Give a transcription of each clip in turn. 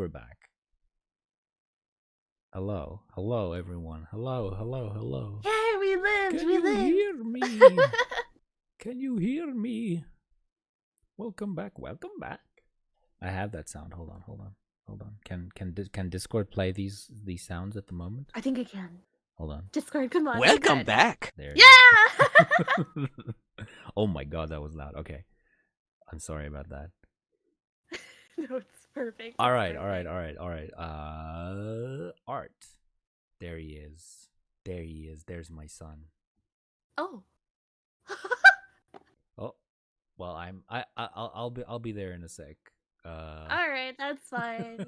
we're back. Hello, everyone. Hello. Yay, we lived! Can we you lived! hear me? Can you hear me? Welcome back. I have that sound. Hold on. Can Discord play these sounds at the moment? I think I can. Hold on. Discord, come on. Welcome back. There. Yeah! Oh my god, that was loud. Okay. I'm sorry about that. No, it's perfect. All right. Art. There he is. There's my son. Oh. Oh, well, I'll be there in a sec. Alright, that's fine.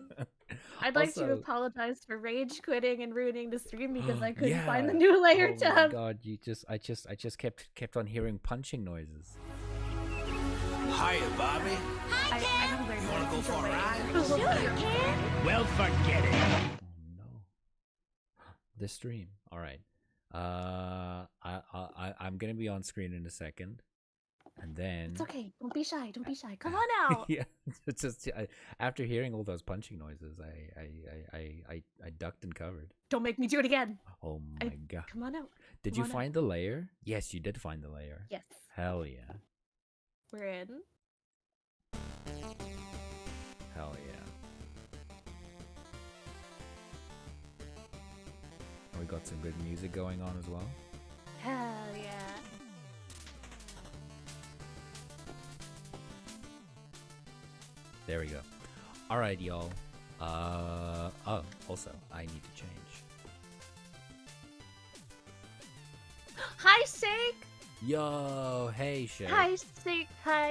I'd like to apologize for rage quitting and ruining the stream because I couldn't find the new layer oh tab. my god, I just kept on hearing punching noises. Hiya, Bobby. I don't You wanna go for a ride? Sure, kid. Well, forget it. Oh no. The stream. All right. I'm gonna be on screen in a second, and then It's okay. Don't be shy. Come on out. yeah, it's just after hearing all those punching noises, I ducked and covered. Don't make me do it again. Oh my god! Come on out. Did you find the layer? Yes, you did find the layer. Yes. Hell yeah. We're in. Hell yeah. We got some good music going on as well. Hell yeah. There we go. All right, y'all. Oh, also, I need to change. Hi, Shake. Yo, hey, Shake. Hi,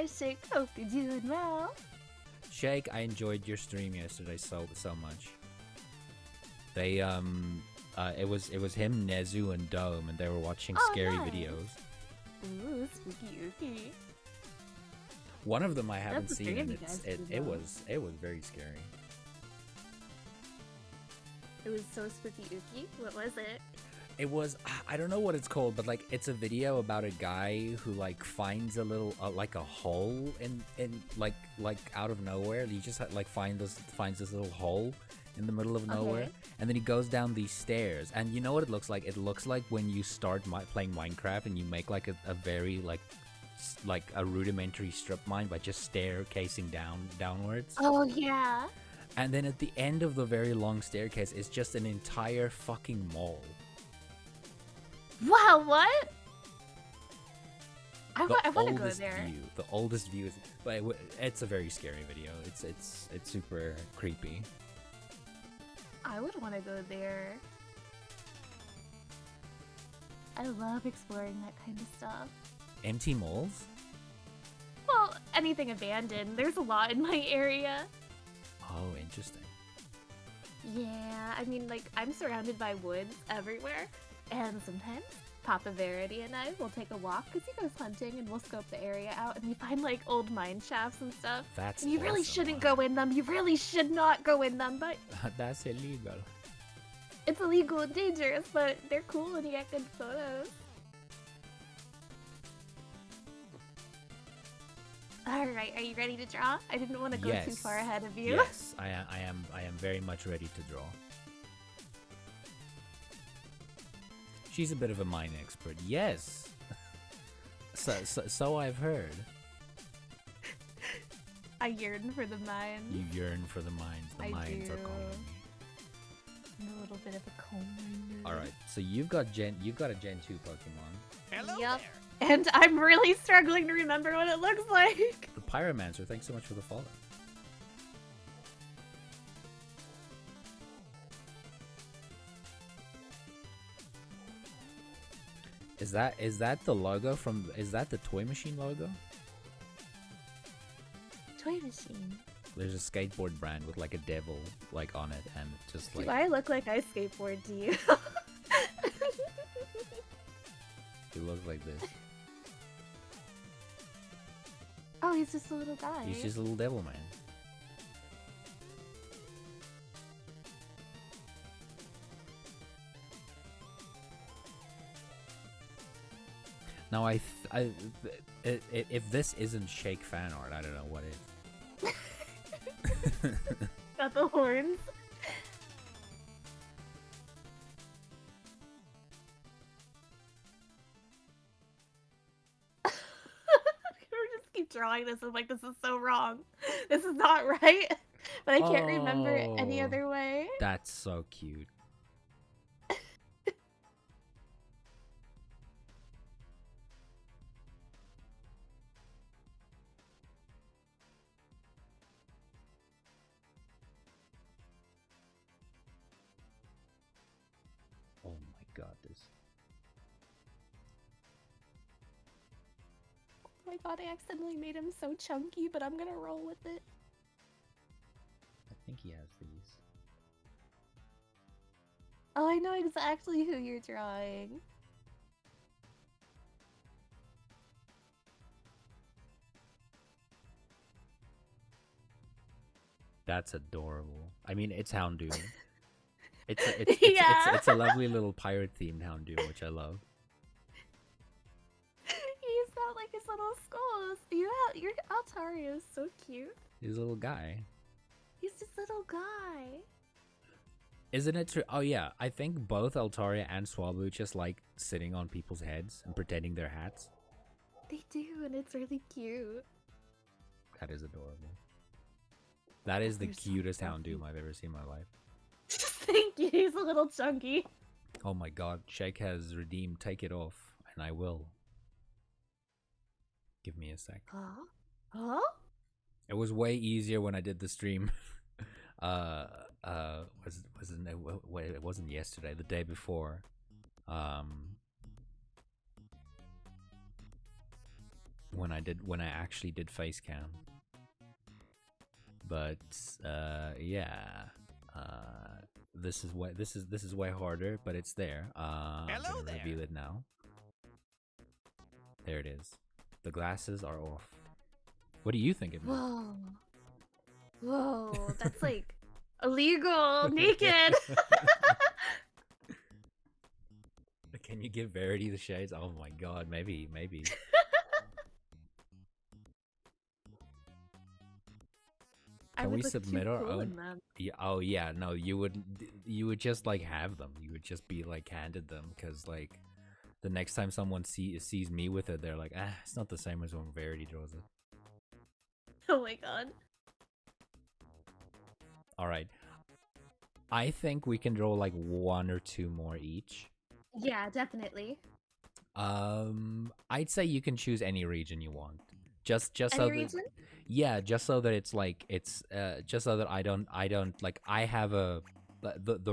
Shake. Hope you're doing well. Shake, I enjoyed your stream yesterday so much. They it was him, Nezu, and Dome, and they were watching scary videos. Ooh, spooky. One of them I haven't seen, and it was very scary. It was so spooky ooky. What was it? It was, I don't know what it's called, but like it's a video about a guy who like finds a little like a hole in like out of nowhere. He just like finds this little hole in the middle of nowhere, and then he goes down these stairs. And you know what it looks like? It looks like when you start playing Minecraft and you make like a very like a rudimentary strip mine by just staircasing downwards. Oh yeah. And then at the end of the very long staircase is just an entire fucking mall. Wow, what? I want to go there. The oldest view is, but it's a very scary video. It's super creepy. I would want to go there. I love exploring that kind of stuff. Empty malls? Well, anything abandoned. There's a lot in my area. Oh, interesting. Yeah, I mean, like, I'm surrounded by woods everywhere, and sometimes SilverVerity and I will take a walk because he goes hunting, and we'll scope the area out, and we find like old mine shafts and stuff. That's and you really shouldn't go in them. You really should not go in them, but that's illegal. It's illegal and dangerous, but they're cool and you get good photos. Alright, are you ready to draw? I didn't want to go too far ahead of you. Yes, I am very much ready to draw. She's a bit of a mine expert. Yes. So I've heard. I yearn for the mines. You yearn for the mines. The mines are calling me. I'm a little bit of a coal miner. All right, so you've got a Gen 2 Pokemon. Hello yep. there. And I'm really struggling to remember what it looks like. The Pyromancer, thanks so much for the follow. Is that the logo from? Is that the Toy Machine logo? Toy Machine. There's a skateboard brand with like a devil like on it, and it's just like. Do I look like I skateboard to you? He looks like this. Oh, he's just a little guy. He's just a little devil man. Now, if this isn't Shake fan art, I don't know what is. About the horns. Or just keep drawing this. I'm like, this is so wrong. This is not right. But I can't remember it any Oh, other way. that's so cute. Oh my god, this. Oh my god, I accidentally made him so chunky, but I'm gonna roll with it. I think he has these. Oh, I know exactly who you're drawing. That's adorable. I mean, it's Houndoom. It's Yeah. it's a lovely little pirate themed Houndoom, which I love. He's got like his little skulls. Your Altaria is so cute. He's a little guy. He's this little guy. Isn't it true? Oh yeah, I think both Altaria and Swablu just like sitting on people's heads and pretending they're hats. They do, and it's really cute. That is adorable. That is the They're so cutest fluffy. Houndoom I've ever seen in my life. Thank you. He's a little chunky. Oh my god, Shake has redeemed Take It Off, and I will. Give me a sec. Huh? Huh? It was way easier when I did the stream. It wasn't yesterday, the day before. When I actually did face cam. But yeah. This is way harder, but it's there. I'm Hello gonna there. reveal it now. There it is. The glasses are off. What do you think it means? Whoa. Whoa. That's like illegal. Naked. Can you give Verity the shades? Oh my god, maybe. I Can would we look submit too our cool own? in them. Yeah, oh yeah, no, you would just like have them. You would just be like handed them because like the next time someone sees me with it, they're like, it's not the same as when Verity draws it. Oh my god. All right, I think we can draw like one or two more each. Yeah, definitely. I'd say you can choose any region you want. Just Any so that, region? yeah, just so that it's like just so that I don't like I have the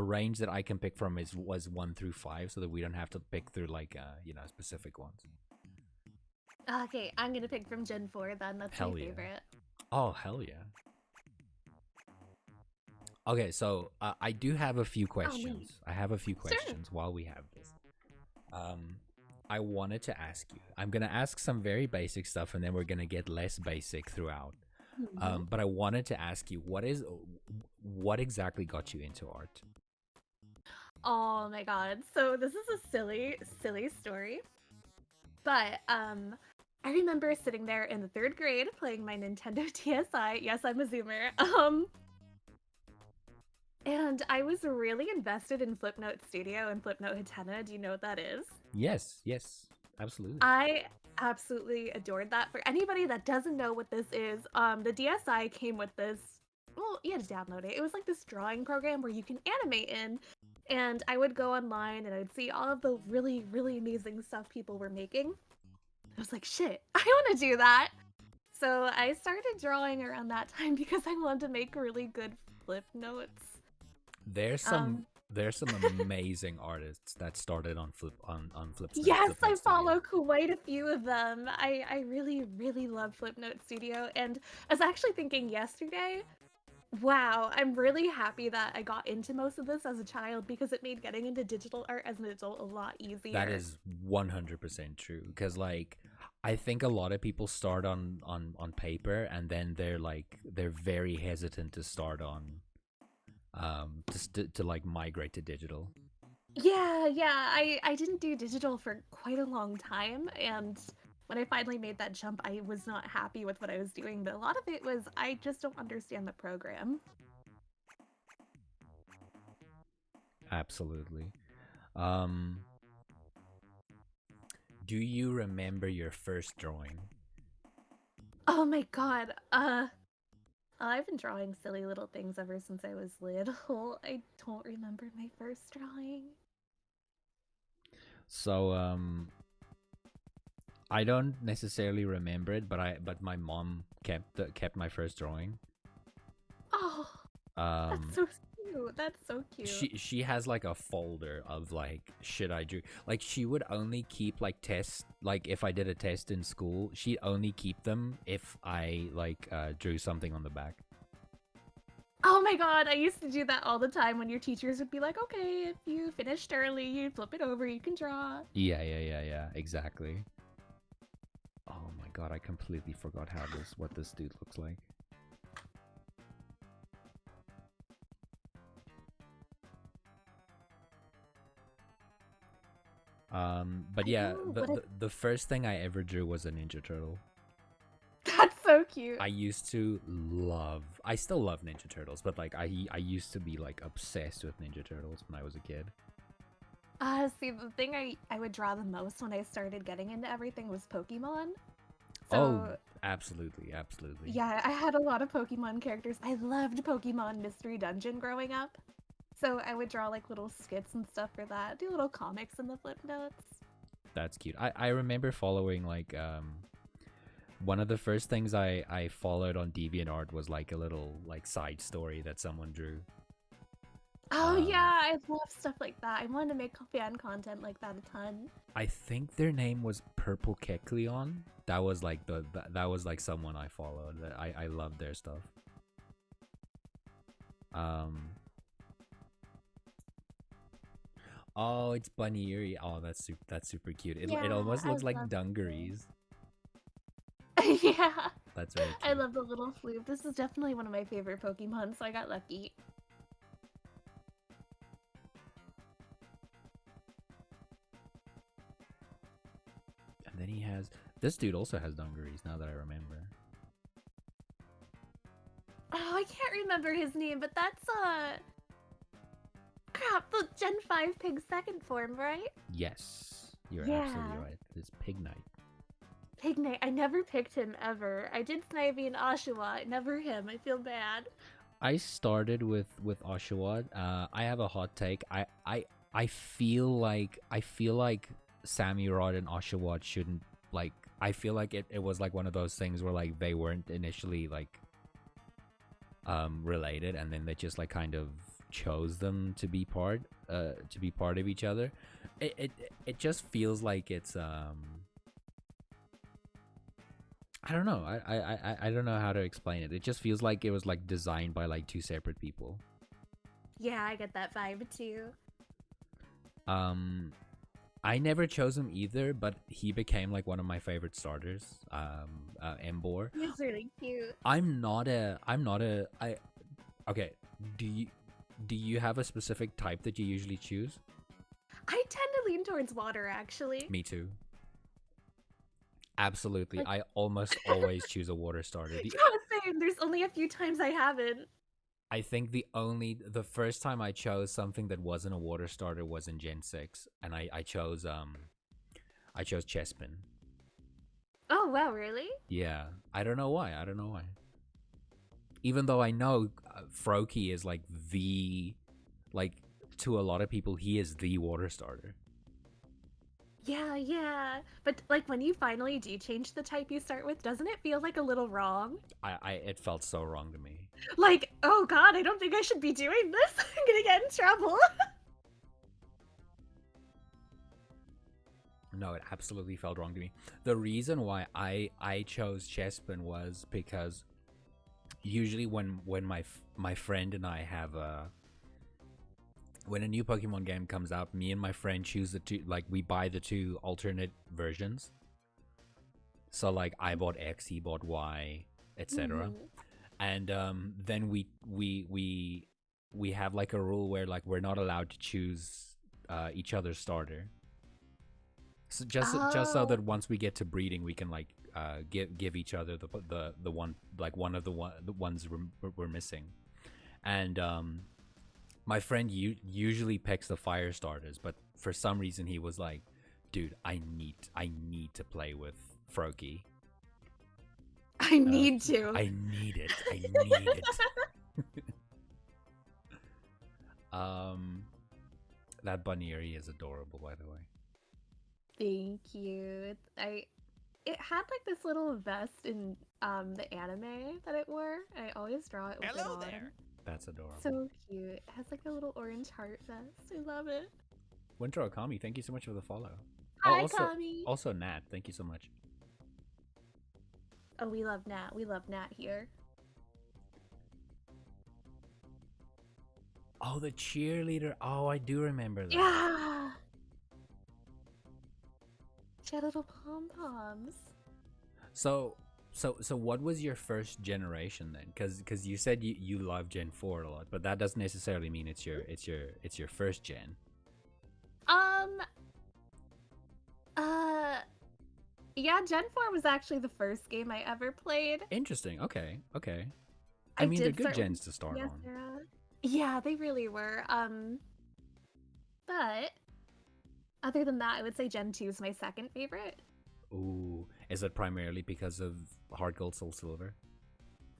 range that I can pick from was 1 through 5, so that we don't have to pick through like specific ones. Okay, I'm gonna pick from Gen 4 then. That's Hell my yeah. favorite. Oh hell yeah. Okay, so I do have a few questions. I have a few questions while we have this. I wanted to ask you. I'm gonna ask some very basic stuff, and then we're gonna get less basic throughout. But I wanted to ask you, what exactly got you into art? Oh my god. So this is a silly story. But I remember sitting there in the 3rd grade playing my Nintendo DSi. Yes, I'm a zoomer. And I was really invested in Flipnote Studio and Flipnote Hatena. Do you know what that is? Yes, absolutely. I absolutely adored that. For anybody that doesn't know what this is, the DSi came with this. Well, you had to download it. It was like this drawing program where you can animate in. And I would go online and I'd see all of the really, really amazing stuff people were making. I was like, shit, I want to do that. So I started drawing around that time because I wanted to make really good flip notes. There's some amazing artists that started on Flipnote. Yes, Flipnote I Studio. follow quite a few of them. I really, really love Flipnote Studio, and I was actually thinking yesterday, wow, I'm really happy that I got into most of this as a child because it made getting into digital art as an adult a lot easier. That is 100% true, because like I think a lot of people start on paper, and then they're very hesitant to start on to like migrate to digital. Yeah, I didn't do digital for quite a long time, and when I finally made that jump, I was not happy with what I was doing, but a lot of it was I just don't understand the program. Absolutely. Um, do you remember your first drawing? Oh my god. I've been drawing silly little things ever since I was little. I don't remember my first drawing. So, I don't necessarily remember it, but my mom kept my first drawing. Oh, that's Um, so cute. That's so cute. she has like a folder of like shit I drew. Like she would only keep like tests. Like if I did a test in school, she'd only keep them if I like drew something on the back. Oh my god, I used to do that all the time when your teachers would be like, okay, if you finished early, you flip it over, you can draw. Yeah, exactly. Oh my god, I completely forgot what this dude looks like. But yeah, the first thing I ever drew was a Ninja Turtle. That's so cute. I still love Ninja Turtles, but like I used to be like obsessed with Ninja Turtles when I was a kid. See, the thing I would draw the most when I started getting into everything was Pokemon. So, Oh, absolutely. yeah, I had a lot of Pokemon characters. I loved Pokemon Mystery Dungeon growing up. So I would draw like little skits and stuff for that, do little comics in the flip notes. That's cute. I remember following like one of the first things I followed on DeviantArt was like a little like side story that someone drew. Oh yeah, I love stuff like that. I wanted to make fan content like that a ton. I think their name was Purple Kecleon. That was like that was like someone I followed. I loved their stuff. Oh, it's Bunny. Oh, that's super cute. It almost looks like dungarees. Yeah. That's very cute. I love the little floof. This is definitely one of my favorite Pokemon, so I got lucky. And then he has this dude also has dungarees. Now that I remember. Oh, I can't remember his name, but that's crap, the Gen 5 pig second form, right? Yes, you're Yeah. absolutely right. It's Pig Knight. Pig Knight. I never picked him ever. I did Snivy and Oshawott, never him. I feel bad. I started with Oshawott. I have a hot take. I feel like Samurott and Oshawott shouldn't like. I feel like it was like one of those things where like they weren't initially like related, and then they just like kind of chose them to be part of each other. It just feels like it's I don't know. I don't know how to explain it. It just feels like it was like designed by like two separate people. Yeah, I get that vibe too. I never chose him either, but he became like one of my favorite starters. Embor. He's really cute. Okay. Do you have a specific type that you usually choose? I tend to lean towards water, actually. Me too. Absolutely. Like- I almost always choose a water starter. Yeah, same. There's only a few times I haven't. I think the first time I chose something that wasn't a water starter was in Gen 6, and I chose Chespin. Oh wow, really? Yeah. I don't know why. Even though I know Froakie is like to a lot of people he is the water starter. Yeah. But like when you finally do change the type you start with, doesn't it feel like a little wrong? It felt so wrong to me. Like, oh god, I don't think I should be doing this. I'm gonna get in trouble. No, it absolutely felt wrong to me. The reason why I chose Chespin was because usually when my friend and I have when a new Pokemon game comes out, me and my friend choose the two, like we buy the two alternate versions. So like I bought X, he bought Y, etc. And then we have like a rule where like we're not allowed to choose each other's starter. So just so that once we get to breeding, we can like give each other the one, like one of the ones we're missing. And My friend usually picks the fire starters, but for some reason he was like, "Dude, I need to play with Froakie. I need to. I need it. I need it." That bunny is adorable, by the way. Thank you. It had like this little vest in the anime that it wore. I always draw it with Hello it on. there. That's adorable. So cute. It has like a little orange heart vest. I love it. Winter Okami, thank you so much for the follow. Hi, also, Kami. also Nat, thank you so much. Oh, we love Nat. We love Nat here. Oh, the cheerleader. Oh, I do remember that. Yeah. She had little pom poms. So what was your first generation then? Because you said you love Gen 4 a lot, but that doesn't necessarily mean it's your first gen. Yeah, Gen 4 was actually the first game I ever played. Interesting. Okay. I mean, they're good gens to start on. Yeah, they really were. But other than that, I would say Gen 2 is my second favorite. Ooh, is it primarily because of Heart Gold, Soul Silver?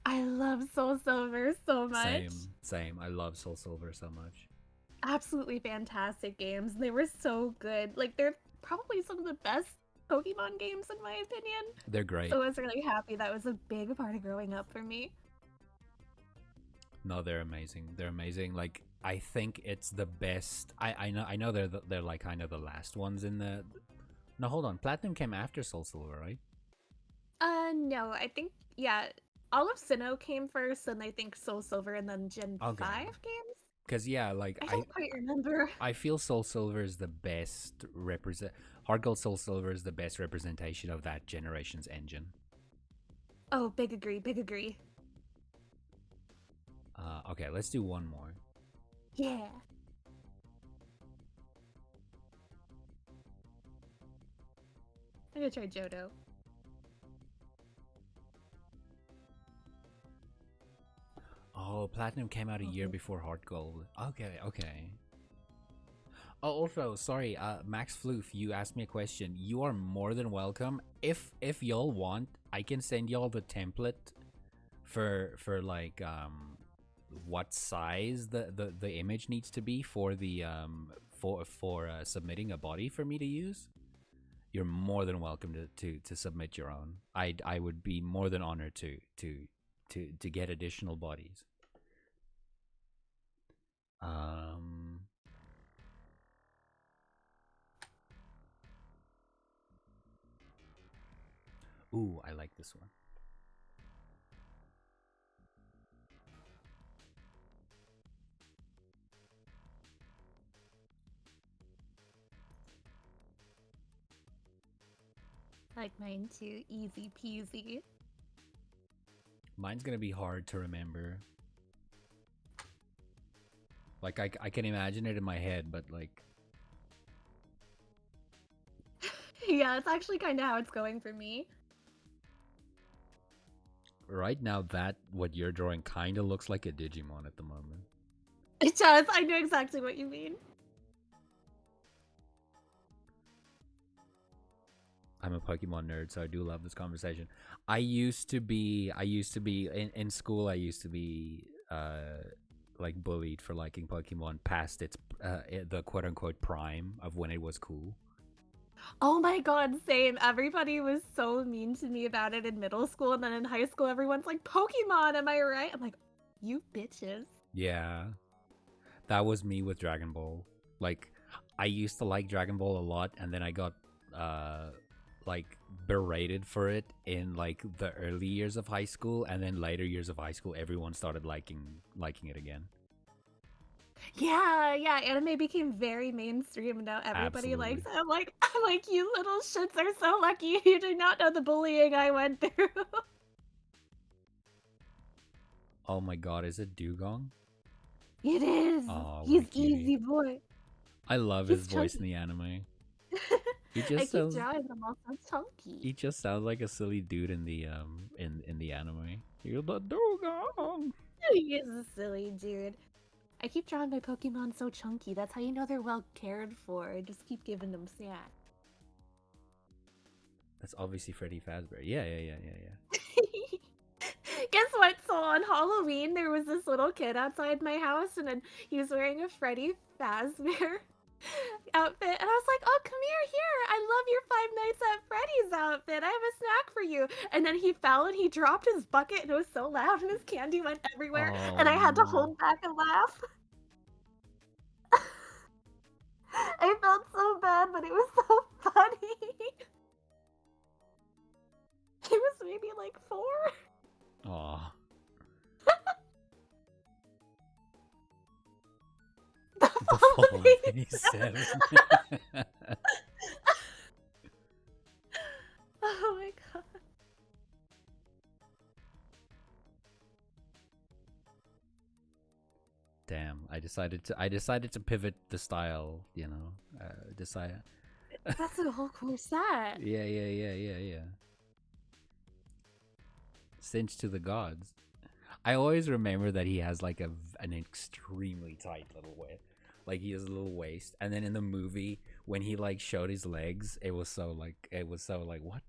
I love Soul Silver so much. Same. I love Soul Silver so much. Absolutely fantastic games. They were so good. Like, they're probably some of the best Pokemon games in my opinion. They're great. So I was really happy. That was a big part of growing up for me. No, they're amazing. They're amazing. Like, I think it's the best. I know they're like kind of the last ones in the. No, hold on. Platinum came after Soul Silver, right? No. I think all of Sinnoh came first, and I think Soul Silver, and then Gen 5 games. Because like I don't quite remember. I feel Soul Silver is the best Heart Gold Soul Silver is the best representation of that generation's engine. Oh, big agree. Okay, let's do one more. Yeah. I'm gonna try Johto. Oh, Platinum came out a year before Heart Gold. Okay. Oh, also, sorry, Max Floof, you asked me a question. You are more than welcome. If y'all want, I can send y'all the template for like what size the image needs to be for the for submitting a body for me to use. You're more than welcome to submit your own. I would be more than honored to get additional bodies. Ooh, I like this one. Like mine too, easy peasy. Mine's gonna be hard to remember. Like I can imagine it in my head, but like. Yeah, it's actually kind of how it's going for me. Right now, what you're drawing kind of looks like a Digimon at the moment. It does. I know exactly what you mean. I'm a Pokemon nerd, so I do love this conversation. I used to be in school. I used to be like bullied for liking Pokemon past its the quote unquote prime of when it was cool. Oh my god, same. Everybody was so mean to me about it in middle school, and then in high school, everyone's like, Pokemon, am I right? I'm like, you bitches. Yeah, that was me with Dragon Ball. Like, I used to like Dragon Ball a lot, and then I got like berated for it in like the early years of high school, and then later years of high school, everyone started liking it again. Yeah, anime became very mainstream, and now everybody likes it. I'm like, you little shits are so lucky. You do not know the bullying I went through. Oh my god, is it Dugong? It is. Oh, he's easy boy. I love his voice in the anime. He just I keep drawing them all so chunky. He just sounds like a silly dude in the anime. You're the Dugong. He is a silly dude. I keep drawing my Pokemon so chunky. That's how you know they're well cared for. I just keep giving them snacks. That's obviously Freddy Fazbear. Yeah. Guess what? So on Halloween, there was this little kid outside my house, and then he was wearing a Freddy Fazbear outfit, and I was like, "Oh, come here! I love your Five Nights at Freddy's outfit. I have a snack for you." And then he fell and he dropped his bucket, and it was so loud, and his candy went everywhere, and I had to hold back and laugh. I felt so bad, but it was so funny. He was maybe like 4. Aw. The The following following 7. Oh my god. Damn, I decided to pivot the style, you know. Decide. That's a whole cool set. Yeah. Cinch to the gods. I always remember that he has like an extremely tight little waist. Like he has a little waist, and then in the movie when he like showed his legs, it was so like what?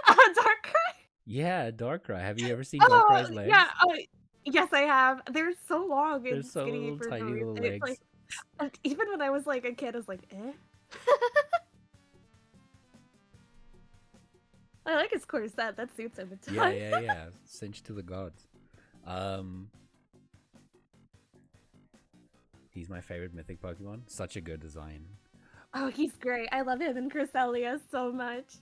Darkrai? Yeah, Darkrai. Have you ever seen Darkrai's legs? Yeah. Oh, yes, I have. They're so long They're and so skinny little for tiny no little reason. It's legs. like, even when I was like a kid, I was like, eh. I like his corset. That suits him a ton. Yeah. Cinch to the gods. He's my favorite mythic Pokemon. Such a good design. Oh, he's great. I love him and Cresselia so much.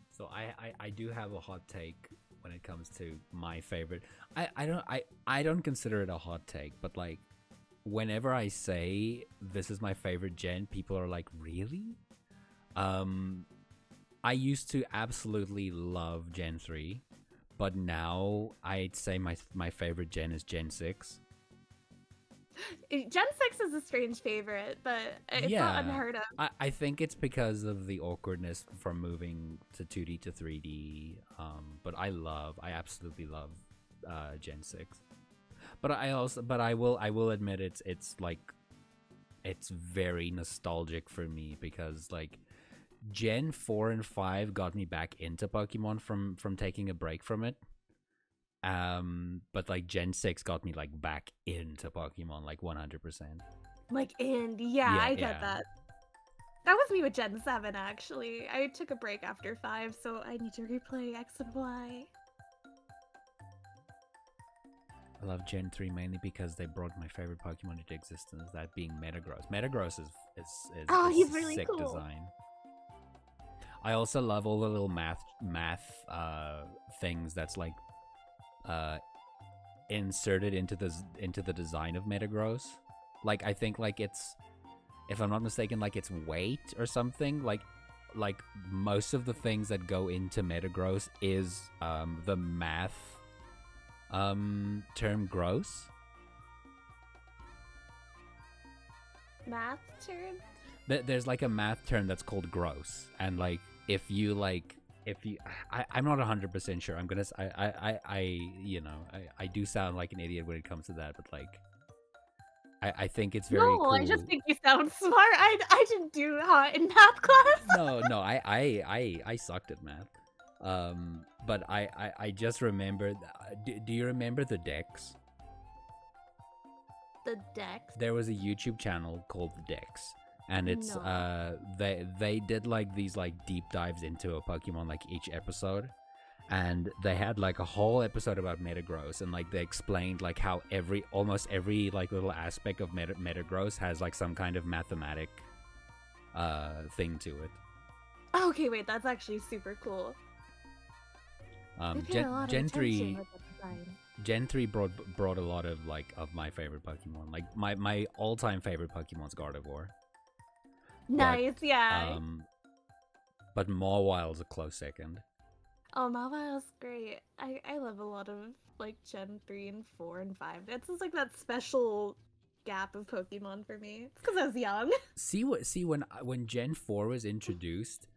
So I do have a hot take when it comes to my favorite. I don't consider it a hot take, but like whenever I say this is my favorite gen, people are like, really? I used to absolutely love Gen 3, but now I'd say my favorite gen is Gen 6. Gen 6 is a strange favorite, but it's not unheard of. I think it's because of the awkwardness from moving to 2D to 3D. But I absolutely love Gen 6. But I will admit it's very nostalgic for me because like Gen 4 and 5 got me back into Pokemon from taking a break from it. But like Gen 6 got me like back into Pokemon like 100%. Like, I get that. That was me with Gen 7, actually. I took a break after 5, so I need to replay X and Y. I love Gen 3 mainly because they brought my favorite Pokemon into existence, that being Metagross. Metagross is he's really sick cool. design. I also love all the little math things that's like inserted into the design of Metagross. Like I think like it's, if I'm not mistaken, like it's weight or something. Like most of the things that go into Metagross is the math term gross. Math term? There's like a math term that's called gross, and like if you I'm not 100% sure. I'm gonna I do sound like an idiot when it comes to that, but like I think it's very cool. I just think you sound smart. I didn't do hot in math class. No, I sucked at math. But I just remembered. Do you remember the Dex? The Dex? There was a YouTube channel called the Dex, and it's No. they did like these like deep dives into a Pokemon like each episode, and they had like a whole episode about Metagross, and like they explained like how almost every like little aspect of Metagross has like some kind of mathematic thing to it. Okay, wait, that's actually super cool. Gen 3 brought a lot of like of my favorite Pokemon. Like my all-time favorite Pokemon's Gardevoir. Nice, but, yeah. But Mawwile's a close second. Oh, Mawwile's great. I love a lot of like Gen 3 and 4 and 5. It's just like that special gap of Pokemon for me. It's because I was young. See when Gen 4 was introduced,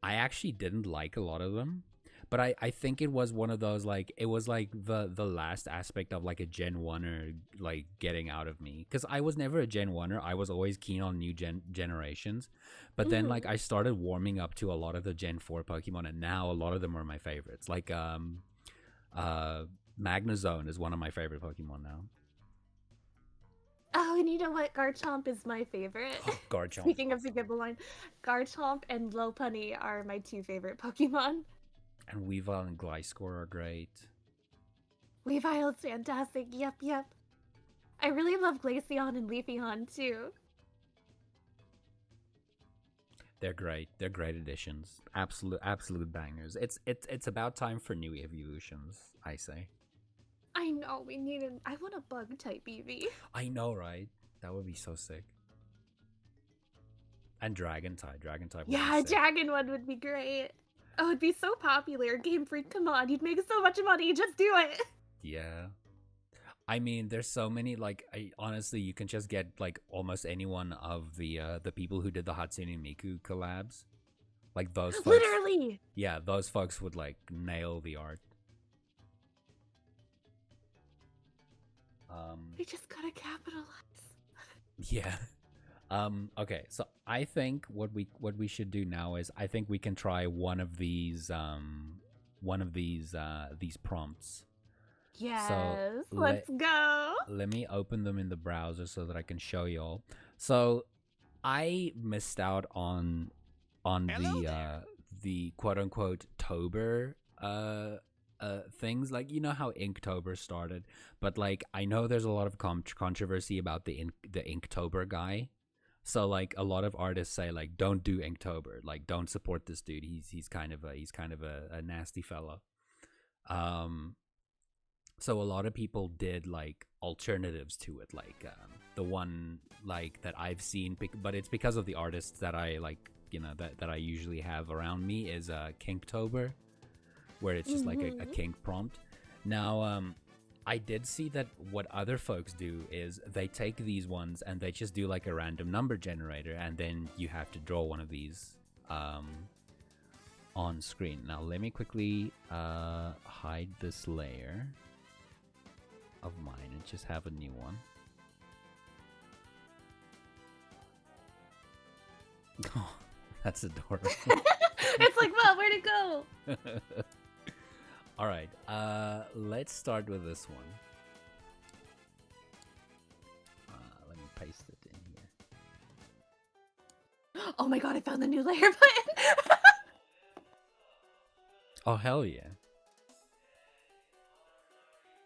I actually didn't like a lot of them. But I think it was one of those, like, it was like the last aspect of like a Gen 1er like getting out of me, because I was never a Gen 1er. I was always keen on new generations, but then like I started warming up to a lot of the Gen 4 Pokemon, and now a lot of them are my favorites. Like Magnezone is one of my favorite Pokemon now. Oh, and you know what? Garchomp is my favorite. Garchomp. Speaking of the Gibbleline, Garchomp and Lopunny are my 2 favorite Pokemon. And Weavile and Gliscor are great. Weavile is fantastic. Yep. I really love Glaceon and Leafeon too. They're great. They're great additions. Absolute bangers. It's about time for new evolutions, I say. I know, we need an... I want a bug-type Eevee. I know, right? That would be so sick. And Dragon-type. Dragon-type would be Yeah, a sick. dragon one would be great. Oh, it'd be so popular. Game Freak, come on. You'd make so much money. Just do it. Yeah. I mean, there's so many, like, honestly, you can just get, like, almost any one of the people who did the Hatsune Miku collabs. Like, those folks. Literally. Yeah, those folks would, like, nail the art. We just gotta capitalize. Yeah. Okay, so I think what we should do now is I think we can try one of these prompts. Yes, let's go. Let me open them in the browser so that I can show y'all. So I missed out on the quote unquote Tober things, like, you know how Inktober started, but like I know there's a lot of controversy about the Inktober guy. So like a lot of artists say like don't do Inktober, like don't support this dude. He's kind of a nasty fella. So a lot of people did like alternatives to it, like the one like that I've seen, but it's because of the artists that I like, you know, that I usually have around me is Kinktober, where it's just like a kink prompt. Now, I did see that what other folks do is they take these ones and they just do like a random number generator, and then you have to draw one of these on screen. Now, let me quickly hide this layer of mine and just have a new one. Oh, that's adorable. It's like, well, where'd it go? All right, let's start with this one. Let me paste it in here. Oh my god, I found the new layer button. Oh, hell yeah.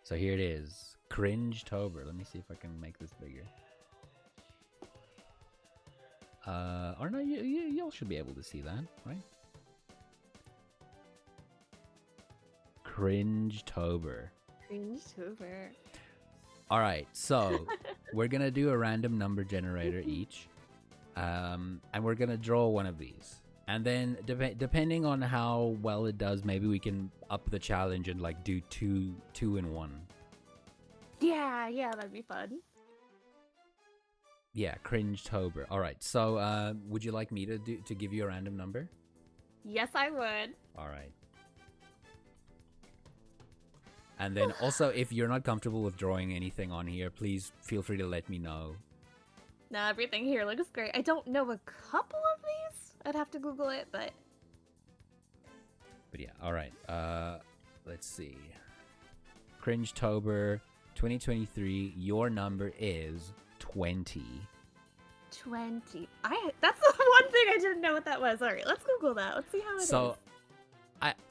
So here it is, Cringe-tober. Let me see if I can make this bigger. Or no, y'all should be able to see that, right? Cringe-tober. Cringe-tober. All right, so we're gonna do a random number generator each, and we're gonna draw one of these, and then depending on how well it does, maybe we can up the challenge and like do two in one. Yeah, that'd be fun. Yeah, Cringe-tober. All right, so would you like me to give you a random number? Yes, I would. All right. And then also, if you're not comfortable with drawing anything on here, please feel free to let me know. No, everything here looks great. I don't know a couple of these. I'd have to Google it, but yeah, all right. Let's see. Cringe-tober 2023. Your number is 20. 20. That's the one thing I didn't know what that was. All right, let's Google that. Let's see how it is. So,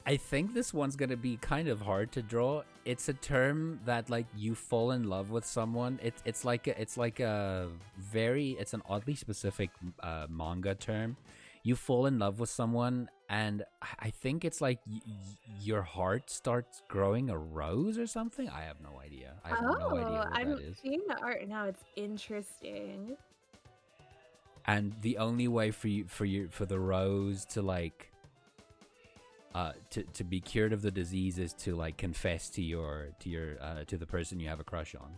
I think this one's gonna be kind of hard to draw. It's a term that like you fall in love with someone. It's an oddly specific manga term. You fall in love with someone, and I think it's like your heart starts growing a rose or something. I have no idea. I have no idea what I'm that is. seeing the art now. It's interesting. And the only way for the rose to like to be cured of the disease is to like confess to the person you have a crush on.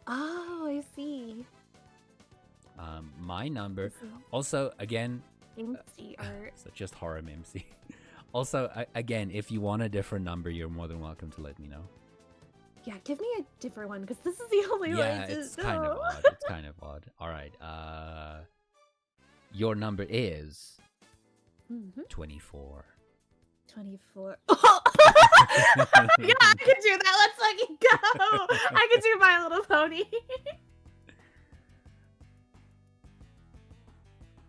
Oh, I see. My number also, again, MC art. so just horror MC. Also, again, if you want a different number, you're more than welcome to let me know. Yeah, give me a different one because this is the only one. Yeah, it's kind of odd. It's kind of odd. All right. Your number is 24. 24. Yeah, I can do that. Let's fucking go. I can do My Little Pony.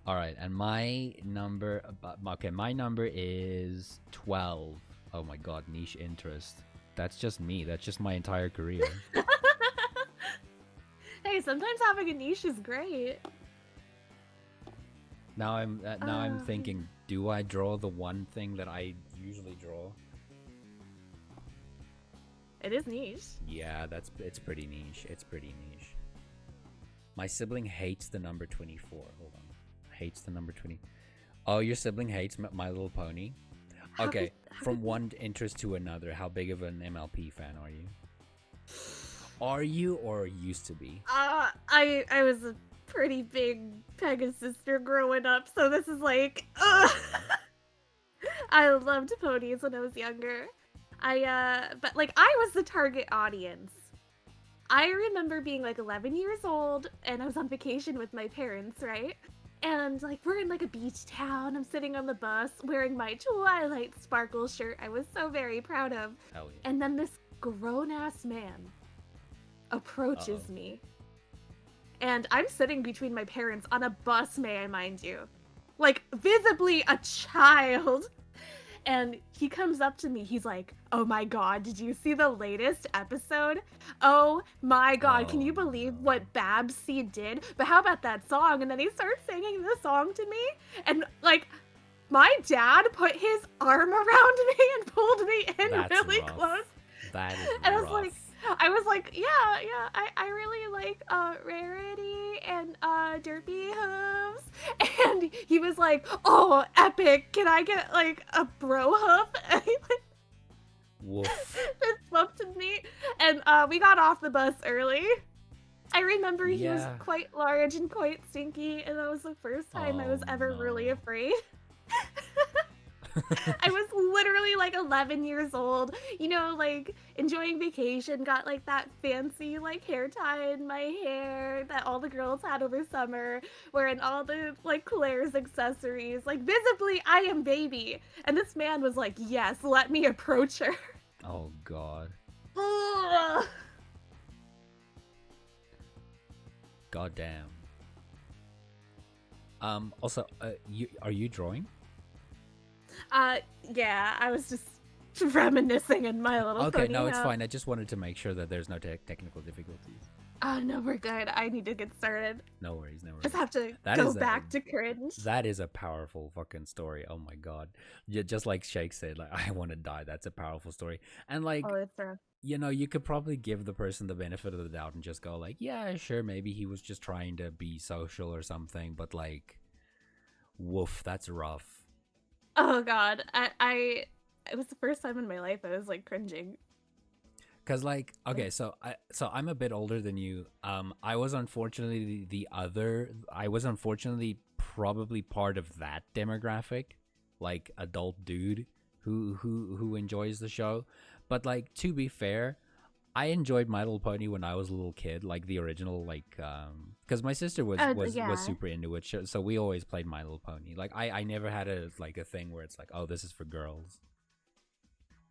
All right, and my number. Okay, my number is 12. Oh my god, niche interest. That's just me. That's just my entire career. Hey, sometimes having a niche is great. Now I'm thinking, do I draw the one thing that I usually draw? It is niche. Yeah, it's pretty niche. It's pretty niche. My sibling hates the number 24. Hold on. Hates the number 20. Oh, your sibling hates My Little Pony? Okay, from one interest to another, how big of an MLP fan are you? Are you or used to be? I was a pretty big Pegasus sister growing up, so this is like, I loved ponies when I was younger. But like I was the target audience. I remember being like 11 years old and I was on vacation with my parents, right? And like we're in like a beach town. I'm sitting on the bus wearing my Twilight Sparkle shirt I was so very proud of. Hell yeah. And then this grown-ass man approaches me. And I'm sitting between my parents on a bus, may I mind you. Like visibly a child. And he comes up to me. He's like, "Oh my god, did you see the latest episode? Oh my god, can you believe what Babsy did? But how about that song?" And then he starts singing the song to me. And like, my dad put his arm around me and pulled me in really close. That is and rough. I was like, yeah, I really like Rarity and Derpy Hooves. And he was like, "Oh, epic, can I get like a bro hoof?" And he like Woof. just bumped me. And we got off the bus early. I remember he was quite large and quite stinky, and that was the first time I was ever really afraid. I was literally like 11 years old, you know, like enjoying vacation, got like that fancy like hair tie in my hair that all the girls had over summer, wearing all the like Claire's accessories, like visibly I am baby. And this man was like, "Yes, let me approach her." Oh god. God damn. Also, are you drawing? Yeah, I was just reminiscing in My Little Pony. Okay, no, it's fine. I just wanted to make sure that there's no technical difficulties. Oh, no, we're good. I need to get started. No worries, no worries. Just have to go back to cringe. That is a powerful fucking story. Oh my god. Just like Shake said, like, I want to die. That's a powerful story. And like, it's rough. You know, you could probably give the person the benefit of the doubt and just go like, yeah, sure, maybe he was just trying to be social or something. But like, woof, that's rough. Oh god, it was the first time in my life I was like cringing. Cause like, okay, so I'm a bit older than you. I was unfortunately probably part of that demographic, like adult dude who enjoys the show. But like, to be fair, I enjoyed My Little Pony when I was a little kid, like the original, like because my sister was super into it, so we always played My Little Pony. Like I never had a thing where it's like, oh, this is for girls,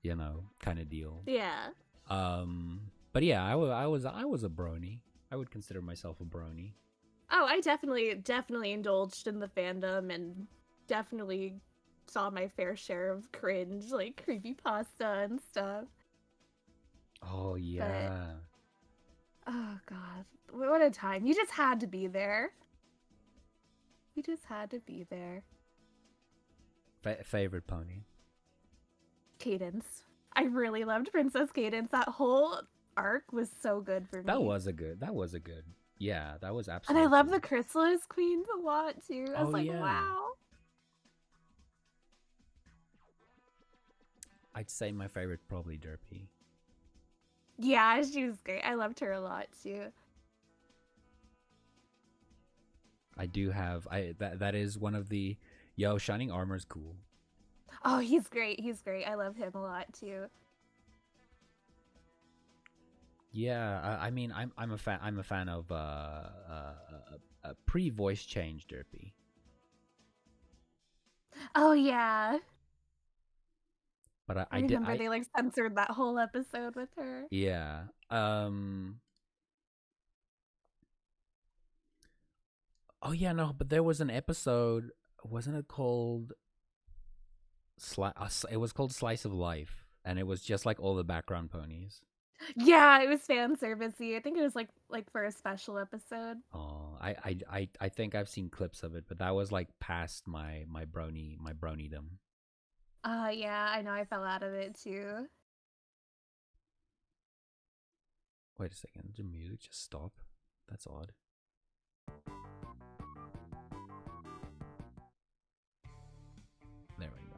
you know, kind of deal. Yeah. But yeah, I was a brony. I would consider myself a brony. Oh, I definitely indulged in the fandom and definitely saw my fair share of cringe, like creepypasta and stuff. Oh yeah. But, oh god, what a time! You just had to be there. You just had to be there. Favorite pony? Cadence. I really loved Princess Cadence. That whole arc was so good for me. That was a good. Yeah, that was absolutely. And I love the Chrysalis Queens a lot too. I was wow. I'd say my favorite probably Derpy. Yeah, she was great. I loved her a lot too. I do have that is one of the Shining Armor's cool. Oh, he's great. He's great. I love him a lot too. Yeah, I mean, I'm a fan. I'm a fan of pre-voice change Derpy. Oh yeah. But I remember they like censored that whole episode with her. Yeah. Oh yeah, no, but there was an episode. Wasn't it called? It was called Slice of Life, and it was just like all the background ponies. Yeah, it was fan servicey. I think it was like for a special episode. Oh, I think I've seen clips of it, but that was like past my broneydom. Yeah, I know. I fell out of it too. Wait a second, did the music just stop? That's odd. There we go.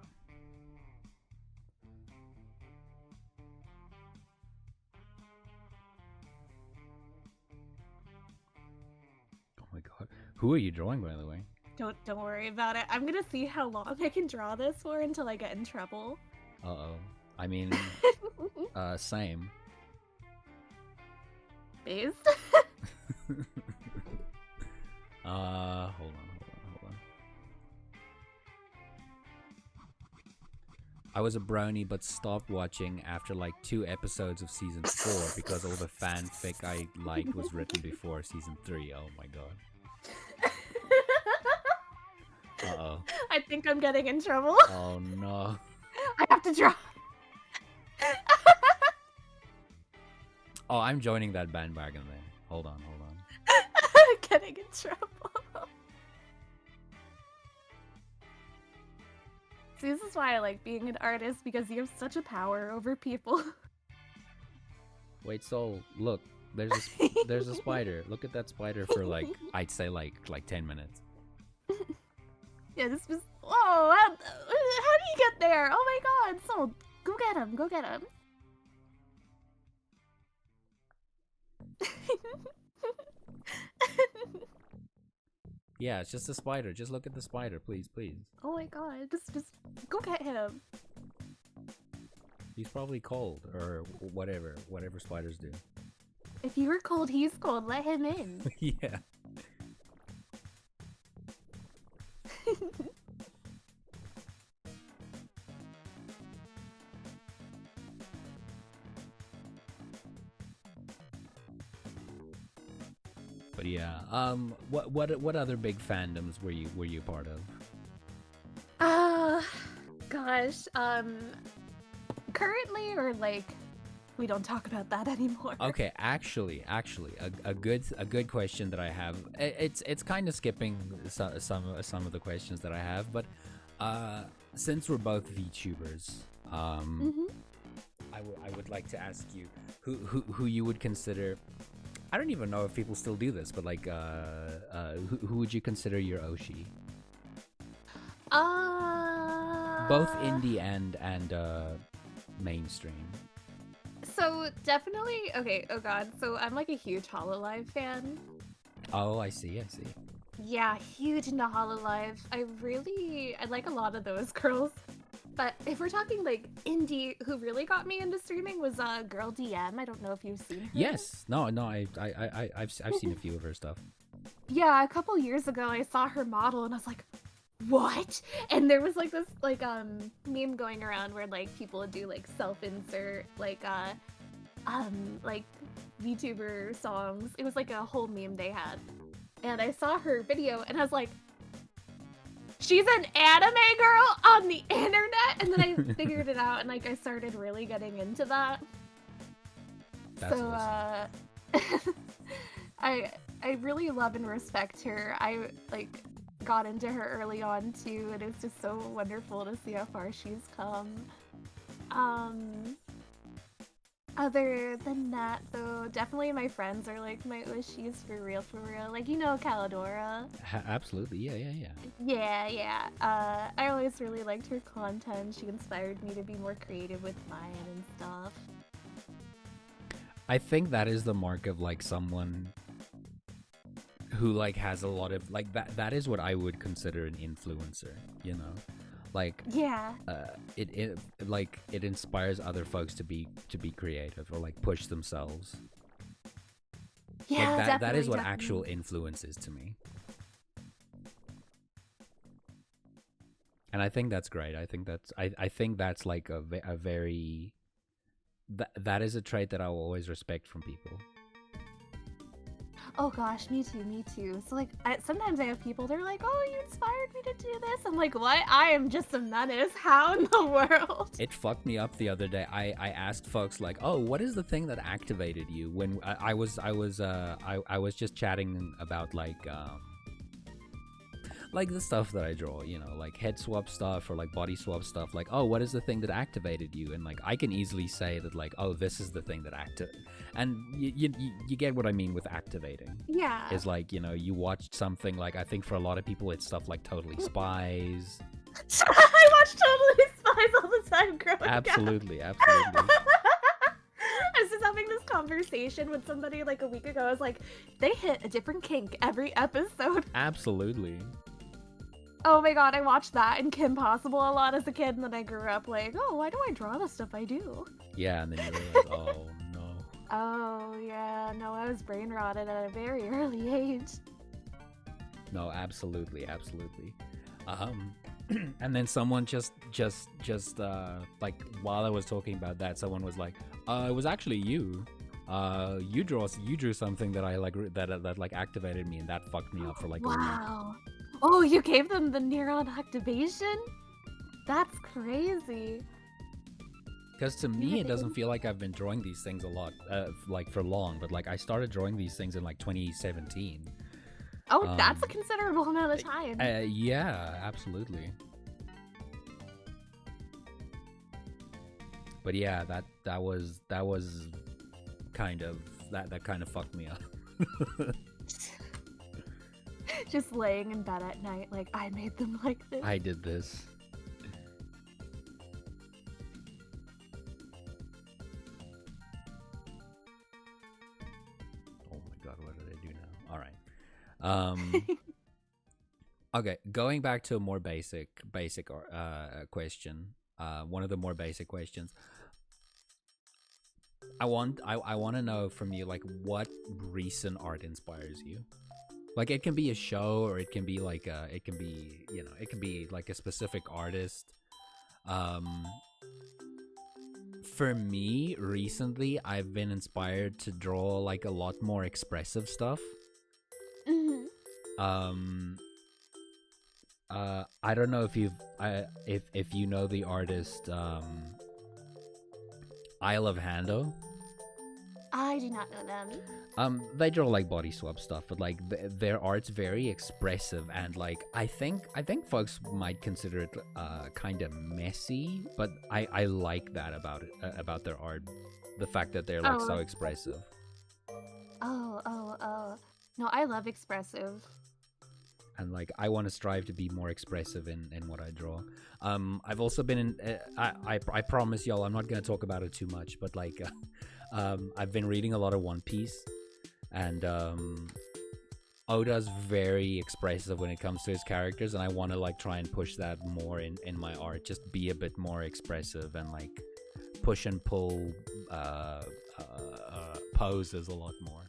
Oh my god. Who are you drawing, by the way? Don't worry about it. I'm gonna see how long I can draw this for until I get in trouble. Uh-oh. I mean, same. Base? Hold on. I was a brony, but stopped watching after like 2 episodes of season 4 because all the fanfic I liked was written before season 3. Oh my god. Uh-oh. I think I'm getting in trouble. Oh no. I have to draw. Oh, I'm joining that bandwagon then. Hold on. Getting in trouble. See, this is why I like being an artist, because you have such a power over people. Wait, Soul, look. There's a spider. Look at that spider for like, I'd say like 10 minutes. Yeah, this was. Whoa! How do you get there? Oh my god! So, go get him! Go get him! Yeah, it's just a spider. Just look at the spider, please. Oh my god! Just go get him! He's probably cold or whatever spiders do. If you were cold, he's cold. Let him in. Yeah. But yeah, what other big fandoms were you part of? Gosh, currently, or like, we don't talk about that anymore. Okay, actually, a good question that I have. It's kind of skipping some of the questions that I have, but since we're both VTubers, I would like to ask you who you would consider. I don't even know if people still do this, but like, who would you consider your Oshi? Both indie and mainstream. So definitely, okay. Oh god, so I'm like a huge Hololive fan. Oh, I see. Yeah, huge into Hololive. I like a lot of those girls. But if we're talking like indie, who really got me into streaming was Girl DM. I don't know if you've seen her. Yes. No. I've seen a few of her stuff. Yeah, a couple years ago I saw her model and I was like, what? And there was like this like meme going around where like people would do like self-insert like VTuber songs. It was like a whole meme they had. And I saw her video and I was like, she's an anime girl on the internet, and then I figured it out, and like I started really getting into that. That's so awesome. I really love and respect her. I like got into her early on too, and it's just so wonderful to see how far she's come. Other than that, though, definitely my friends are like my Oshis for real. Like, you know, Calidora. Absolutely, yeah. Yeah. I always really liked her content. She inspired me to be more creative with mine and stuff. I think that is the mark of like someone who like has a lot of like that is what I would consider an influencer, you know? Like, Yeah. it like it inspires other folks to be creative or like push themselves. Yeah, Like that is definitely, what definitely. actual influence is to me. And I think that's great. I think that's like a very that is a trait that I will always respect from people. Oh gosh, me too, me too. So like, sometimes I have people, they're like, "Oh, you inspired me to do this." I'm like, "What? I am just a menace. How in the world?" It fucked me up the other day. I asked folks like, "Oh, what is the thing that activated you?" When I was just chatting about like the stuff that I draw, you know, like head swap stuff or like body swap stuff. Like, oh, what is the thing that activated you? And like, I can easily say that like, oh, this is the thing that and you get what I mean with activating. Yeah. Is like, you know, you watched something like, I think for a lot of people it's stuff like Totally Spies. I watch Totally Spies all the time growing up. Absolutely. I was just having this conversation with somebody like a week ago. I was like, they hit a different kink every episode. Absolutely. Oh my god, I watched that and Kim Possible a lot as a kid, and then I grew up like, oh, why do I draw the stuff I do? Yeah, and then you realize, oh no. Oh yeah, no, I was brain rotted at a very early age. No, absolutely. And then someone just like while I was talking about that, someone was like, it was actually you. You drew something that I like that like activated me, and that fucked me up for like a week. Wow. Oh, you gave them the neuron activation? That's crazy. Because to me, it doesn't feel like I've been drawing these things a lot, like for long. But like I started drawing these things in like 2017. Oh, that's a considerable amount of time. Yeah, absolutely. But yeah, that was kind of that kind of fucked me up. Just laying in bed at night, like, I made them like this. I did this. Oh my god, what did I do now? All right. Okay, going back to a more basic question. One of the more basic questions. I want to know from you, like, what recent art inspires you? Like, it can be a show, or it can be like it can be like a specific artist. For me, recently, I've been inspired to draw like a lot more expressive stuff. Mm-hmm. I don't know if if you know the artist Isle of Hando. I do not know them. They draw like body swap stuff, but like their art's very expressive, and like I think folks might consider it kind of messy, but I like that about it, about their art, the fact that they're like so expressive. Oh. No, I love expressive. And like I want to strive to be more expressive in what I draw. I've also been in. I promise y'all I'm not gonna talk about it too much, but like I've been reading a lot of One Piece, and Oda's very expressive when it comes to his characters, and I want to like try and push that more in my art. Just be a bit more expressive and like push and pull poses a lot more.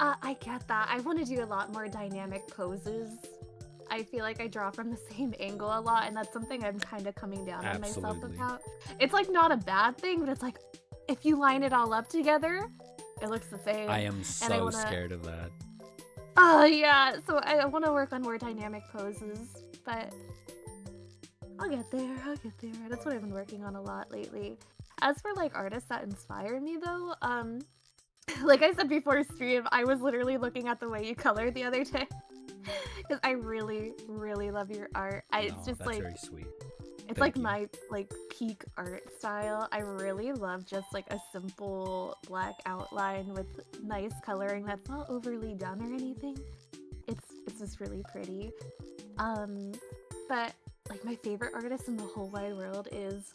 I get that. I want to do a lot more dynamic poses. I feel like I draw from the same angle a lot, and that's something I'm kind of coming down on myself about. It's like not a bad thing, but it's like if you line it all up together, it looks the same. I am so scared of that. Yeah. So I want to work on more dynamic poses, but I'll get there. That's what I've been working on a lot lately. As for like artists that inspire me, though, like I said before stream, I was literally looking at the way you color the other day. Because I really, really love your art. It's just that's like very sweet. It's like my like peak art style. I really love just like a simple black outline with nice coloring that's not overly done or anything. It's just really pretty. But like my favorite artist in the whole wide world is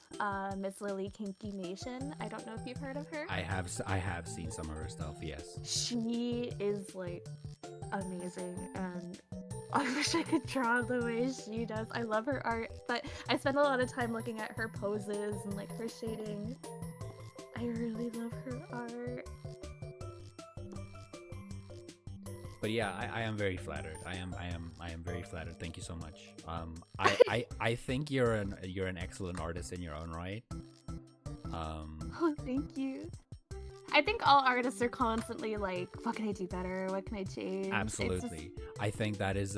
Miss Lily Kinky Nation. I don't know if you've heard of her. I have seen some of her stuff. Yes. She is like amazing, and I wish I could draw the way she does. I love her art, but I spend a lot of time looking at her poses and like her shading. I really love her art. But yeah, I am very flattered. I am very flattered. Thank you so much. I think you're an excellent artist in your own right. Oh, thank you. I think all artists are constantly like, what can I do better? What can I change? Absolutely. I think that is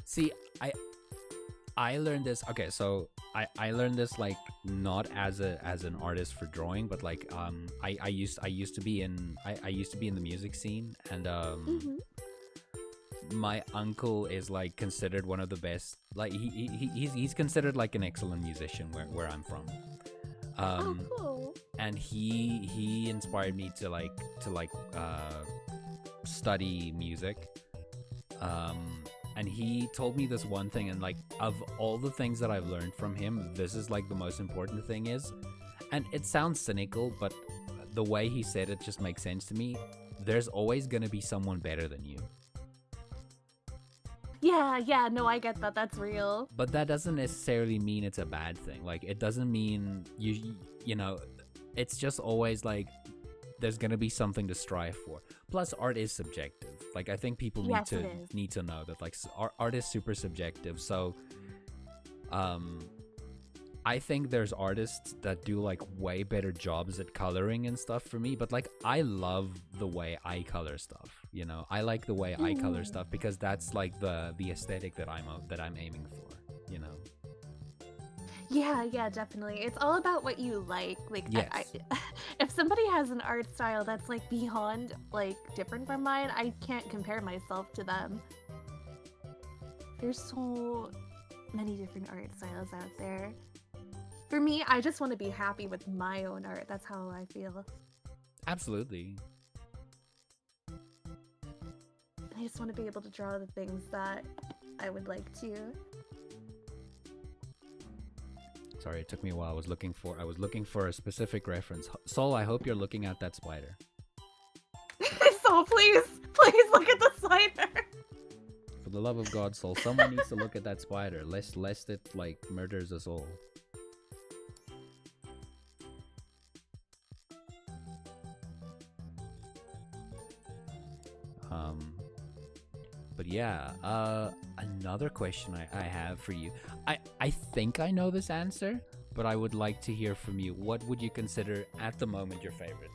see, I learned this. Okay, so I learned this like not as an artist for drawing, but like I used to be in the music scene, and my uncle is like considered one of the best. Like he's considered like an excellent musician where I'm from. Oh, cool. And he inspired me to study music. And he told me this one thing, and like of all the things that I've learned from him, this is like the most important thing is, and it sounds cynical, but the way he said it just makes sense to me. There's always gonna be someone better than you. Yeah, no, I get that. That's real. But that doesn't necessarily mean it's a bad thing. Like, it doesn't mean you know, it's just always like there's gonna be something to strive for. Plus, art is subjective. Like, I think people need to know that like art is super subjective. So, I think there's artists that do like way better jobs at coloring and stuff for me, but like I love the way I color stuff, you know. I like the way I color stuff because that's like the aesthetic that I'm aiming for, you know. Yeah, definitely. It's all about what you like. Like, yes. If somebody has an art style that's like beyond like different from mine, I can't compare myself to them. There's so many different art styles out there. For me, I just want to be happy with my own art. That's how I feel. Absolutely. I just want to be able to draw the things that I would like to. Sorry, it took me a while. I was looking for a specific reference. Sol, I hope you're looking at that spider. Sol, please look at the spider. For the love of God, Sol, someone needs to look at that spider, lest it like murders us all. But yeah, another question I have for you. I think I know this answer, but I would like to hear from you. What would you consider at the moment your favorite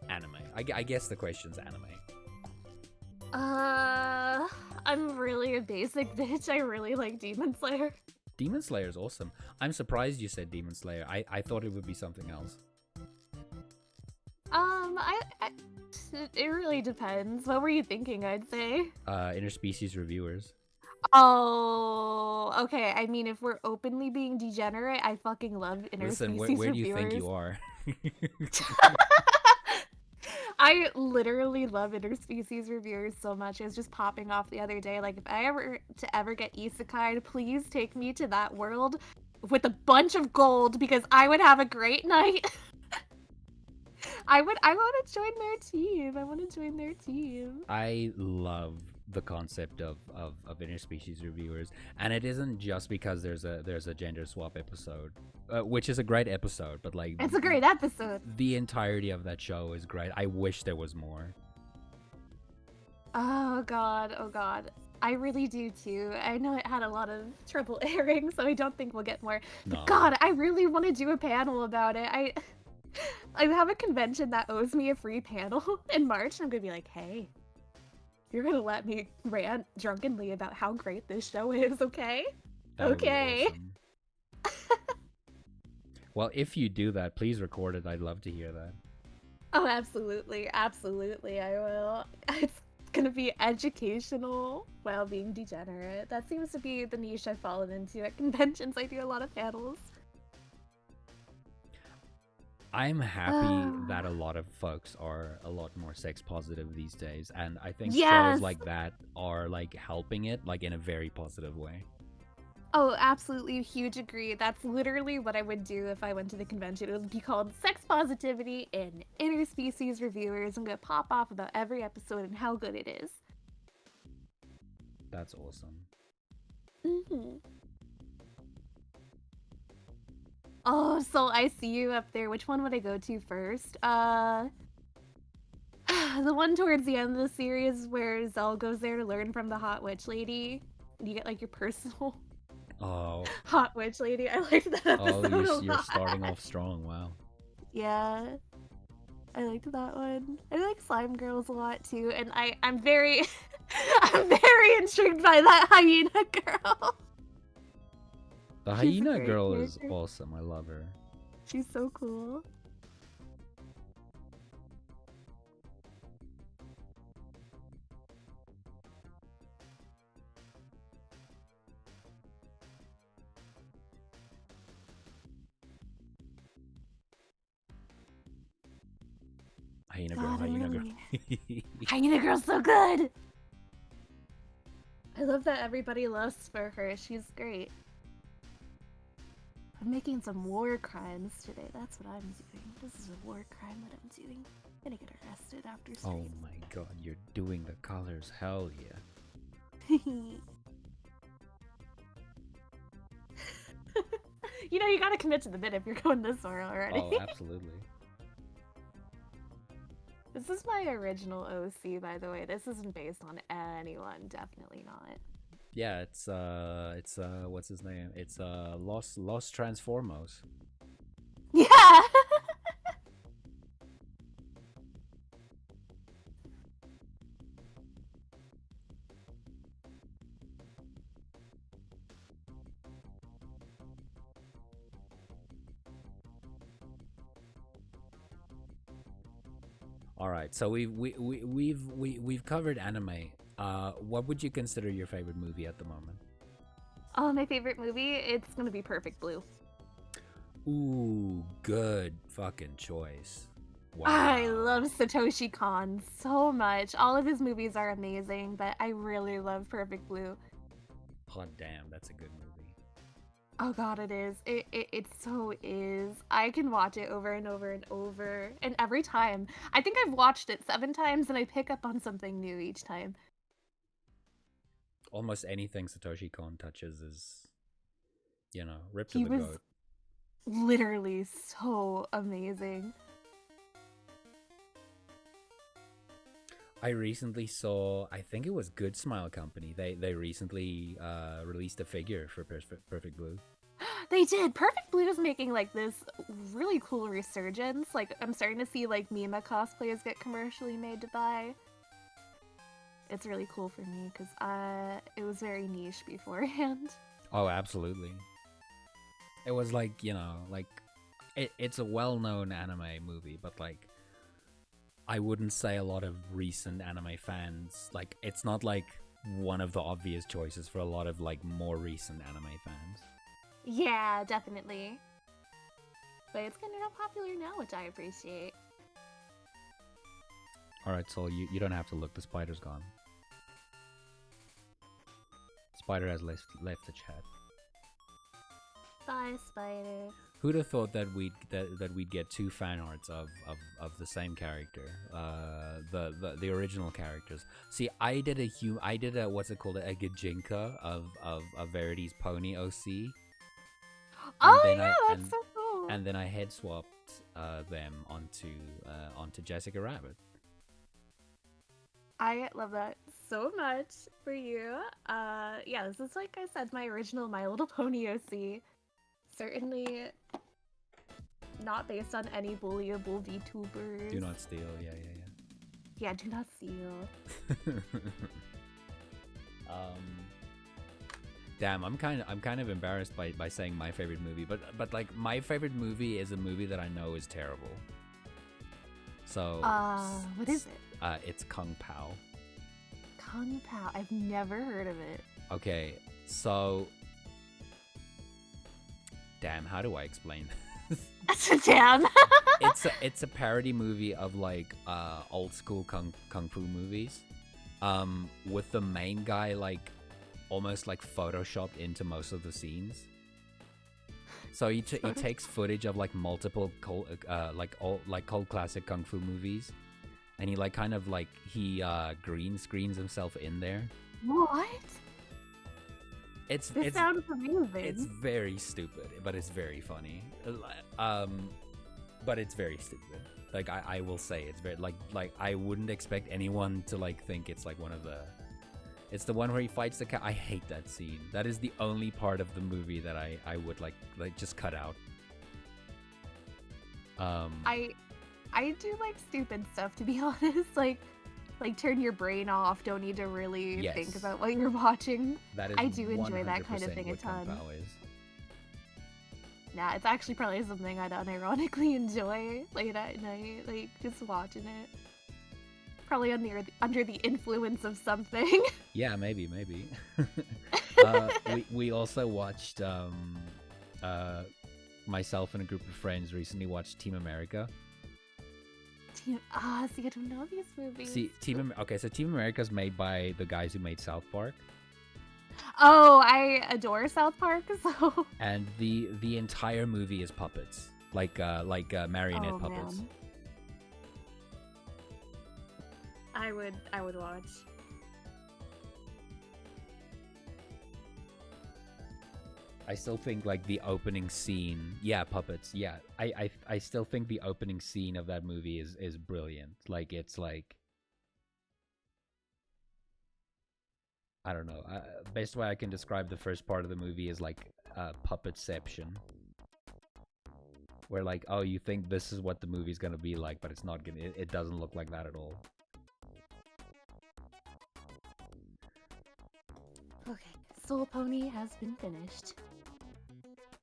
anime? I guess the question's anime. I'm really a basic bitch. I really like Demon Slayer. Demon Slayer is awesome. I'm surprised you said Demon Slayer. I thought it would be something else. It really depends. What were you thinking, I'd say? Interspecies reviewers. Oh, okay. I mean, if we're openly being degenerate, I fucking love interspecies Listen, where reviewers. do you think you are? I literally love interspecies reviewers so much. It was just popping off the other day. Like, if I ever get isekai, please take me to that world with a bunch of gold because I would have a great night. I want to join their team. I love the concept of interspecies reviewers, and it isn't just because there's a gender swap episode, which is a great episode, but like it's a great episode. The entirety of that show is great. I wish there was more. Oh god. I really do too. I know it had a lot of trouble airing, so I don't think we'll get more. No. But god, I really want to do a panel about it. I have a convention that owes me a free panel in March, and I'm gonna be like, hey, you're gonna let me rant drunkenly about how great this show is, okay? That would be okay. awesome. Well, if you do that, please record it. I'd love to hear that. Oh, absolutely, I will. It's gonna be educational while being degenerate. That seems to be the niche I've fallen into at conventions. I do a lot of panels. I'm happy that a lot of folks are a lot more sex positive these days, and I think shows like that are like helping it like in a very positive way. Oh, absolutely, huge agree. That's literally what I would do if I went to the convention. It would be called Sex Positivity in Interspecies Reviewers. I'm gonna pop off about every episode and how good it is. That's awesome. Oh, so I see you up there. Which one would I go to first? The one towards the end of the series where Zell goes there to learn from the hot witch lady. You get like your personal Oh, hot witch lady. I liked that episode a lot. you're starting off strong. Wow. Yeah, I liked that one. I like Slime Girls a lot too, and I'm very, I'm very intrigued by that hyena girl. The She's a hyena great girl is character. awesome. I love her. She's so cool. Hyena girl, God, hyena girl. Hyena Girl's so good. I love that everybody lusts for her. She's great. I'm making some war crimes today. That's what I'm doing. This is a war crime that I'm doing. I'm gonna get arrested after Oh stream. my god, you're doing the colors. Hell yeah. You know, you gotta commit to the bit if you're going this far already. Oh, absolutely. This is my original OC, by the way. This isn't based on anyone. Definitely not. Yeah, it's what's his name? It's Los Transformos. Yeah! All right, so we've covered anime. What would you consider your favorite movie at the moment? Oh, my favorite movie? It's gonna be Perfect Blue. Ooh, good fucking choice. Wow. I love Satoshi Kon so much. All of his movies are amazing, but I really love Perfect Blue. God damn, that's a good movie. Oh god, it is. It so is. I can watch it over and over and over. And every time. I think I've watched it 7 times and I pick up on something new each time. Almost anything Satoshi Kon touches is, you know, ripped to He the was goat. literally so amazing. I recently saw, I think it was Good Smile Company. They recently released a figure for Perfect Blue. They did. Perfect Blue is making like this really cool resurgence. Like I'm starting to see like Mima cosplays get commercially made to buy. It's really cool for me because it was very niche beforehand. Oh, absolutely. It was like, you know, like it's a well-known anime movie, but like I wouldn't say a lot of recent anime fans, like it's not like one of the obvious choices for a lot of like more recent anime fans. Yeah, definitely. But it's getting real popular now, which I appreciate. Alright, so you don't have to look, the spider's gone. Spider has left the chat. Bye, Spider. Who'd have thought that we'd get 2 fan arts of the same character, the original characters. See, I did a what's it called, a Gajinka of Verity's pony OC. Oh then yeah, I- that's so cool. And then I head swapped them onto Jessica Rabbit. I love that so much for you. Yeah, this is like I said, my original My Little Pony OC. Certainly not based on any bullyable VTubers. Do not steal. Yeah. Yeah, do not steal. Damn, I'm kind of embarrassed by saying my favorite movie, but like my favorite movie is a movie that I know is terrible. So What is it? It's Kung Pao. Kung Pao. I've never heard of it. Okay, so damn, how do I explain this? Damn. It's a parody movie of like old school kung fu movies, with the main guy like almost like photoshopped into most of the scenes. So he takes footage of like multiple cult classic kung fu movies, and he like kind of like he green screens himself in there, What? It's This it's sounds amazing. it's very stupid, but it's very funny. But it's very stupid. Like I will say it's very like I wouldn't expect anyone to like think it's like one of the. It's the one where he fights the cat. I hate that scene. That is the only part of the movie that I would like just cut out. I do like stupid stuff, to be honest. Like turn your brain off. Don't need to really think Yes. about what you're watching. That is I do enjoy that kind of 100% thing a what Kung ton. Pao is. Nah, it's actually probably something I'd unironically enjoy late at night, like just watching it. Probably under the influence of something. Yeah, maybe. We also watched myself and a group of friends recently watched Team America. See, I don't know these movies. See, so Team America's made by the guys who made South Park. Oh, I adore South Park, so. And the entire movie is puppets, like marionette puppets. Man. I would watch. I still think like the opening scene, puppets. Yeah, I still think the opening scene of that movie is brilliant. Like it's like, I don't know. Best way I can describe the first part of the movie is like puppetception, where like, oh, you think this is what the movie's gonna be like, but it's not gonna. It doesn't look like that at all. Okay, Soul Pony has been finished.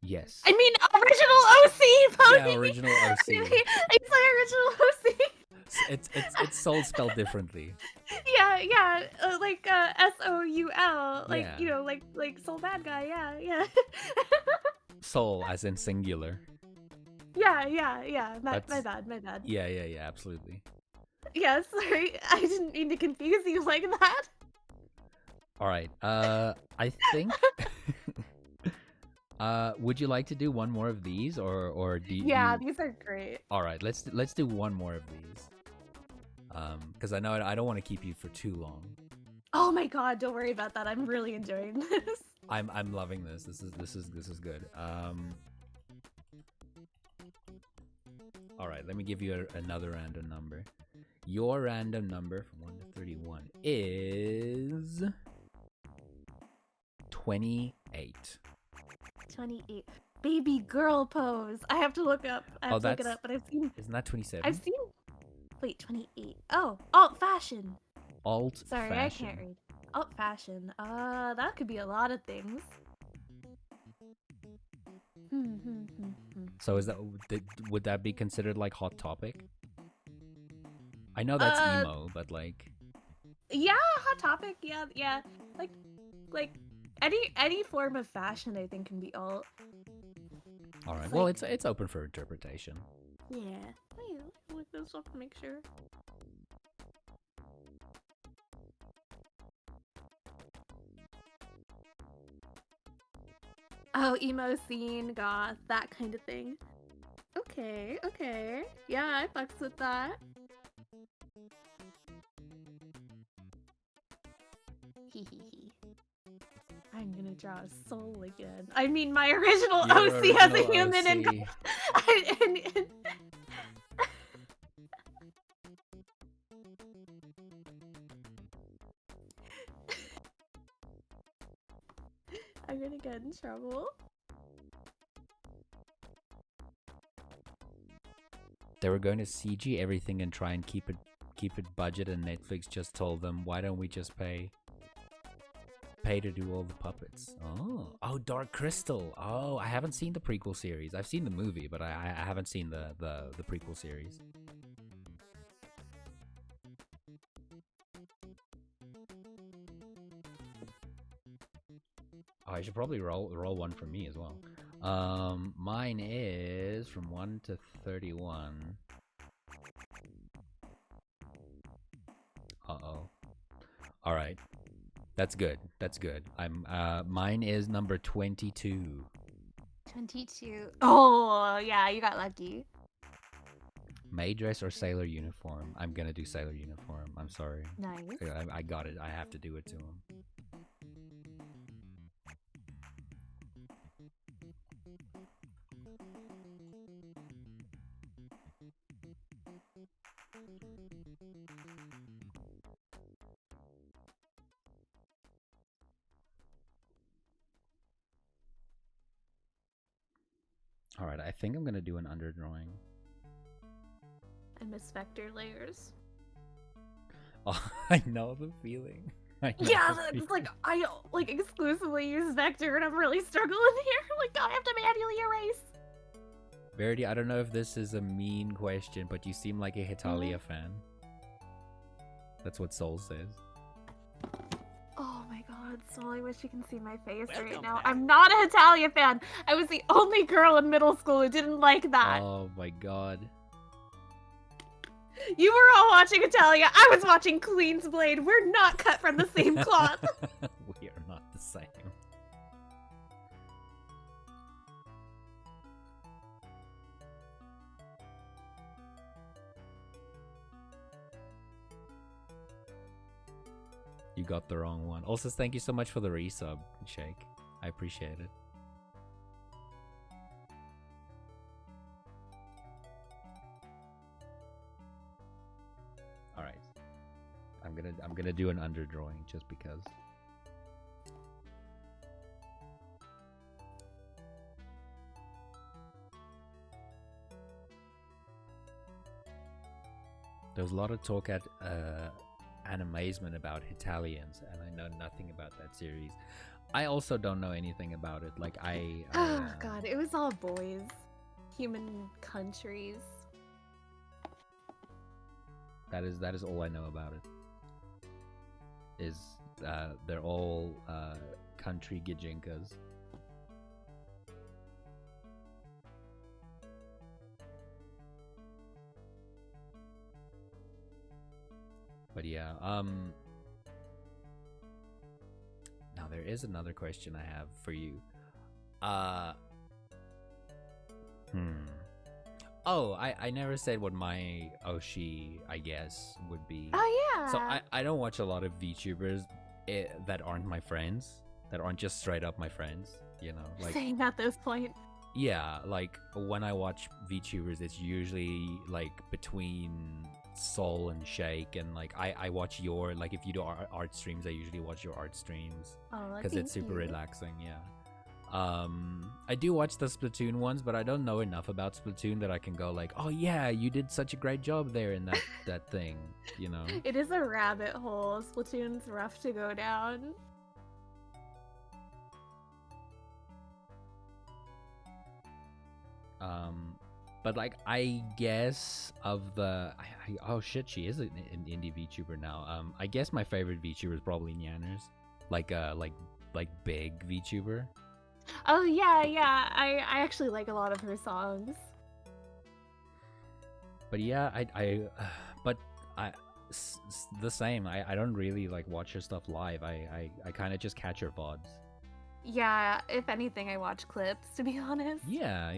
Yes. I mean, original OC Pony! Yeah, original OC. It's my original OC! It's soul spelled differently. Yeah, like SOUL, like, Yeah. you know, like Soul Bad Guy, yeah. Soul as in singular. Yeah, my That's- bad. Yeah, absolutely. Yeah, sorry, I didn't mean to confuse you like that. All right. I think. Would you like to do one more of these, or do you? Yeah, these are great. All right. Let's do one more of these. Because I know I don't want to keep you for too long. Oh my god, don't worry about that. I'm really enjoying this. I'm loving this. This is good. All right. Let me give you another random number. Your random number from 1 to 31 is 28. 28. Baby girl pose. I have to look up. I have to look it up, but I've seen. Isn't that 27? I've seen. Wait, 28. Oh, alt fashion. Alt Sorry, fashion. I can't read. Alt fashion. That could be a lot of things. So would that be considered like Hot Topic? I know that's emo, but like. Yeah, hot topic. Yeah. Like any form of fashion, I think, can be alt. All right. It's Well, like- it's open for interpretation. Yeah. Wait, look this up to make sure. Oh, emo scene, goth, that kind of thing. Okay. Yeah, I fucks with that. Hehehe. I'm gonna draw a soul again. I mean, my original Your OC as a original human and OC. I'm gonna get in trouble. They were going to CG everything and try and keep it budget, and Netflix just told them, why don't we just pay to do all the puppets? Oh, Dark Crystal. Oh, I haven't seen the prequel series. I've seen the movie, but I haven't seen the prequel series. Oh, I should probably roll one for me as well. Mine is from 1 to 31. Uh-oh. All right. That's good. Mine is number 22. 22. Oh, yeah, you got lucky. Maid dress or sailor uniform? I'm gonna do sailor uniform. I'm sorry. Nice. I got it. I have to do it to him. All right, I think I'm gonna do an underdrawing. I miss vector layers. Oh, I know the feeling. I know Yeah, the it's feeling. like I like exclusively use vector, and I'm really struggling here. Like I have to manually erase. Verity, I don't know if this is a mean question, but you seem like a Hitalia fan. That's what Soul says. Oh my god, Soul, I wish you can see my face right Welcome now. back. I'm not a Hitalia fan. I was the only girl in middle school who didn't like that. Oh my god. You were all watching Italia. I was watching Queen's Blade. We're not cut from the same cloth. We are not the same. You got the wrong one. Also, thank you so much for the resub, Shake. I appreciate it. All right, I'm gonna do an underdrawing just because. There's a lot of talk at Animazement about Italians, and I know nothing about that series. I also don't know anything about it. Like Oh god, it was all boys. Human countries. that is all I know about it. Is they're all country gijinkas. But yeah, now there is another question I have for you. Oh, I never said what my Oshi, I guess, would be. Oh yeah. So I don't watch a lot of VTubers that aren't my friends, that aren't just straight up my friends, you know? Like, saying at this point. yeah, like when I watch VTubers, it's usually like between Soul and Shake, and like I watch your, like if you do art streams, I usually watch your art streams Oh, because it's super relaxing. Yeah. I do watch the Splatoon ones, but I don't know enough about Splatoon that I can go like, oh yeah, you did such a great job there in that thing, you know. It is a rabbit hole. Splatoon's rough to go down. But like I guess of the oh shit, she is an indie VTuber now. I guess my favorite VTuber is probably Nyanners, like big VTuber. Oh yeah, yeah. I actually like a lot of her songs. But yeah, the same. I don't really like watch her stuff live. I kind of just catch her VODs. Yeah, if anything, I watch clips, to be honest. Yeah.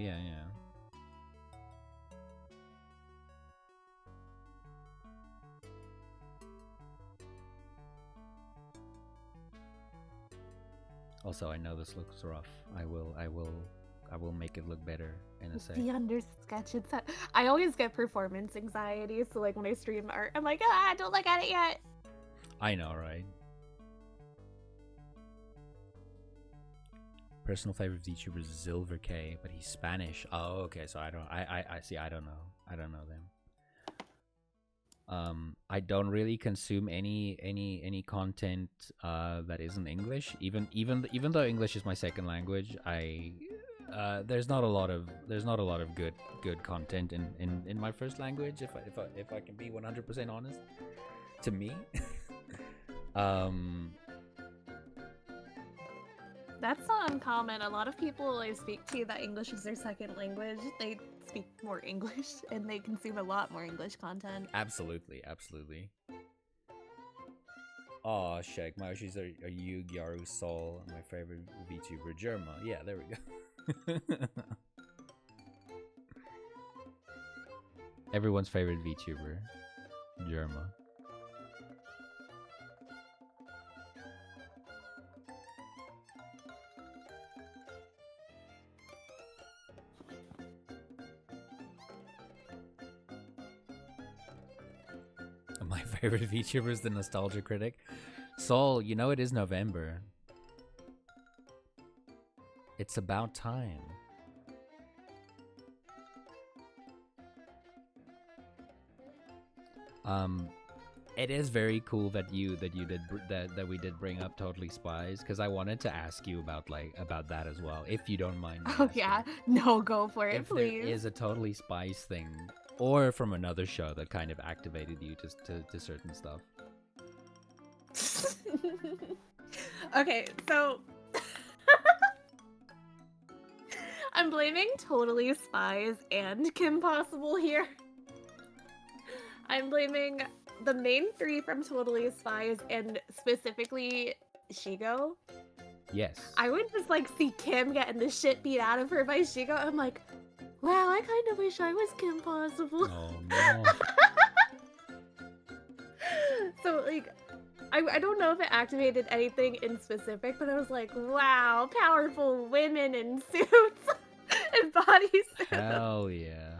Also, I know this looks rough. I will make it look better in a sec. The undersketch. I always get performance anxiety, so like when I stream art, I'm like, don't look at it yet. I know, right? Personal favorite VTuber is SilverVerity, but he's Spanish. Oh, okay. So I see. I don't know them. I don't really consume any content that isn't English. Even though English is my second language, there's not a lot of good content in my first language. If I can be 100% honest, to me. That's not uncommon. A lot of people I speak to that English is their second language, they speak more English and they consume a lot more English content. Absolutely. Aw, Shag, my Oshis are you, Gyaru, Sol, and my favorite VTuber, Germa. Yeah, there we go. Everyone's favorite VTuber, Germa. My favorite VTuber is the Nostalgia Critic. Sol, you know it is November. It's about time. It is very cool that we did bring up Totally Spies, because I wanted to ask you about that as well, if you don't mind me Oh asking. yeah, no, go for it, If please. there is a Totally Spies thing, or from another show that kind of activated you to certain stuff. Okay, so I'm blaming Totally Spies and Kim Possible here. I'm blaming the main three from Totally Spies and specifically Shigo. Yes. I would just like see Kim getting the shit beat out of her by Shigo. I'm like, wow, I kind of wish I was Kim Possible. Oh no. So like, I don't know if it activated anything in specific, but I was like, wow, powerful women in suits and bodysuits. Hell yeah.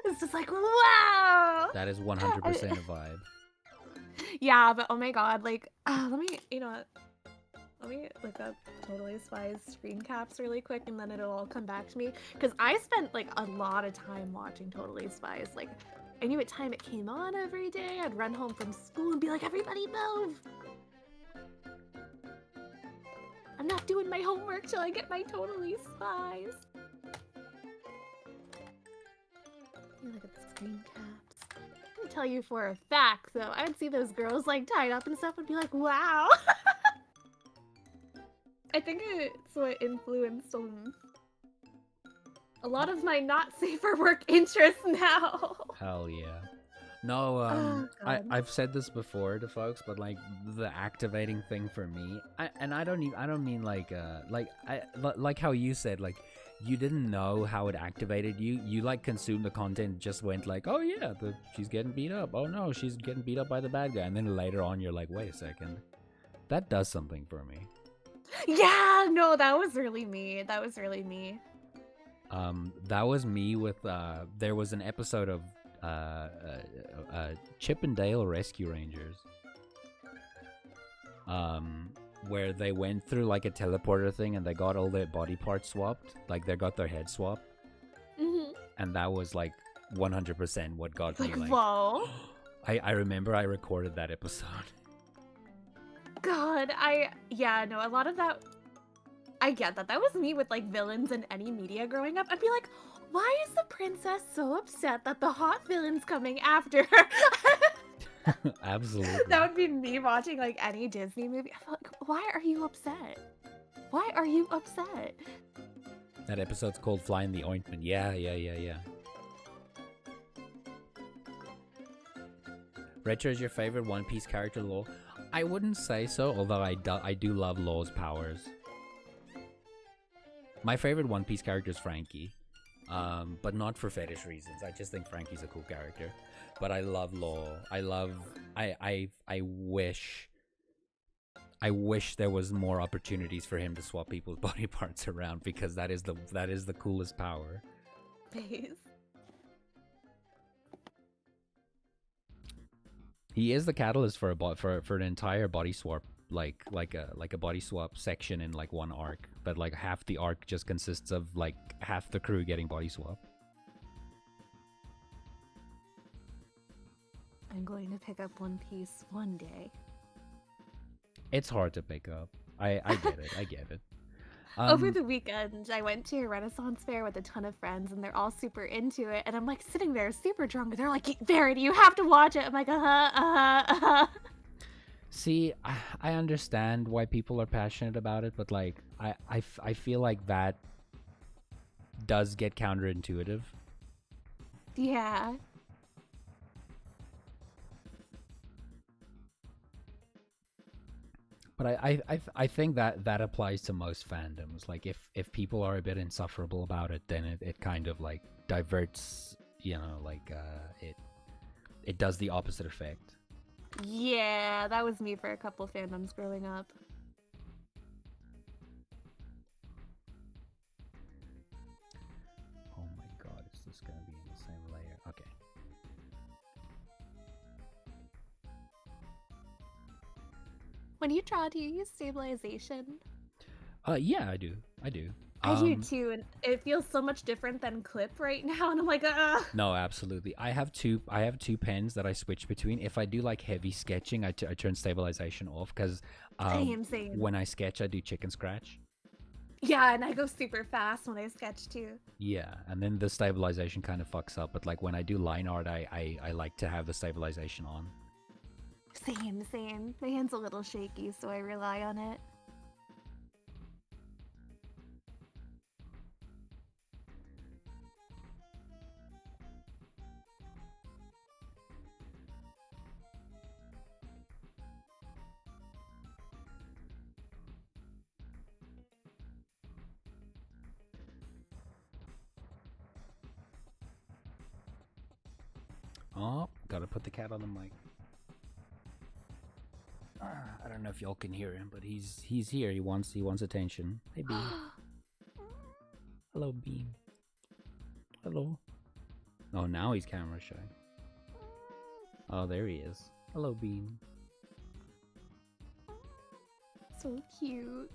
It's just like, wow. That is 100% a vibe. Yeah, but oh my god, like, let me look up Totally Spies screen caps really quick, and then it'll all come back to me. Because I spent like a lot of time watching Totally Spies. Like, I knew what time it came on every day. I'd run home from school and be like, everybody move! I'm not doing my homework till I get my Totally Spies. Let me look at the screen caps. I can tell you for a fact, though, I'd see those girls like tied up and stuff and be like, wow! I think it's what influenced a lot of my not safe for work interests now. Hell yeah. No, Oh, God. I've said this before to folks, but like the activating thing for me, I don't mean like how you said, like you didn't know how it activated you. You like consumed the content, just went like, oh yeah, she's getting beat up. Oh no, she's getting beat up by the bad guy. And then later on, you're like, wait a second, that does something for me. Yeah, no, that was really me. That was really me. That was me with there was an episode of Chip and Dale Rescue Rangers, where they went through like a teleporter thing and they got all their body parts swapped, like they got their head swapped, and that was like 100% what got me like, whoa. I remember I recorded that episode. God, no, a lot of that, I get that. That was me with like villains in any media growing up. I'd be like, why is the princess so upset that the hot villain's coming after her? Absolutely. That would be me watching like any Disney movie. I feel like, why are you upset? Why are you upset? That episode's called Fly in the Ointment. Yeah. Retro is your favorite One Piece character, Law? I wouldn't say so, although I do love Law's powers. My favorite One Piece character is Frankie, but not for fetish reasons. I just think Frankie's a cool character. But I love Law. I wish there was more opportunities for him to swap people's body parts around, because that is the coolest power. Base. He is the catalyst for an entire body swap, like a body swap section in like one arc, but like half the arc just consists of like half the crew getting body swap. I'm going to pick up One Piece one day. It's hard to pick up. I get it. Over the weekend, I went to a Renaissance fair with a ton of friends, and they're all super into it. And I'm like sitting there super drunk, and they're like, Verity, you have to watch it. I'm like, See, I understand why people are passionate about it, but like I feel like that does get counterintuitive. Yeah. But I think that applies to most fandoms. Like if people are a bit insufferable about it, then it kind of like diverts, like it does the opposite effect. Yeah, that was me for a couple fandoms growing up. Oh my god, is this gonna be in the same layer? Okay. When you draw, do you use stabilization? Yeah, I do. I do too, and it feels so much different than clip right now, and I'm like, No, absolutely. I have two pens that I switch between. If I do like heavy sketching, I turn stabilization off because Same. when I sketch, I do chicken scratch. Yeah, and I go super fast when I sketch too. Yeah, and then the stabilization kind of fucks up. But like when I do line art, I like to have the stabilization on. Same. My hand's a little shaky, so I rely on it. Oh, gotta put the cat on the mic. I don't know if y'all can hear him, but he's here. He wants attention. Hey, Beam. Hello, Beam. Hello. Oh, now he's camera shy. Oh, there he is. Hello, Beam. So cute.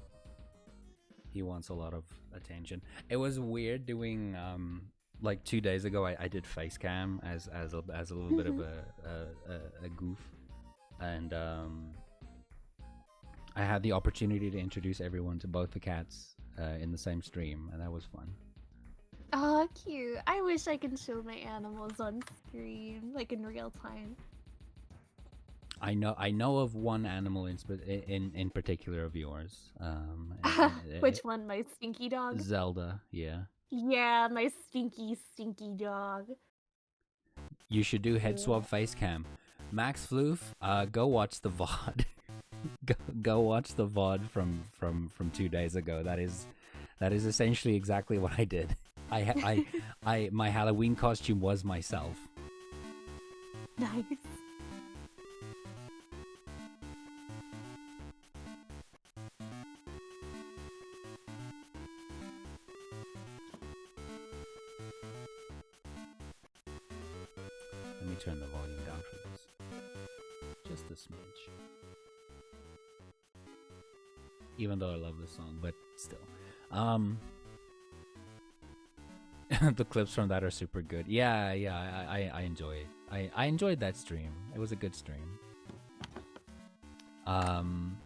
He wants a lot of attention. It was weird doing like 2 days ago. I did face cam as a little bit of a goof, and I had the opportunity to introduce everyone to both the cats in the same stream, and that was fun. Oh, cute. I wish I could show my animals on stream, like in real time. I know of one animal in particular of yours. Which one? My stinky dog? Zelda, yeah. Yeah, my stinky dog. You should do head swab face cam. Max Floof, go watch the VOD. go watch the VOD from 2 days ago. That is essentially exactly what I did. I my Halloween costume was myself. Nice. Let me turn the volume down for this. Just a smidge. Even though I love this song, but still. The clips from that are super good. Yeah, I enjoy it. I enjoyed that stream. It was a good stream. Damn.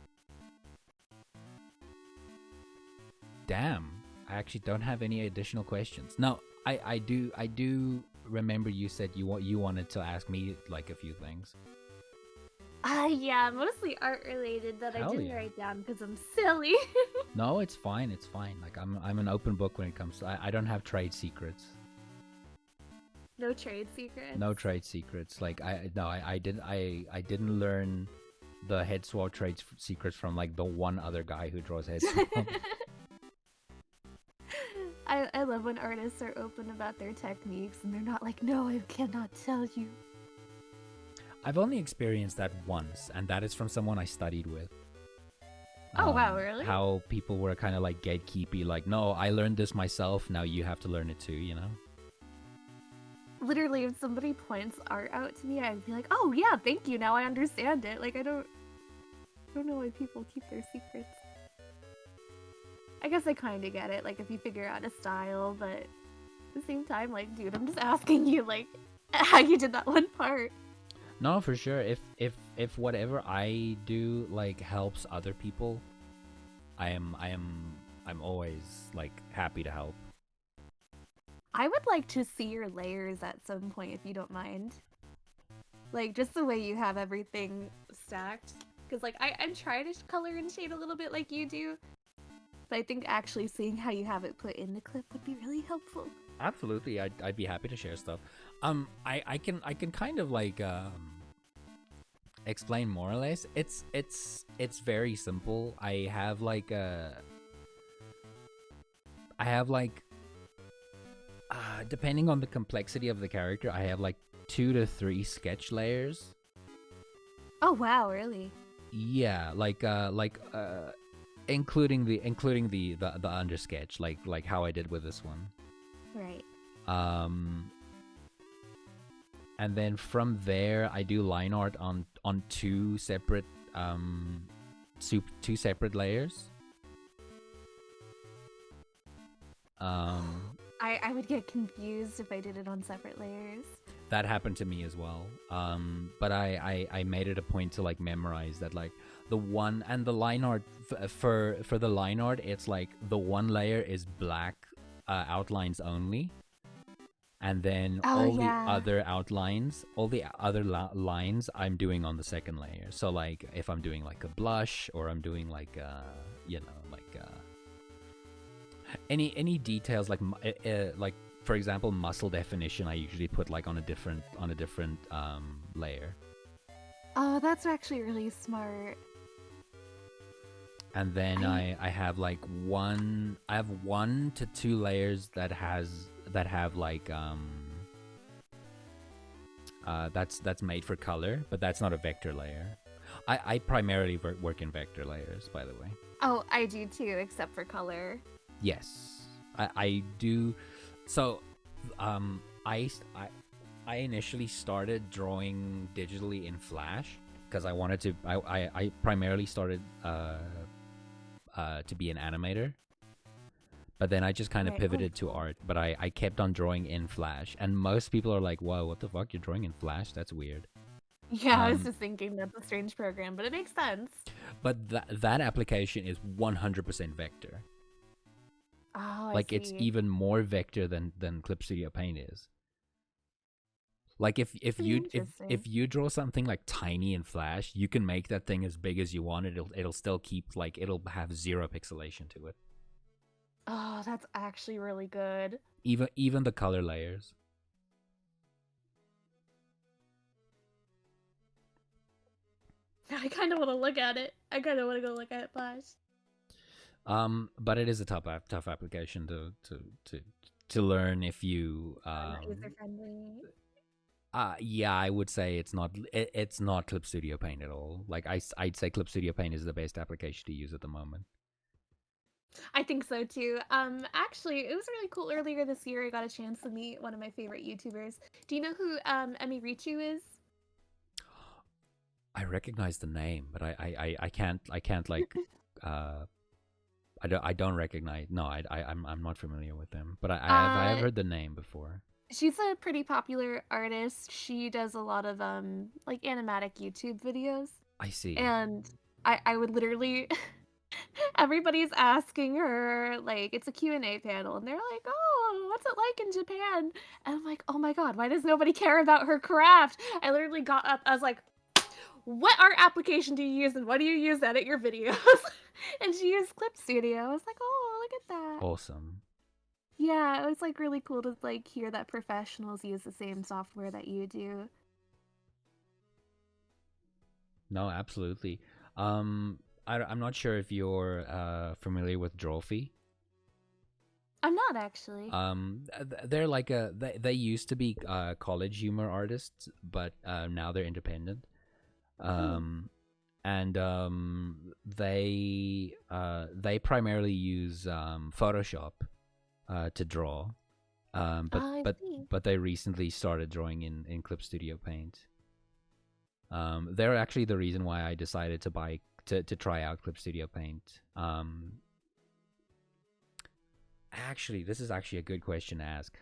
I actually don't have any additional questions. No, I do remember you said you wanted to ask me like a few things. Yeah, mostly art related that Hell I didn't yeah. write down because I'm silly. No, it's fine. It's fine. Like I'm an open book when it comes to. I don't have trade secrets. No trade secrets. No trade secrets. Like I didn't learn the head swab trade secrets from like the one other guy who draws head swab. I love when artists are open about their techniques and they're not like, no, I cannot tell you. I've only experienced that once, and that is from someone I studied with. Oh, wow, really? How people were kind of like gatekeepy, like, no, I learned this myself, now you have to learn it too, you know? Literally, if somebody points art out to me, I'd be like, oh yeah, thank you, now I understand it. Like, I don't know why people keep their secrets. I guess I kind of get it, like, if you figure out a style, but at the same time, like, dude, I'm just asking you, like, how you did that one part. No, for sure. If whatever I do like helps other people, I'm always like happy to help. I would like to see your layers at some point if you don't mind. Like just the way you have everything stacked. Because like I'm trying to color and shade a little bit like you do. But I think actually seeing how you have it put in the clip would be really helpful. Absolutely, I'd be happy to share stuff. I can kind of like explain more or less. It's very simple. I have like depending on the complexity of the character, I have like 2 to 3 sketch layers. Oh wow, really? Yeah, including the under sketch, like how I did with this one. Right. And then from there I do line art on 2 separate layers. I would get confused if I did it on separate layers. That happened to me as well. But I made it a point to like memorize that, like the one and the line art for the line art, it's like the one layer is black outlines only, and then all the other outlines, all the other lines I'm doing on the second layer. So like if I'm doing like a blush, or I'm doing like any details like for example muscle definition, I usually put like on a different layer. Oh, that's actually really smart. And then I have like one to two layers that have like that's made for color, but that's not a vector layer. I primarily work in vector layers, by the way. Oh, I do too, except for color. Yes, I do. So, I initially started drawing digitally in Flash because I wanted to. I primarily started to be an animator, but then I just kind of pivoted to art. But I kept on drawing in Flash, and most people are like, "Whoa, what the fuck? You're drawing in Flash? That's weird." Yeah, I was just thinking that's a strange program, but it makes sense. But that application is 100% vector. Oh, like I see. It's even more vector than Clip Studio Paint is. Like if you draw something like tiny in Flash, you can make that thing as big as you want. It'll still keep, like, it'll have 0 pixelation to it. Oh, that's actually really good. Even the color layers. I kind of want to look at it. I kind of want to go look at Flash. But it is a tough application to learn if you Not user friendly. Yeah, I would say it's not Clip Studio Paint at all. Like I'd say Clip Studio Paint is the best application to use at the moment. I think so too. Actually, it was really cool. Earlier this year, I got a chance to meet one of my favorite YouTubers. Do you know who Emmy Richu is? I recognize the name, but I can't like I don't recognize. No, I'm not familiar with them, but I have heard the name before. She's a pretty popular artist. She does a lot of like animatic YouTube videos. I see. And I would literally everybody's asking her, like, it's a Q&A panel, and they're like, "Oh, what's it like in Japan?" And I'm like, "Oh my god, why does nobody care about her craft?" I literally got up. I was like, "What art application do you use, and what do you use to edit your videos?" And she used Clip Studio. I was like, "Oh, look at that." Awesome. Yeah, it was like really cool to like hear that professionals use the same software that you do. No, absolutely. I'm not sure if you're familiar with Drawfee. I'm not actually. They're like they used to be college humor artists, but now they're independent. And they primarily use Photoshop to draw, but they recently started drawing in Clip Studio Paint. They're actually the reason why I decided to try out Clip Studio Paint. Actually, this is actually a good question to ask.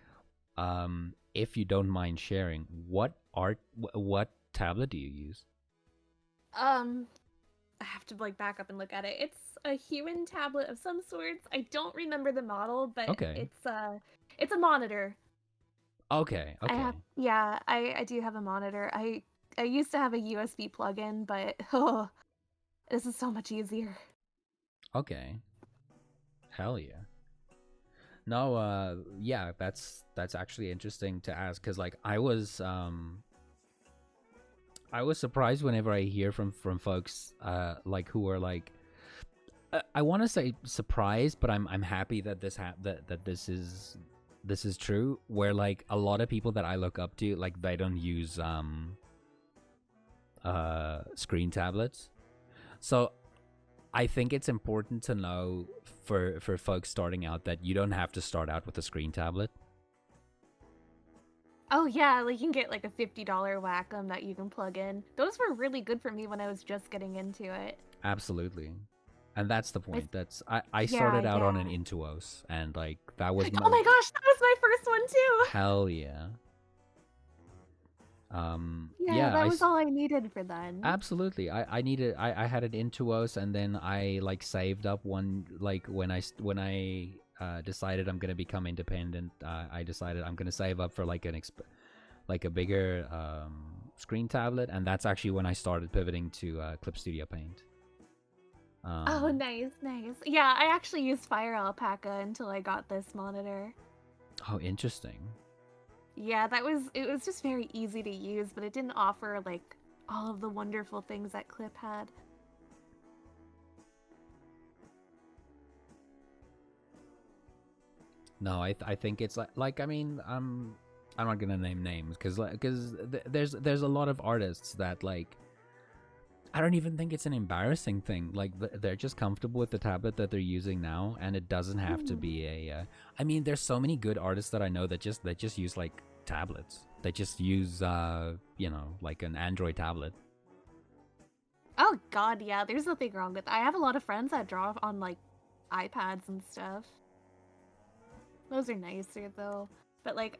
If you don't mind sharing, what tablet do you use? I have to like back up and look at it. It's a human tablet of some sorts. I don't remember the model, but it's a monitor. Okay. I do have a monitor. I used to have a USB plug-in, but this is so much easier. Okay. Hell yeah. No, yeah, that's actually interesting to ask, because like I was surprised whenever I hear from folks like who are like I want to say surprised, but I'm happy that this is true, where like a lot of people that I look up to, like, they don't use screen tablets. So I think it's important to know for folks starting out that you don't have to start out with a screen tablet. Oh yeah, like you can get like a $50 Wacom that you can plug in. Those were really good for me when I was just getting into it. Absolutely. And that's the point. I Yeah, started out on yeah. an Intuos, and like that was Oh my gosh, that was my first one too. hell yeah. Yeah, Yeah, that was all I needed for then. absolutely. I had an Intuos, and then I like saved up one, like when I decided I'm gonna become independent. I decided I'm gonna save up for like like a bigger screen tablet, and that's actually when I started pivoting to Clip Studio Paint. Oh, nice, nice. Yeah, I actually used Fire Alpaca until I got this monitor. Oh, interesting. Yeah, it was just very easy to use, but it didn't offer like all of the wonderful things that Clip had. No, I think it's like I mean I'm not gonna name names because there's a lot of artists that like I don't even think it's an embarrassing thing. Like they're just comfortable with the tablet that they're using now, and it doesn't have to be a. I mean, there's so many good artists that I know that just use like tablets. They just use you know, like an Android tablet. Oh god, yeah, there's nothing wrong with that. I have a lot of friends that draw on like iPads and stuff. Those are nicer though. But like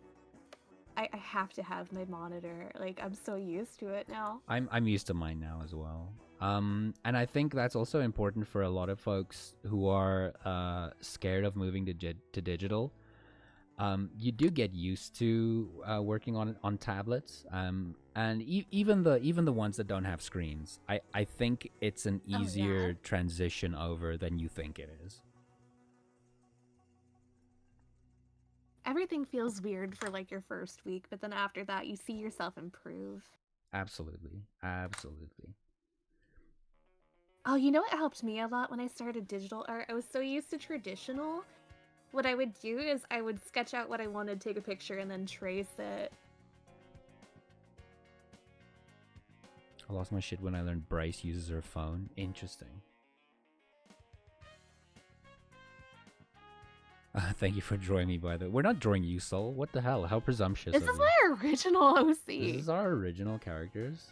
I have to have my monitor. Like I'm so used to it now. I'm used to mine now as well. And I think that's also important for a lot of folks who are scared of moving to digital. You do get used to working on tablets, and even the ones that don't have screens. I think it's an easier transition over than you think it is. Everything feels weird for like your first week, but then after that you see yourself improve. Absolutely, absolutely. Oh, you know what helped me a lot when I started digital art? I was so used to traditional. What I would do is I would sketch out what I wanted, take a picture, and then trace it. I lost my shit when I learned Bryce uses her phone. Interesting. Thank you for drawing me, by the way. We're not drawing you, Soul. What the hell? How presumptuous This of is you. my original OC. This is our original characters.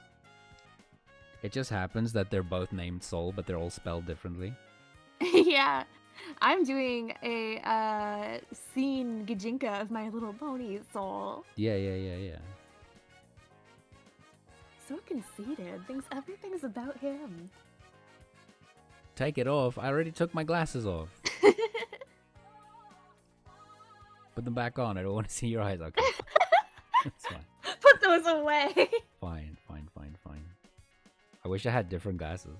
It just happens that they're both named Soul, but they're all spelled differently. Yeah. I'm doing a scene Gijinka of My Little Pony Soul. Yeah. So conceited. Thinks everything's about him. Take it off. I already took my glasses off. Put them back on. I don't want to see your eyes. Okay. That's fine. Put those away. Fine. I wish I had different glasses.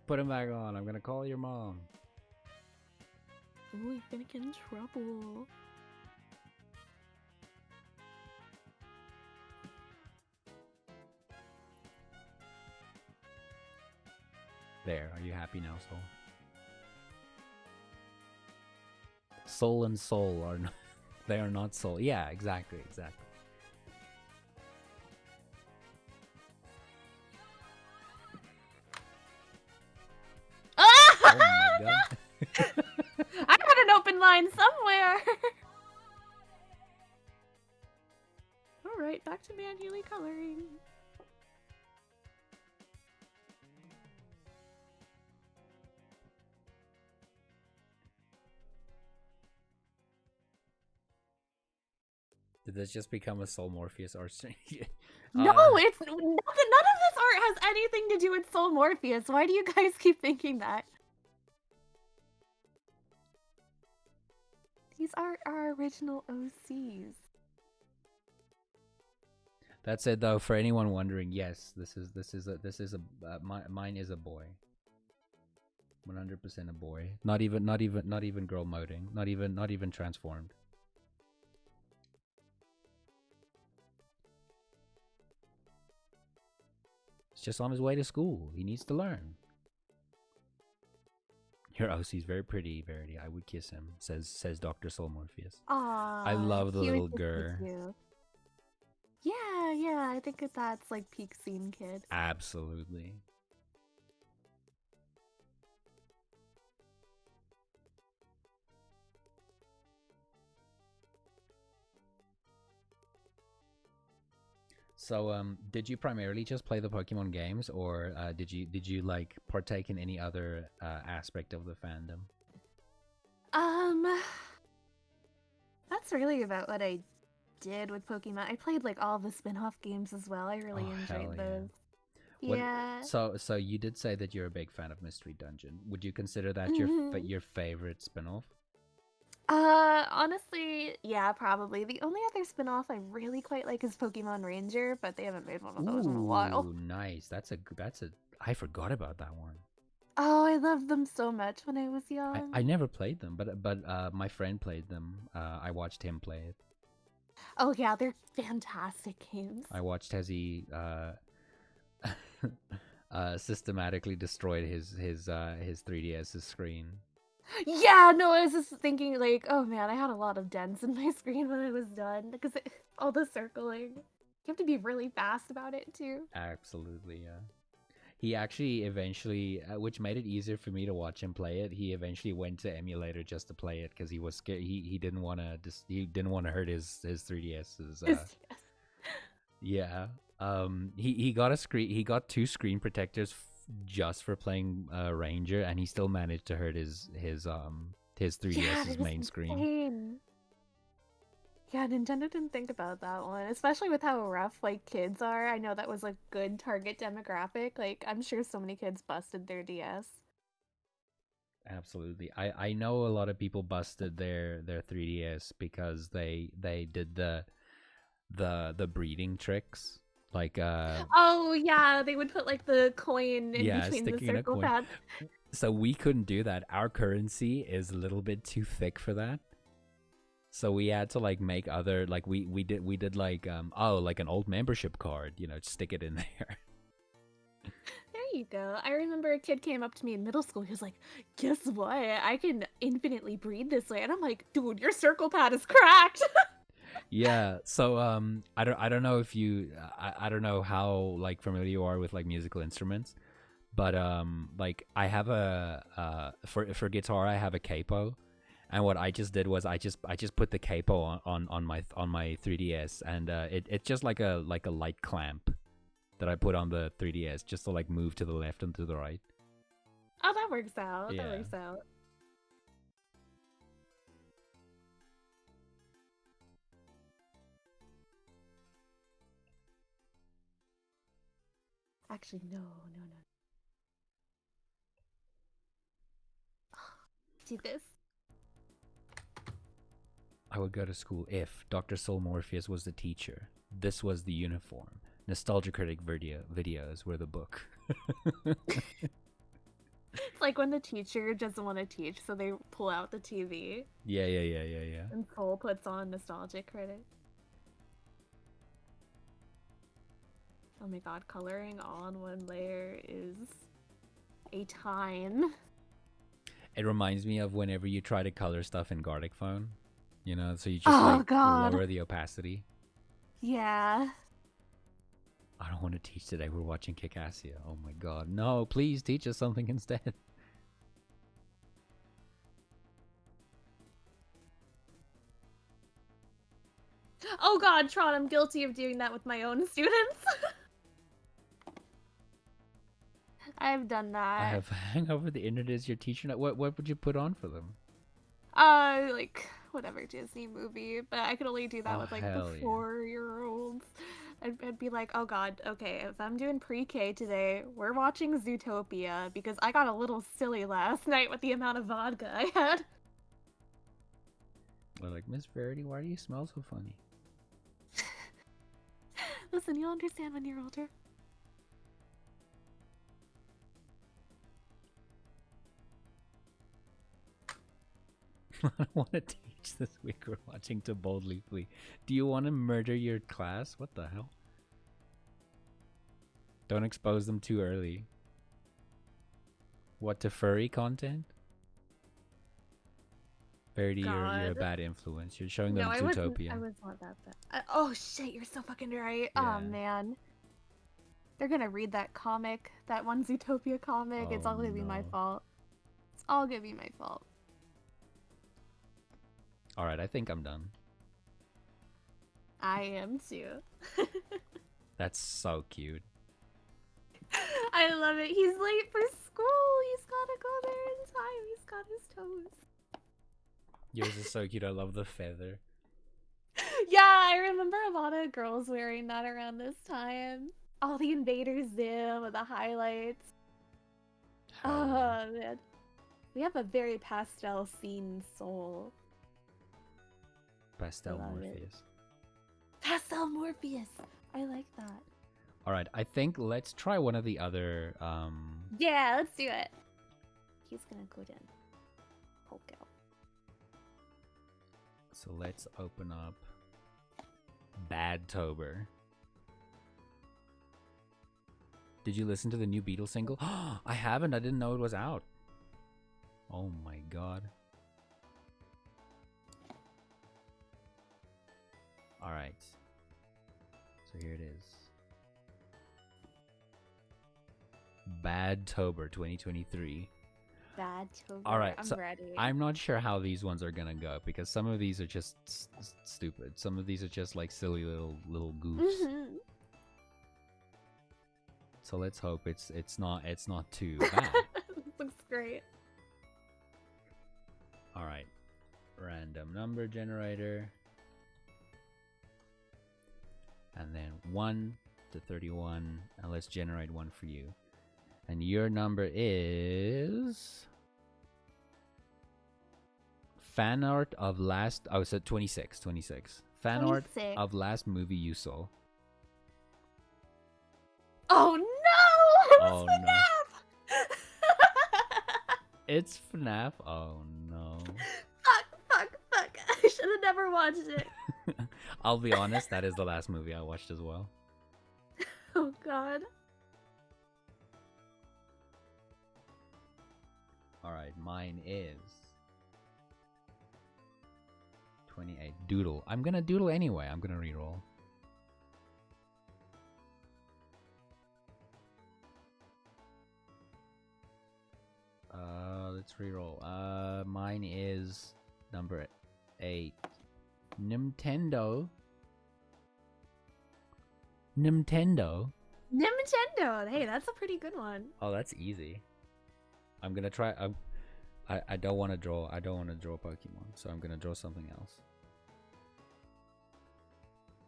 Put them back on. I'm gonna call your mom. Ooh, you're gonna get in trouble. There. Are you happy now, Soul? Soul and soul are not. They are not soul. Yeah, exactly. Oh my god. I had an open line somewhere. Alright, back to manually coloring. Did this just become a Soul Morpheus or No, it's none of this art has anything to do with Soul Morpheus. Why do you guys keep thinking that? These are our original OCs. That said, though, for anyone wondering, yes, mine is a boy. 100% a boy. Not even girl moding. Not even transformed. He's just on his way to school. He needs to learn. Your OC is very pretty, Verity. I would kiss him, says Dr. Soul Morpheus. Aww, I love the he little would kiss girl. me too. Yeah, I think that's like peak scene kid. Absolutely. So, did you primarily just play the Pokemon games, or did you like partake in any other aspect of the fandom? Um, that's really about what I did with Pokemon. I played like all the spin-off games as well. I really Oh, hell enjoyed yeah. those. What? Yeah. So you did say that you're a big fan of Mystery Dungeon. Would you consider that Mhm. your favorite spin-off? Honestly, yeah, probably. The only other spin-off I really quite like is Pokemon Ranger, but they haven't made one of those in a while. Ooh, nice. That's a. I forgot about that one. Oh, I loved them so much when I was I young. never played them, but my friend played them. I watched him play it. Oh yeah, they're fantastic games. I watched as he systematically destroyed his 3DS's screen. Yeah, no, I was just thinking like, oh man, I had a lot of dents in my screen when I was done because all the circling. You have to be really fast about it too. Absolutely, yeah. He actually eventually, which made it easier for me to watch him play it. He eventually went to emulator just to play it because he was scared. He didn't want to he didn't want to hurt his 3DS's. Yes. Yeah. He got a screen. He got two screen protectors just for playing Ranger, and he still managed to hurt his 3DS's Yeah, that is main screen. insane. Yeah, Nintendo didn't think about that one, especially with how rough like kids are. I know that was a good target demographic. Like, I'm sure so many kids busted their DS. Absolutely. I know a lot of people busted their 3DS because they did the breeding tricks. Like Oh yeah, they would put like the coin in yeah, between the sticking in a circle coin. pads. So we couldn't do that. Our currency is a little bit too thick for that. So we had to like make other like we did like like an old membership card, stick it in there. There you go. I remember a kid came up to me in middle school. He was like, "Guess what? I can infinitely breed this way." And I'm like, "Dude, your circle pad is cracked." Yeah. So I don't know if you I don't know how like familiar you are with like musical instruments, but like I have a for guitar I have a capo, and what I just did was I just put the capo on my 3DS, and it's just like a light clamp that I put on the 3DS just to like move to the left and to the right. Oh, that works out. Yeah. That works out. Actually, no. See this? I would go to school if Dr. Soul Morpheus was the teacher. This was the uniform. Nostalgia Critic videos were the book. It's like when the teacher doesn't want to teach, so they pull out the TV. Yeah. And Cole puts on Nostalgic Critic. Oh my god, coloring all on one layer is a time. It reminds me of whenever you try to color stuff in Gartic Phone. So you just God. lower the opacity. Yeah. I don't want to teach today. We're watching Kikassia. Oh my god. No, please teach us something instead. Oh god, Tron, I'm guilty of doing that with my own students. I've done that. I have hang over the internet as your teacher. What would you put on for them? Like whatever Disney movie, but I could only do that with like the 4-year-olds. I'd be like, oh god, okay, if I'm doing pre-K today, we're watching Zootopia because I got a little silly last night with the amount of vodka I had. We're like, Miss Verity, why do you smell so funny? Listen, you'll understand when you're older. I don't want to teach this week. We're watching To Boldly Flee. Do you want to murder your class? What the hell? Don't expose them too early. What, to furry content? Verity, you're a bad influence. You're showing them Zootopia. I was not that bad. Oh shit, you're so fucking right. Yeah. Oh man. They're gonna read that comic, that one Zootopia comic. It's all gonna be my fault. It's all gonna be my fault. Alright, I think I'm done. I am too. That's so cute. I love it. He's late for school. He's gotta go there in time. He's got his toes. Yours is so cute. I love the feather. Yeah, I remember a lot of girls wearing that around this time. All the Invader Zim with the highlights. Hell yeah. Oh man, we have a very pastel scene soul. Pastel Love it. Morpheus. Pastel Morpheus. I like that. All right, I think let's try one of the other. Yeah, let's do it. He's gonna go down. Poke out. So let's open up Badtober. Did you listen to the new Beatles single? I haven't. I didn't know it was out. Oh my god. All right. So here it is. Badtober 2023. Bad Tober. All right, I'm so ready. I'm not sure how these ones are gonna go because some of these are just stupid. Some of these are just like silly little goofs. Mhm. So let's hope it's not too bad. This looks great. All right, random number generator, and then 1 to 31, and let's generate one for you. And your number is fan art of last. Oh, so 26. Fan art 26. of last movie you saw. Oh no! Oh, It's no. FNAF! It's FNAF. Oh no. Fuck. I should have never watched it. I'll be honest, that is the last movie I watched as well. Oh god. Alright, mine is 28. Doodle. I'm gonna doodle anyway. I'm gonna reroll. Let's reroll. Mine is number 8. Nintendo. Nintendo. Hey, that's a pretty good one. Oh, that's easy. I'm gonna try. I don't want to draw. I don't want to draw Pokemon, so I'm gonna draw something else.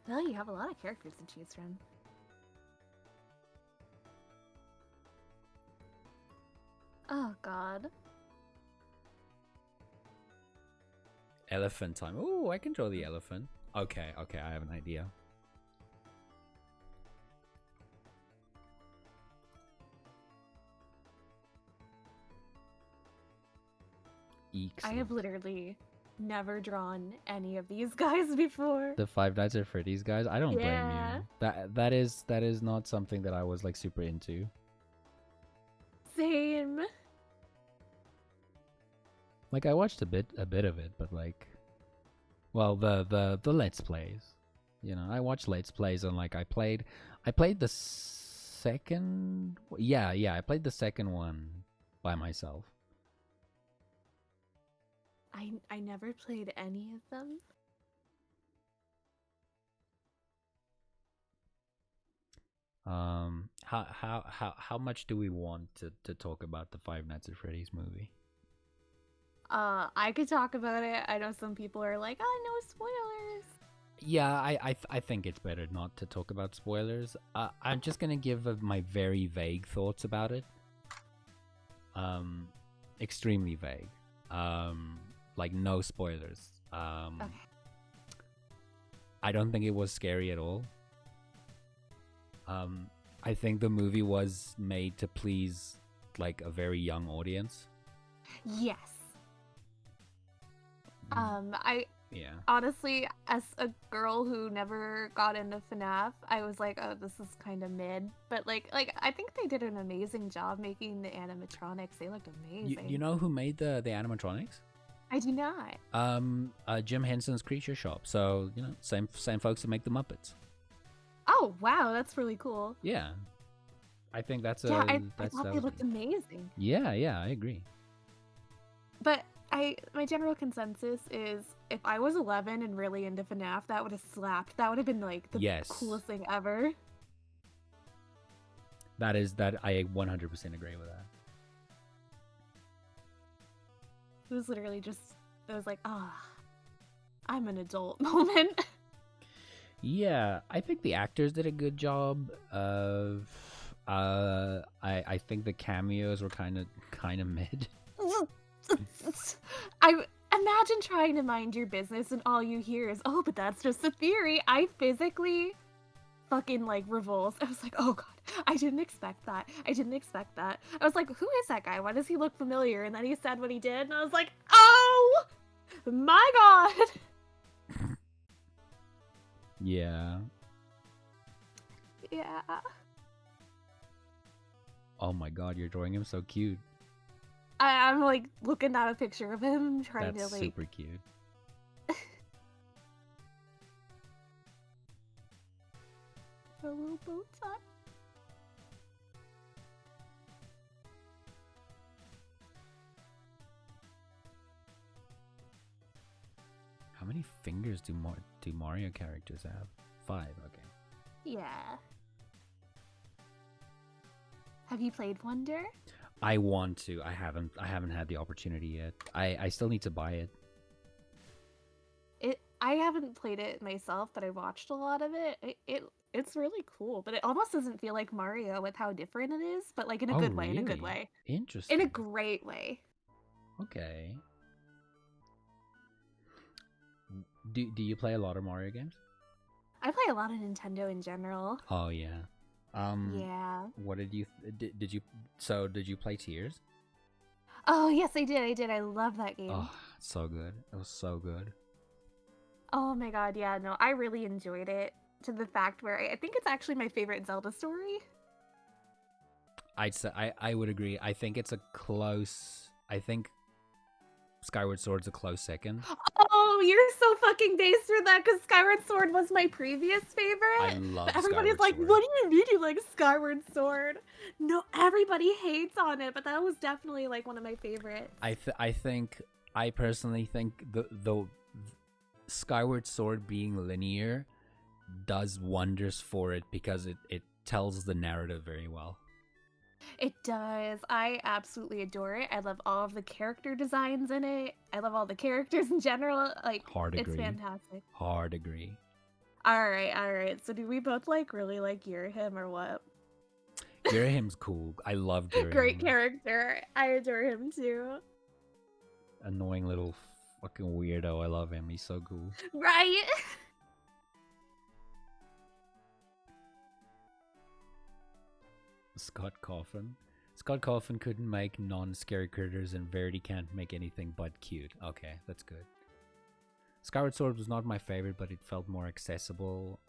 Well, you have a lot of characters to choose from. Oh god. Elephant time. Oh, I can draw the elephant. Okay, I have an idea. Eeks. I have literally never drawn any of these guys before. The Five Nights at Freddy's guys. I don't blame Yeah. you. That is not something that I was like super into. Same. Like I watched a bit of it, but like, well, the Let's Plays. You know, I watched Let's Plays and like I played the second. Yeah, I played the second one by myself. I never played any of them. How much do we want to talk about the Five Nights at Freddy's movie? I could talk about it. I know some people are like, oh, no spoilers. Yeah, I think it's better not to talk about spoilers. I'm just gonna give my very vague thoughts about it. Extremely vague. Like no spoilers. Okay. I don't think it was scary at all. I think the movie was made to please like a very young audience. Yes. Yeah. Honestly, as a girl who never got into FNAF, I was like, oh, this is kind of mid. But like I think they did an amazing job making the animatronics. They looked amazing. You know who made the animatronics? I do not. Jim Henson's Creature Shop. So, you know, same folks that make the Muppets. Oh, wow, that's really cool. Yeah. I think that's Yeah, I that's thought they looked amazing. Yeah, I agree. But my general consensus is if I was 11 and really into FNAF, that would have slapped. That would have been like the Yes. coolest thing ever. that I 100% agree with that. It was literally just, it was like, I'm an adult moment. Yeah, I think the actors did a good job of. I think the cameos were kind of mid. I imagine trying to mind your business and all you hear is, oh, but that's just a theory. I physically fucking like revolts. I was like, oh god, I didn't expect that. I was like, who is that guy? Why does he look familiar? And then he said what he did, and I was like, oh my god. Yeah. Yeah. Oh my god, you're drawing him so cute. I'm like looking at a picture of him, trying That's to like. super cute. A little bow tie. How many fingers do Mario characters have? 5. Okay. Yeah. Have you played Wonder? I want to. I haven't had the opportunity yet. I still need to buy it. I haven't played it myself, but I watched a lot of it. It's really cool, but it almost doesn't feel like Mario with how different it is, but like in a good way, in a good really? way. Interesting. In a great way. Okay. Do you play a lot of Mario games? I play a lot of Nintendo in general. Oh yeah. Yeah. What did you did you play Tears? Oh, yes, I did. I love that game. Oh, it's so good. It was so good. Oh my god, yeah, no, I really enjoyed it to the fact where I think it's actually my favorite Zelda story. I'd say I would agree. I think it's a close. I think Skyward Sword's a close second. Oh, you're so fucking based for that because Skyward Sword was my previous favorite. I love Everybody's Skyward like, Sword. what do you mean you like Skyward Sword? No, everybody hates on it, but that was definitely like one of my favorites. I personally think the Skyward Sword being linear does wonders for it because it tells the narrative very well. It does. I absolutely adore it. I love all of the character designs in it. I love all the characters in general. Like, Hard agree. It's fantastic. Hard agree. All right. So do we both like really like Girahim or what? Girahim's cool. I love Girahim. Great character. I adore him too. Annoying little fucking weirdo. I love him. He's so cool. Right? Scott Coffin. Scott Coffin couldn't make non-scary critters, and Verity can't make anything but cute. Okay, that's good. Skyward Sword was not my favorite, but it felt more accessible.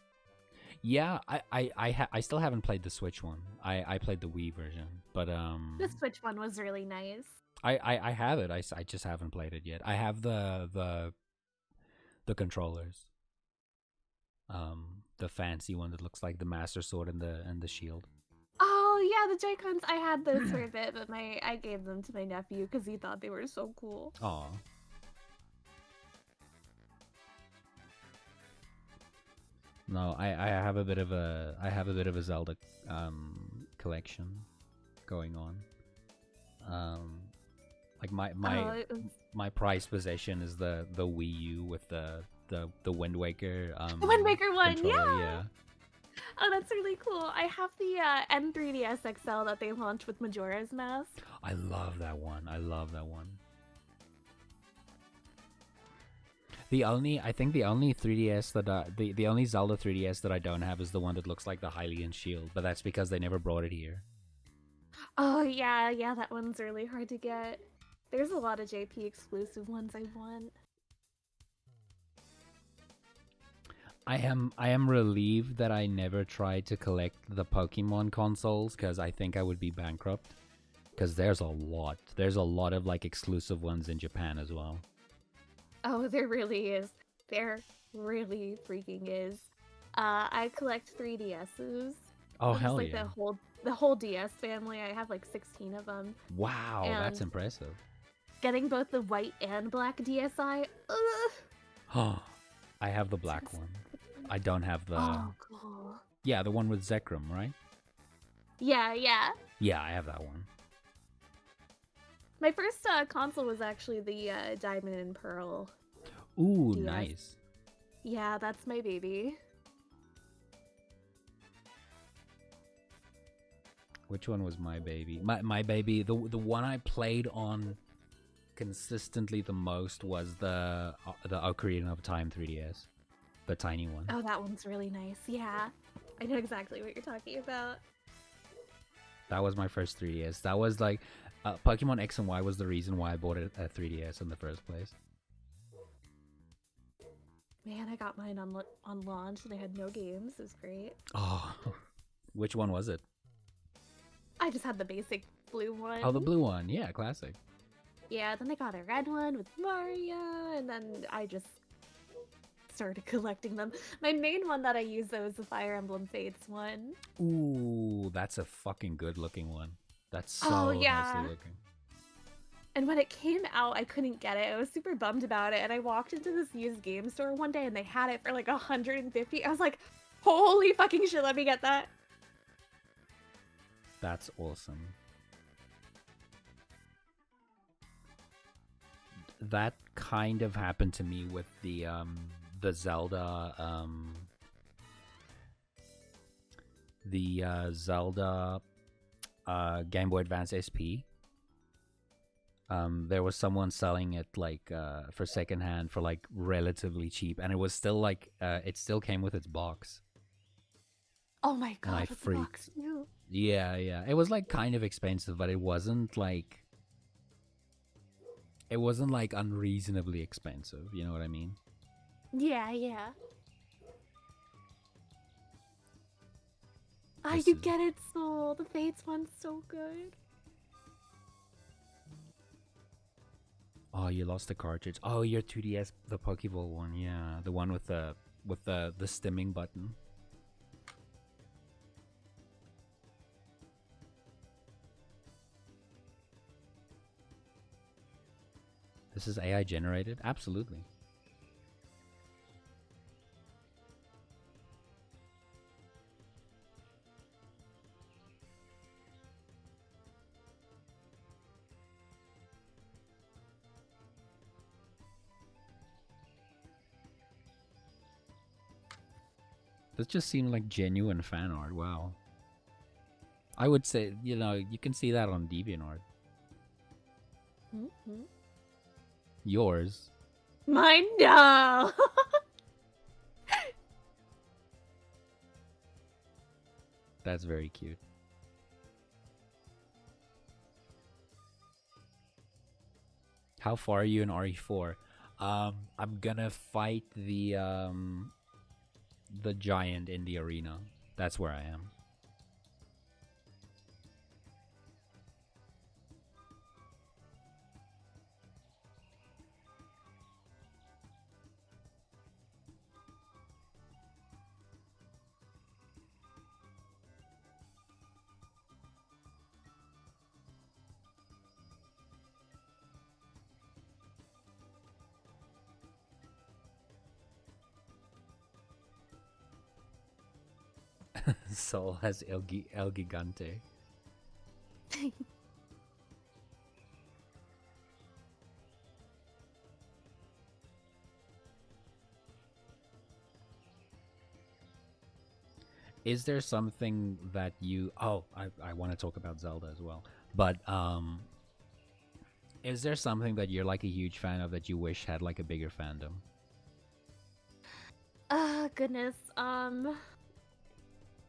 Yeah, I still haven't played the Switch one. I played the Wii version, but The Switch one was really nice. I have it. I just haven't played it yet. I have the controllers. The fancy one that looks like the Master Sword and the shield. Oh yeah, the Joy-Cons. I had those for a bit, but I gave them to my nephew because he thought they were so cool. Aw. No, I have a bit of a Zelda collection going on. Like my prized possession is the Wii U with the Wind Waker The Wind Waker one, controller, yeah. Oh, that's really cool. I have the N3DS XL that they launched with Majora's Mask. I love that one. The only 3DS that the only Zelda 3DS that I don't have is the one that looks like the Hylian shield, but that's because they never brought it here. Oh yeah, that one's really hard to get. There's a lot of JP exclusive ones I want. I am relieved that I never tried to collect the Pokemon consoles because I think I would be bankrupt. Because there's a lot of like exclusive ones in Japan as well. Oh, there really is. There really freaking is. I collect 3DSs. Oh hell like yeah! The whole DS family. I have like 16 of them. Wow, And that's impressive. Getting both the white and black DSi. Oh, I have the black one. I don't have the Oh, cool. yeah, the one with Zekrom, right? Yeah, yeah. Yeah, I have that one. My first console was actually the Diamond and Pearl. Ooh, DS. nice. Yeah, that's my baby. Which one was my baby? My baby, the one I played on consistently the most was the Ocarina of Time 3DS, the tiny one. Oh, that one's really nice. Yeah, I know exactly what you're talking about. That was my first 3DS. That was like Pokemon X and Y was the reason why I bought a 3DS in the first place. Man, I got mine on launch and I had no games. It was great. Oh, which one was it? I just had the basic blue one. Oh, the blue one. Yeah, classic. Yeah, then I got a red one with Mario, and then I just started collecting them. My main one that I use though is the Fire Emblem Fates one. Ooh, that's a fucking good looking one. That's so Oh, yeah. nicely looking. And when it came out, I couldn't get it. I was super bummed about it, and I walked into this used game store one day and they had it for like 150. I was like, holy fucking shit, let me get that. That's awesome. That kind of happened to me with the Zelda Zelda Game Boy Advance SP. There was someone selling it like for secondhand for like relatively cheap, and it was still like it still came with its box. Oh my And I god, with the box too. Yeah, yeah. It was like kind of expensive, but it wasn't like unreasonably expensive, you know what I mean? Yeah, yeah. Ah, This you is- get it, Soul. The Fates one's so good. Oh, you lost the cartridge. Oh, your 2DS, the Pokeball one, yeah, the one with the stimming button. This is AI generated? Absolutely. This just seemed like genuine fan art. Wow. I would say, you know, you can see that on DeviantArt. Mm-hmm. Yours. Mine, no. That's very cute. How far are you in RE4? I'm gonna fight the giant in the arena. That's where I am. Soul has El Gigante. Is there something that you... Oh, I want to talk about Zelda as well. But, is there something that you're like a huge fan of that you wish had like a bigger fandom? Goodness.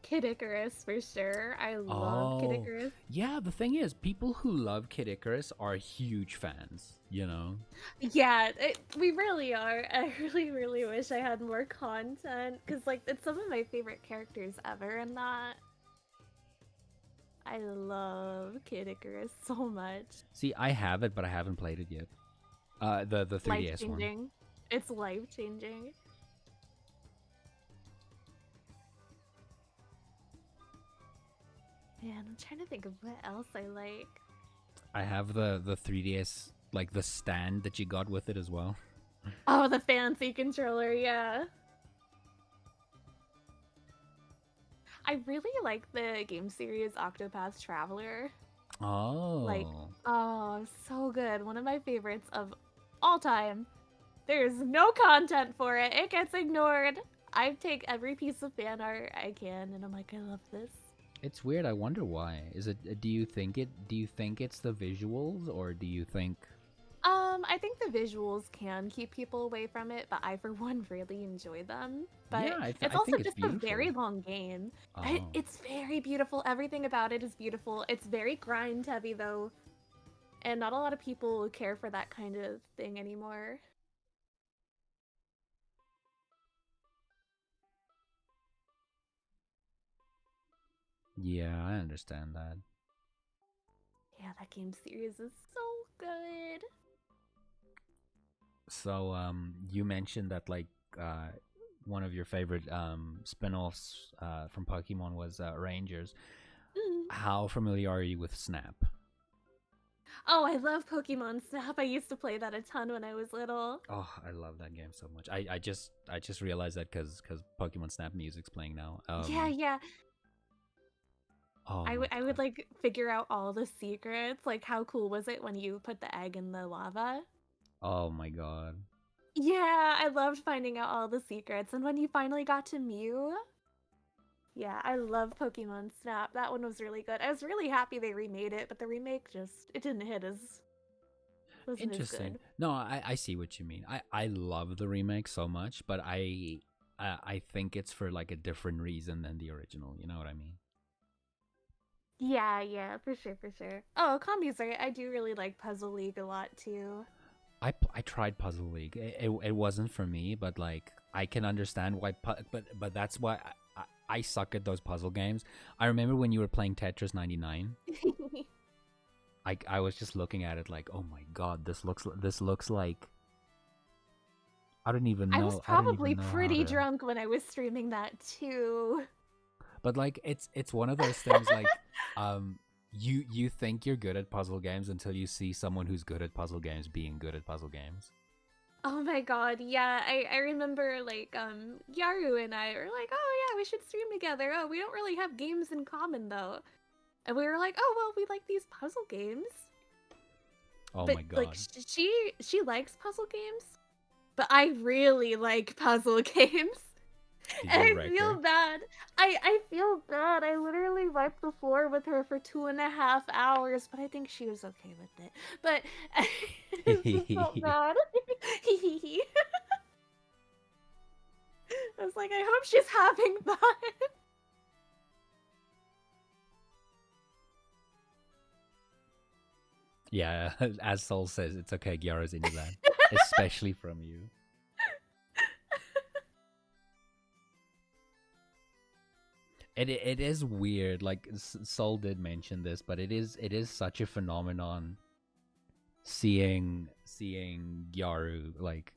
Kid Icarus for sure. I love Kid Oh, Icarus. yeah, the thing is, people who love Kid Icarus are huge fans, you know? Yeah, we really are. I really, really wish I had more content because, like, it's some of my favorite characters ever in that. I love Kid Icarus so much. See, I have it, but I haven't played it yet. The 3DS one. Life-changing. It's life-changing. Man, I'm trying to think of what else I like. I have the 3DS, like the stand that you got with it as well. Oh, the fancy controller, yeah. I really like the game series Octopath Traveler. Like, Oh. oh, so good. One of my favorites of all time. There's no content for it. It gets ignored. I take every piece of fan art I can, and I'm like, I love this. It's weird. I wonder why. Is it? Do you think it's the visuals, or do you think? I think the visuals can keep people away from it, but I, for one, really enjoy them. But Yeah, it's I also think it's just a very beautiful. long game. Oh. It's very beautiful. Everything about it is beautiful. It's very grind heavy, though. And not a lot of people care for that kind of thing anymore. Yeah, I understand that. Yeah, that game series is so good. So, you mentioned that like one of your favorite spin-offs from Pokemon was Rangers. Mm. How familiar are you with Snap? Oh, I love Pokemon Snap. I used to play that a ton when I was little. Oh, I love that game so much. I just realized that because Pokemon Snap music's playing now. Yeah, yeah. Oh I my would God. like figure out all the secrets. Like, how cool was it when you put the egg in the lava? Oh my God. Yeah, I loved finding out all the secrets. And when you finally got to Mew, yeah, I love Pokemon Snap. That one was really good. I was really happy they remade it, but the remake it didn't hit as wasn't as Interesting. good. No, I see what you mean. I love the remake so much, but I think it's for like a different reason than the original. You know what I mean? Yeah, yeah, for sure, for sure. Oh, Combi's right. I do really like Puzzle League a lot too. I tried Puzzle League. It wasn't for me, but like I can understand why. But that's why I suck at those puzzle games. I remember when you were playing Tetris 99. I was just looking at it like, oh my God, this looks like I don't even know. I was I don't even probably know how pretty to. drunk when I was streaming that too. But like it's one of those things like you think you're good at puzzle games until you see someone who's good at puzzle games being good at puzzle games. Oh my god, yeah, I remember like Yaru and I were like, oh yeah, we should stream together. Oh, we don't really have games in common though. And we were like, oh well, we like these puzzle games. Oh But my like God. she likes puzzle games, but I really like puzzle games. Did And you I wreck feel her? bad. I feel bad. I literally wiped the floor with her for 2.5 hours, but I think she was okay with it. But I just felt bad. I was like, I hope she's having fun. Yeah, as Soul says, it's okay, Gyara's into that. Especially from you. It is weird, like Soul did mention this, but it is such a phenomenon seeing Gyaru like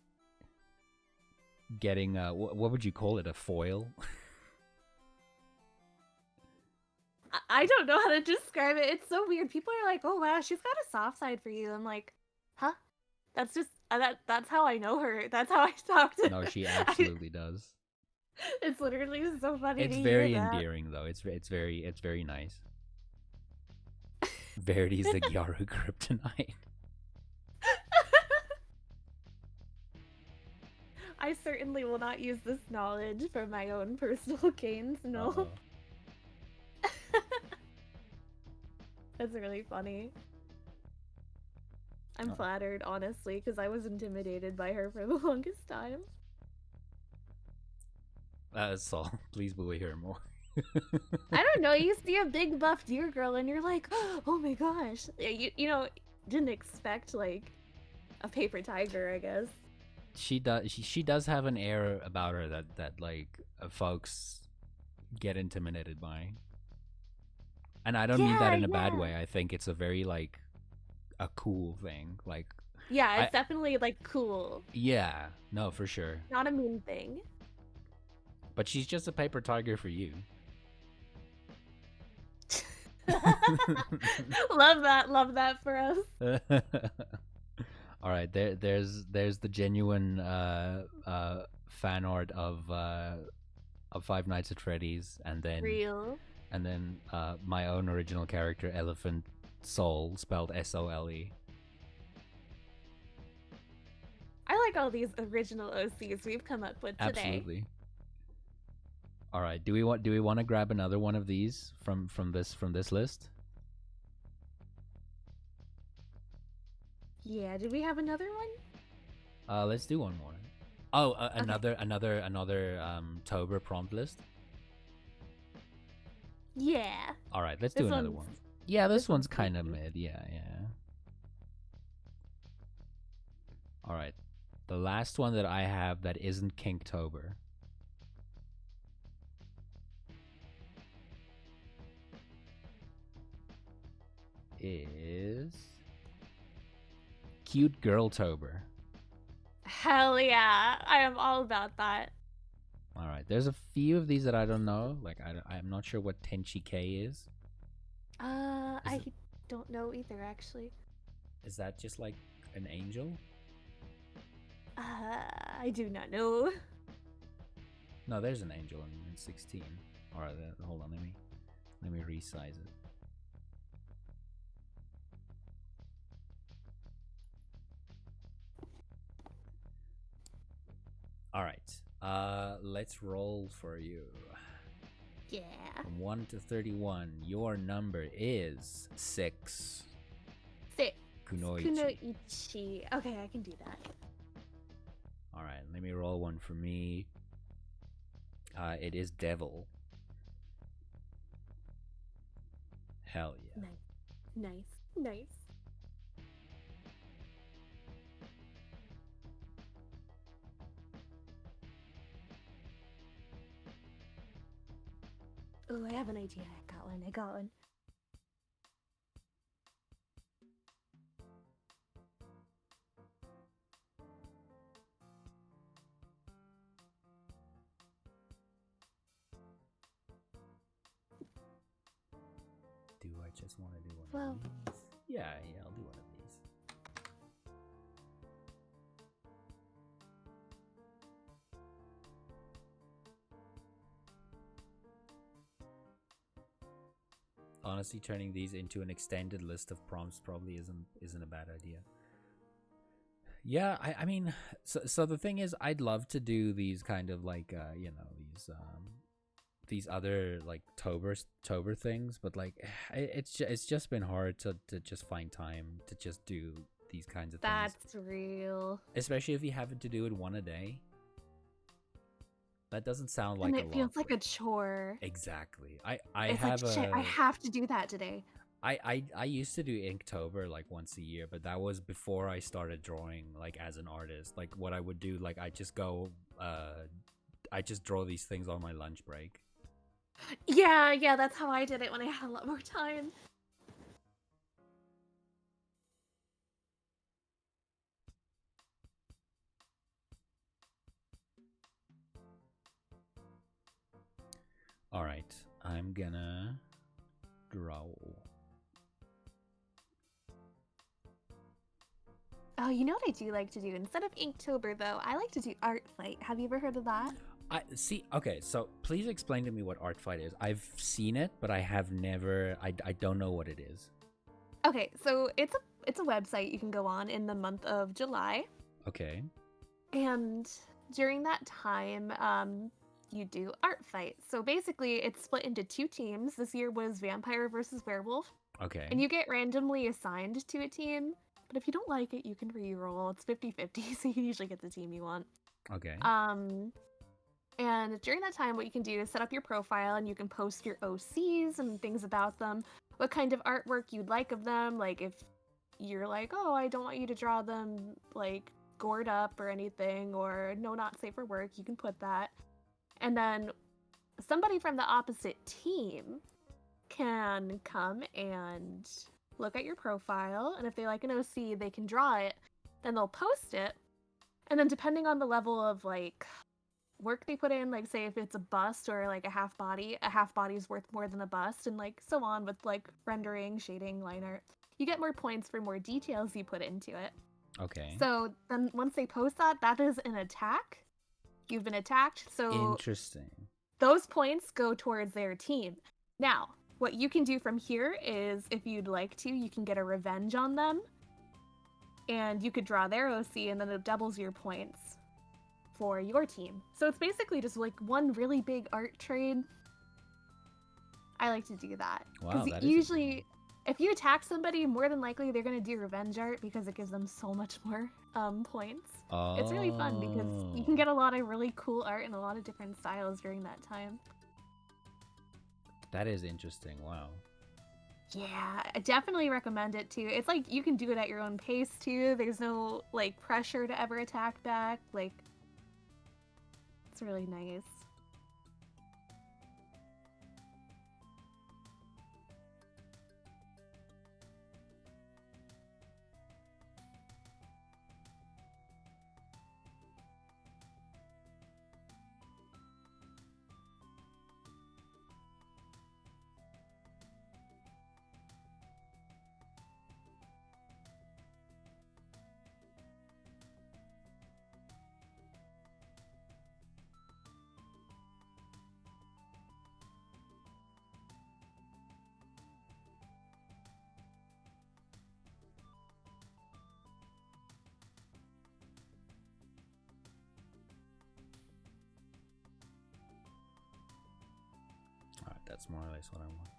getting what would you call it, a foil? I don't know how to describe it. It's so weird. People are like, "Oh wow, she's got a soft side for you." I'm like, "Huh? That's just that's how I know her. That's how I talk to No, her." she absolutely does. It's literally so funny It's to hear very that. endearing though. It's very nice. Verity's the Gyaru kryptonite. I certainly will not use this knowledge for my own personal gains. No. Uh-oh. That's really funny. I'm flattered, honestly, because I was intimidated by her for the longest time. Saul, please will we hear more? I don't know, you see a big buff deer girl and you're like, oh my gosh. You know, didn't expect, like, a paper tiger, I guess. She does have an air about her that like folks get intimidated by. And I don't mean that in a bad way. I think it's a very like a cool thing. Like yeah, it's definitely like cool. Yeah, no, for sure. Not a mean thing. But she's just a paper tiger for you. Love that for us. All right, there's the genuine fan art of of Five Nights at Freddy's, and Real. then my own original character, Elephant Soul, spelled SOLE. I like all these original OCs we've come up with today. Absolutely. All right. Do we want to grab another one of these from this list? Yeah. Did we have another one? Let's do one more. Oh, another Tober prompt list. Yeah. All right, let's do another one. Yeah, this one's kind of mid. Yeah. All right. The last one that I have that isn't Kinktober is Cute Girltober. Hell yeah. I am all about that. All right. There's a few of these that I don't know. Like I'm not sure what Tenchi K is. I don't know either, actually. Is that just like an angel? I do not know. No, there's an angel in 16. All right, hold on. Let me resize it. All right. Let's roll for you. Yeah. From 1 to 31, your number is 6. 6. Kunoichi. Kunoichi. Okay, I can do that. All right, let me roll one for me. It is Devil. Hell yeah. Nice. Oh, I have an idea. I got one. Do I just want to do one of these? Yeah, I'll do one of these. Honestly, turning these into an extended list of prompts probably isn't a bad idea. Yeah, I mean, so the thing is, I'd love to do these kind of like these other like Tober things, but like it's just been hard to just find time to just do these kinds of things. That's real. Especially if you have to do it one a day. That doesn't sound like and a it lot. feels like a chore. Exactly. I have to do that today. I used to do Inktober like once a year, but that was before I started drawing like as an artist. Like what I would do, like I just draw these things on my lunch break. Yeah, that's how I did it when I had a lot more time. All right, I'm gonna draw. Oh, you know what I do like to do? Instead of Inktober, though, I like to do Art Fight. Have you ever heard of that? I see. Okay, so please explain to me what Art Fight is. I've seen it, but I have never. I don't know what it is. Okay, so it's a website you can go on in the month of July. Okay. And during that time, you do Art Fight. So basically, it's split into 2 teams. This year was Vampire versus Werewolf. Okay. And you get randomly assigned to a team. But if you don't like it, you can re-roll. It's 50-50, so you usually get the team you want. Okay. And during that time, what you can do is set up your profile, and you can post your OCs and things about them. What kind of artwork you'd like of them. Like, if you're like, oh, I don't want you to draw them, like, gored up or anything, or no, not safe for work, you can put that. And then somebody from the opposite team can come and look at your profile, and if they like an OC, they can draw it, then they'll post it, and then depending on the level of, like, work they put in, like, say if it's a bust or, like, a half body is worth more than a bust, and, like, so on with, like, rendering, shading, line art. You get more points for more details you put into it. Okay. So then once they post that, that is an attack. You've been attacked, so... Interesting. those points go towards their team. Now, what you can do from here is, if you'd like to, you can get a revenge on them. And you could draw their OC, and then it doubles your points for your team. So it's basically just like one really big art trade. I like to do that. Wow, Because usually, if you attack somebody, more than likely they're going to do revenge art because it gives them so much more points. Oh. It's really fun because you can get a lot of really cool art and a lot of different styles during that time. That is interesting. Wow. Yeah, I definitely recommend it too. It's like you can do it at your own pace too. There's no like pressure to ever attack back. Like, it's really nice. That's more or less what I want.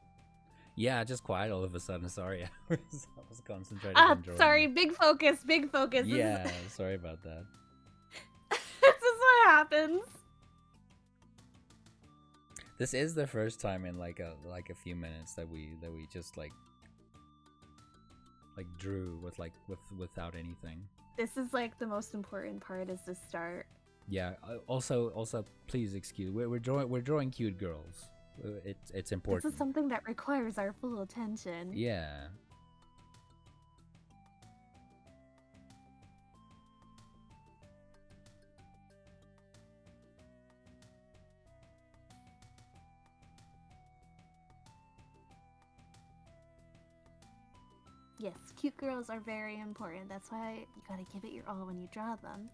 Yeah, just quiet all of a sudden. Sorry, I was concentrating on drawing. Sorry, big focus, big focus. Yeah, sorry about that. This is what happens. This is the first time in like a few minutes that we just like drew without anything. This is like the most important part, is the start. Yeah. Also, please excuse. We're drawing cute girls. It's important. This is something that requires our full attention. Yeah. Yes, cute girls are very important. That's why you gotta give it your all when you draw them.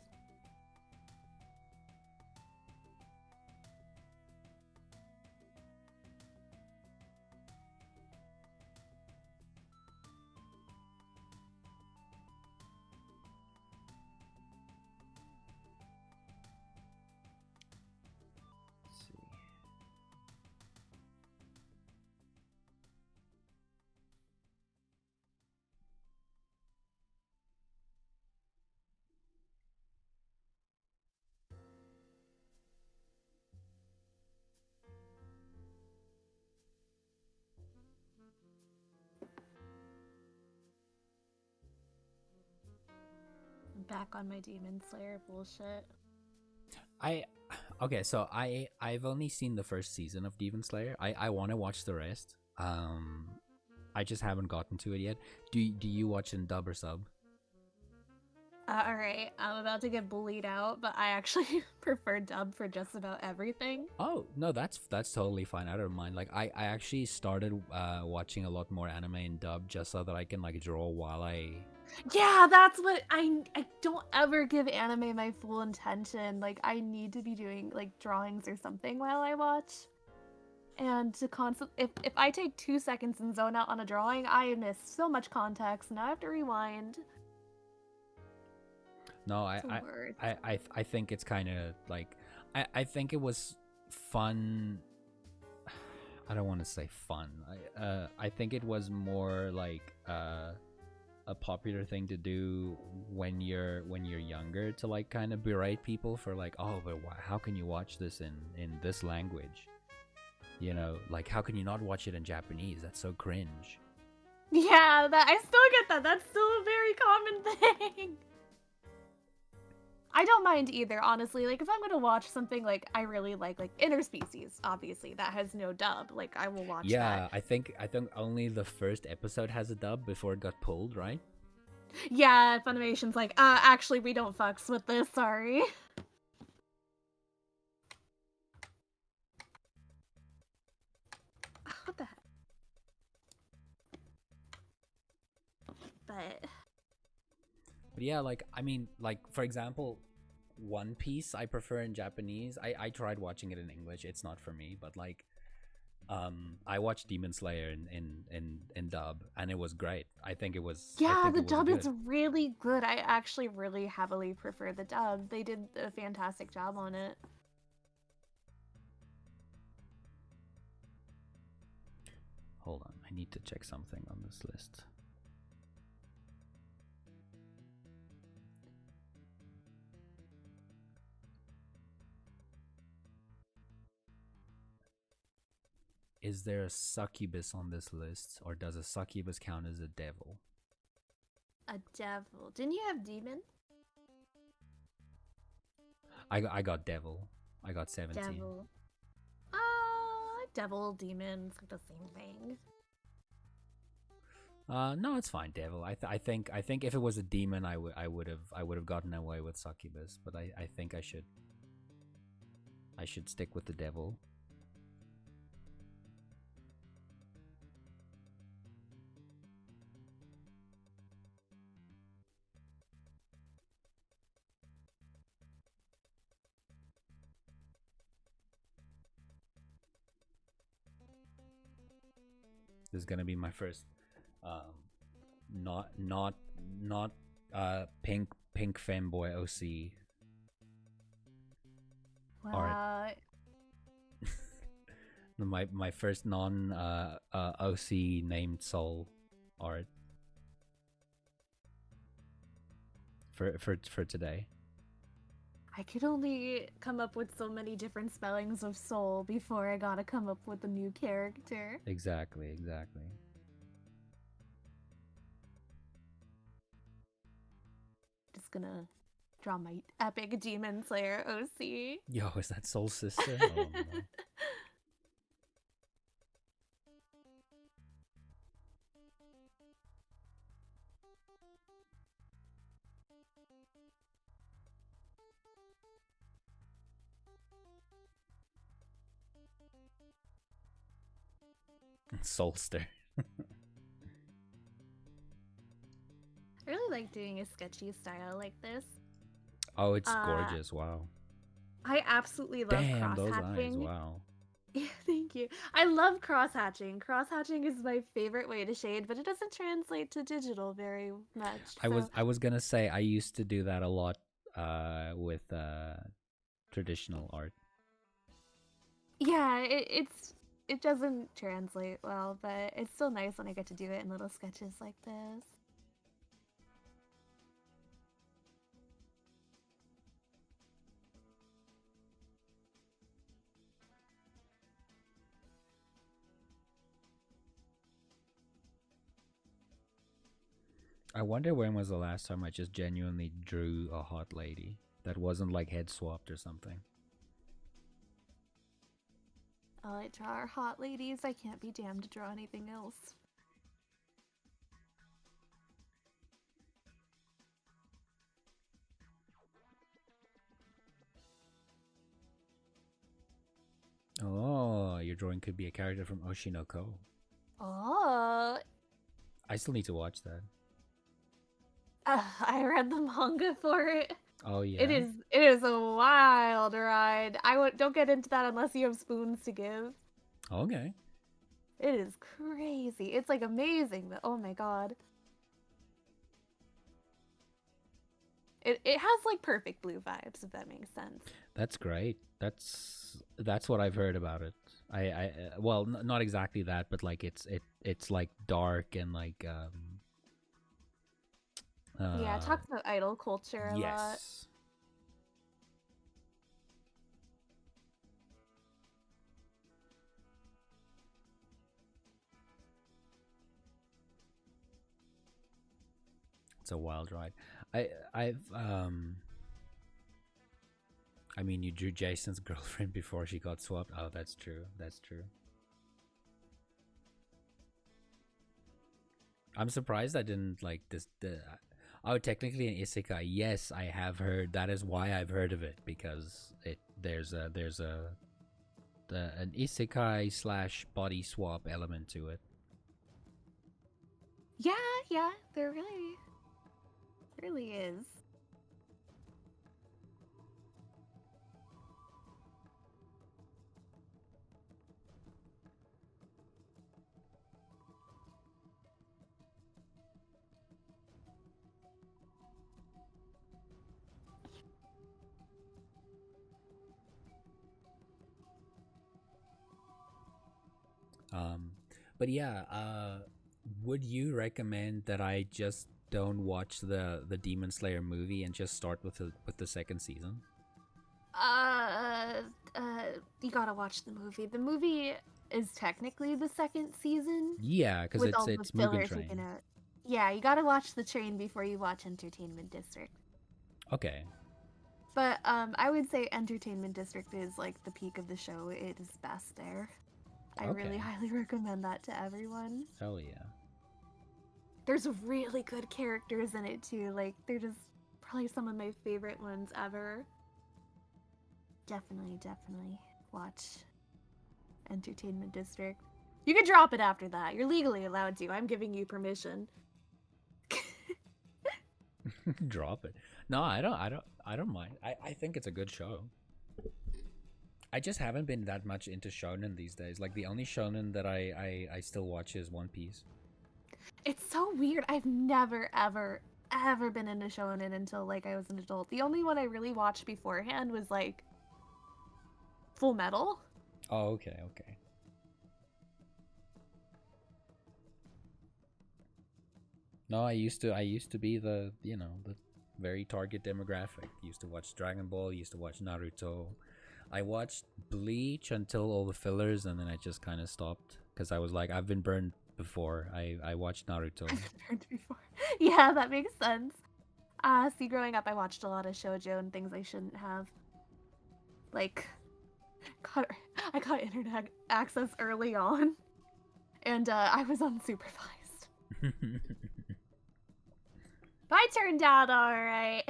Back on my Demon Slayer bullshit. Okay, so I've only seen the first season of Demon Slayer. I want to watch the rest. I just haven't gotten to it yet. Do you watch in dub or sub? Alright, I'm about to get bullied out, but I actually prefer dub for just about everything. Oh, no, that's totally fine. I don't mind. Like, I actually started watching a lot more anime in dub just so that I can like draw while I... Yeah, that's what I don't ever give anime my full attention. Like, I need to be doing like drawings or something while I watch. And to if I take 2 seconds and zone out on a drawing, I miss so much context and I have to rewind. No, I think it's kind of like I think it was fun. I don't want to say fun. I think it was more like a popular thing to do when you're younger, to like kind of berate people for like, oh, but how can you watch this in this language? You know, like, how can you not watch it in Japanese? That's so cringe. Yeah, I still get that. That's still a very common thing. I don't mind either, honestly. Like, if I'm gonna watch something like I really like Interspecies, obviously that has no dub. Like, I will watch that. Yeah, I think only the first episode has a dub before it got pulled, right? Yeah, Funimation's like, actually, we don't fucks with this. Sorry. What the heck? But yeah, like, I mean, like, for example, One Piece I prefer in Japanese. I tried watching it in English. It's not for me, but like I watched Demon Slayer in dub, and it was great. I think it was. I Yeah, think the it was dub good. is really good. I actually really heavily prefer the dub. They did a fantastic job on it. Hold on, I need to check something on this list. Is there a succubus on this list, or does a succubus count as a devil? A devil. Didn't you have demon? I got devil. I got 17. Devil. Devil, demon, it's like the same thing. No, it's fine, devil. I think if it was a demon, I would have gotten away with succubus, but I think I should stick with the devil. This is gonna be my first, not pink fanboy OC. Wow. My first non OC named soul art for today. I could only come up with so many different spellings of soul before I gotta come up with a new character. Exactly. Just gonna draw my epic Demon Slayer OC. Yo, is that Soul Sister? Oh, no. Soulster. I really like doing a sketchy style like this. Oh, it's gorgeous. Wow. I absolutely love Damn, those eyes. cross-hatching. Wow. Yeah, thank you. I love cross-hatching. Cross-hatching is my favorite way to shade, but it doesn't translate to digital very much. I was gonna say I used to do that a lot with traditional art. Yeah, it doesn't translate well, but it's still nice when I get to do it in little sketches like this. I wonder when was the last time I just genuinely drew a hot lady that wasn't like head swapped or something. All I draw are hot ladies. I can't be damned to draw anything else. Oh, your drawing could be a character from Oshinoko. Oh, I still need to watch that. I read the manga for it. Oh yeah. It is a wild ride. Don't get into that unless you have spoons to give. Okay. It is crazy. It's like amazing, but oh my god. It has like perfect blue vibes, if that makes sense. That's great. That's what I've heard about it. I well, not exactly that, but like it's like dark and like yeah, it talks about idol culture a lot. yes. It's a wild ride. I mean, you drew Jason's girlfriend before she got swapped. Oh, that's true. That's true. I'm surprised I didn't like this. Oh, technically an isekai. Yes, I have heard. That is why I've heard of it, because there's an isekai / body swap element to it. Yeah, there really is. Um, but yeah, would you recommend that I just don't watch the Demon Slayer movie and just start with the second season? Uh, you gotta watch the movie. The movie is technically the second season Yeah, because with all the it's Mugen filler taken Train. out. Yeah, you gotta watch the train before you watch Entertainment District. Okay. But I would say Entertainment District is like the peak of the show. It is best there. I really Okay. highly recommend that to everyone. Hell yeah. There's really good characters in it too. Like they're just probably some of my favorite ones ever. Definitely watch Entertainment District. You can drop it after that. You're legally allowed to. I'm giving you permission. Drop it. No, I don't mind. I think it's a good show. I just haven't been that much into shonen these days. Like the only shonen that I still watch is One Piece. It's so weird. I've never ever been into shonen until like I was an adult. The only one I really watched beforehand was like Full Metal. Oh, okay, okay. No, I used to be the, the very target demographic. Used to watch Dragon Ball, used to watch Naruto. I watched Bleach until all the fillers, and then I just kind of stopped because I was like, I've been burned before. I watched Naruto. I've been burned before. Yeah, that makes sense. See, growing up, I watched a lot of shoujo and things I shouldn't have. Like, I got internet access early on, and I was unsupervised. But I turned out alright.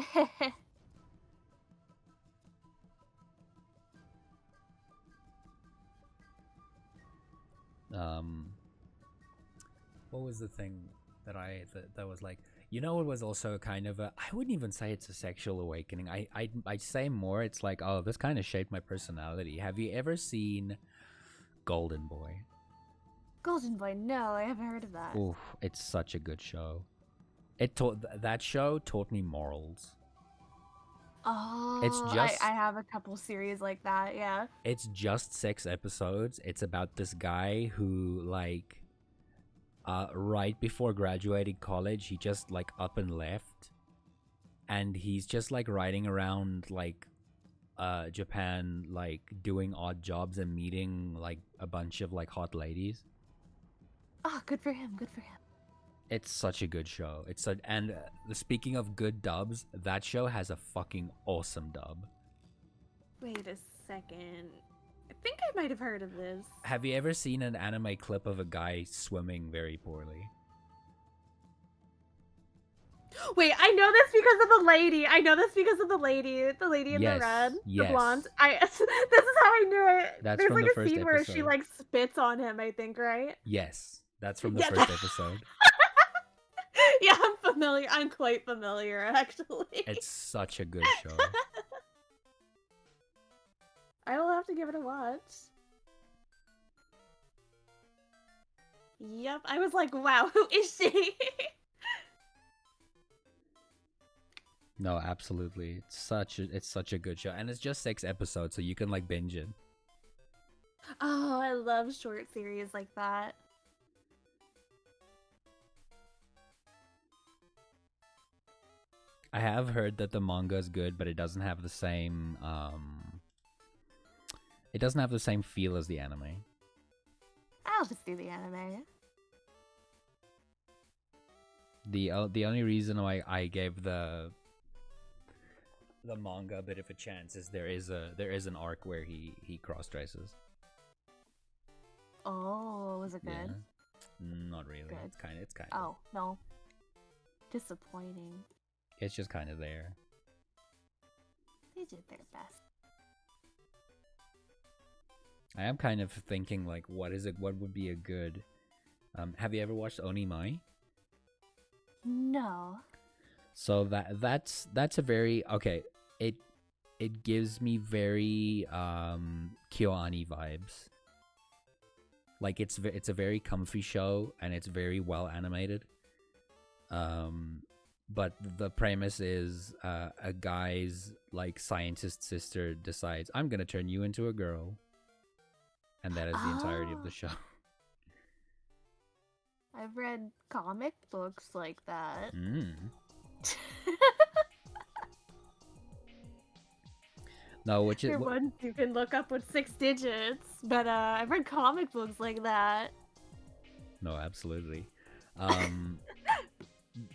What was the thing that was like, it was also kind of I wouldn't even say it's a sexual awakening. I'd say more it's like, oh, this kind of shaped my personality. Have you ever seen Golden Boy? Golden Boy, no, I haven't heard of that. Oof, it's such a good show. That show taught me morals. Oh, It's just I have a couple series like that, yeah. it's just 6 episodes. It's about this guy who like right before graduating college, he just like up and left, and he's just like riding around like Japan, like doing odd jobs and meeting like a bunch of like hot ladies. Oh, good for him, good for him. It's such a good show. Speaking of good dubs, that show has a fucking awesome dub. Wait a second. I think I might have heard of this. Have you ever seen an anime clip of a guy swimming very poorly? Wait, I know this because of the lady. I know this because of the lady. The lady in Yes, the red. The yes. blonde. This is how I knew it. That's There's from like the a first scene where she episode. like spits on him, I think, right? Yes, that's from the Yeah, first episode. Yeah, I'm familiar. I'm quite familiar, actually. It's such a good show. I will have to give it a watch. Yep, I was like, wow, who is she? No, absolutely. It's such a good show, and it's just 6 episodes, so you can like binge it. Oh, I love short series like that. I have heard that the manga is good, but it doesn't have the same feel as the anime. I'll just do the anime. The only reason why I gave the manga a bit of a chance is there is an arc where he cross dresses. Oh, was it good? Yeah. Not really. Good. It's kind of. Oh, no. Disappointing. It's just kind of there. They did their best. I am kind of thinking like, what would be a good? Have you ever watched Onimai? No. So that's a very okay. It gives me very KyoAni vibes. Like it's a very comfy show and it's very well animated. But the premise is a guy's like scientist sister decides, I'm gonna turn you into a girl, and that is the entirety of the show. I've read comic books like that. No, which is For once, you can look up with 6 digits, but I've read comic books like that. no, absolutely.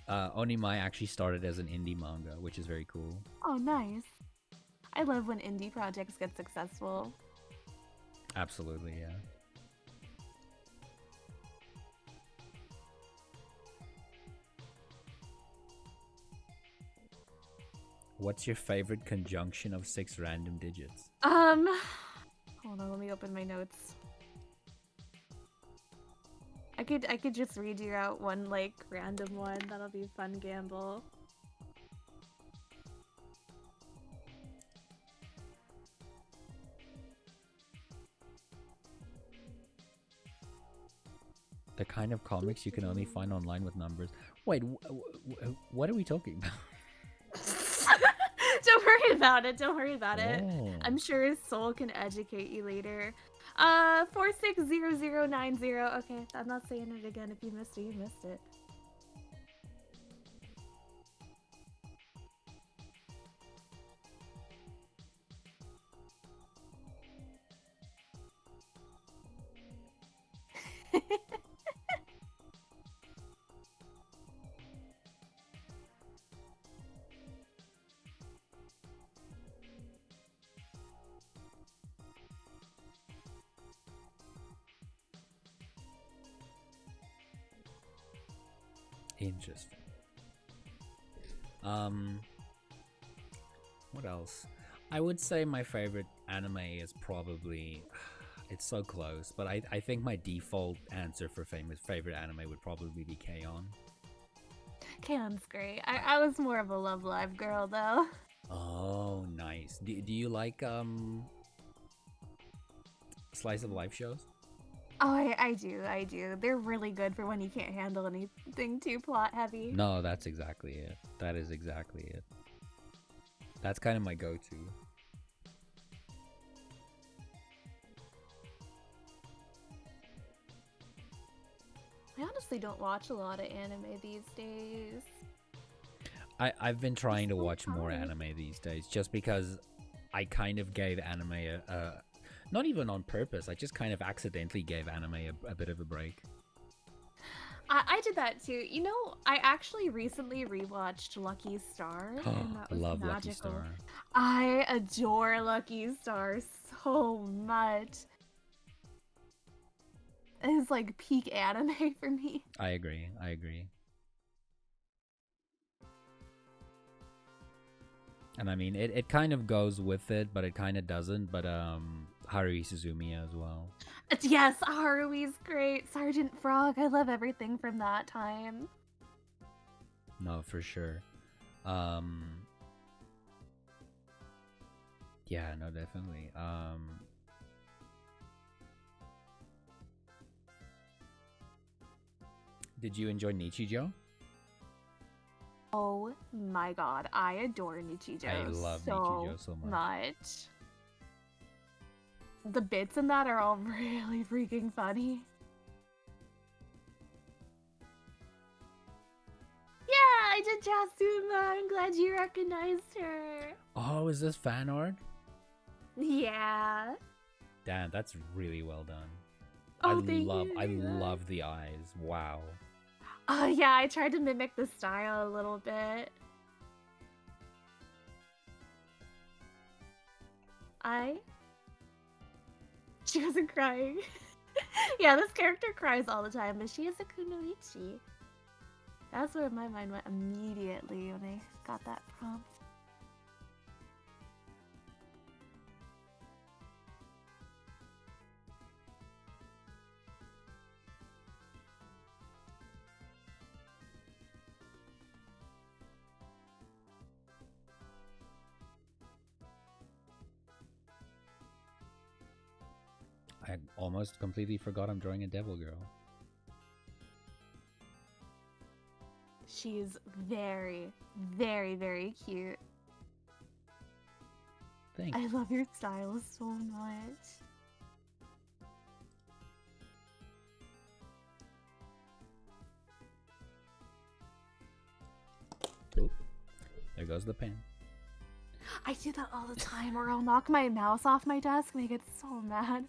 Onimai actually started as an indie manga, which is very cool. Oh, nice. I love when indie projects get successful. Absolutely, yeah. What's your favorite conjunction of 6 random digits? Hold on, let me open my notes. I could just read you out one like random one. That'll be a fun gamble. The kind of comics you can only find online with numbers. Wait, what are we talking about? Don't worry about it. Don't worry about it. Oh. I'm sure Soul can educate you later. 460090. Okay, I'm not saying it again. If you missed it, you missed it. Interesting. What else? I would say my favorite anime is probably... It's so close, but I think my default answer for favorite anime would probably be K-On! K-On's great. I was more of a Love Live girl, though. Oh, nice. Do you like slice of life shows? Oh, I do. They're really good for when you can't handle anything too plot heavy. No, that's exactly it. That is exactly it. That's kind of my go-to. I honestly don't watch a lot of anime these days. I've been trying to watch more hard. anime these days just because I kind of gave anime a not even on purpose, I just kind of accidentally gave anime a bit of a break. I did that too. You know, I actually recently rewatched Lucky Star, and that was Love magical. Lucky Star. I adore Lucky Star so much. It's like peak anime for me. I agree. And I mean, it kind of goes with it, but it kind of doesn't. But Haruhi Suzumiya as well. Yes, Harui's great. Sergeant Frog, I love everything from that time. No, for sure. Yeah, no, definitely. Did you enjoy Nichijou? Oh my god, I adore Nichijou I love Nichijou so much. The bits in that are all really freaking funny. Yeah, I did Jasuma. I'm glad you recognized her. Oh, is this fan art? Yeah. Damn, that's really well done. Oh, I love the eyes. Wow. Oh yeah, I tried to mimic the style a little bit. She wasn't crying. Yeah, this character cries all the time, but she is a kunoichi. That's where my mind went immediately when I got that prompt. I almost completely forgot I'm drawing a devil girl. She's very, very, very cute. Thanks. I love your style so much. goes the pin. I do that all the time, or I'll knock my mouse off my desk and I get so mad.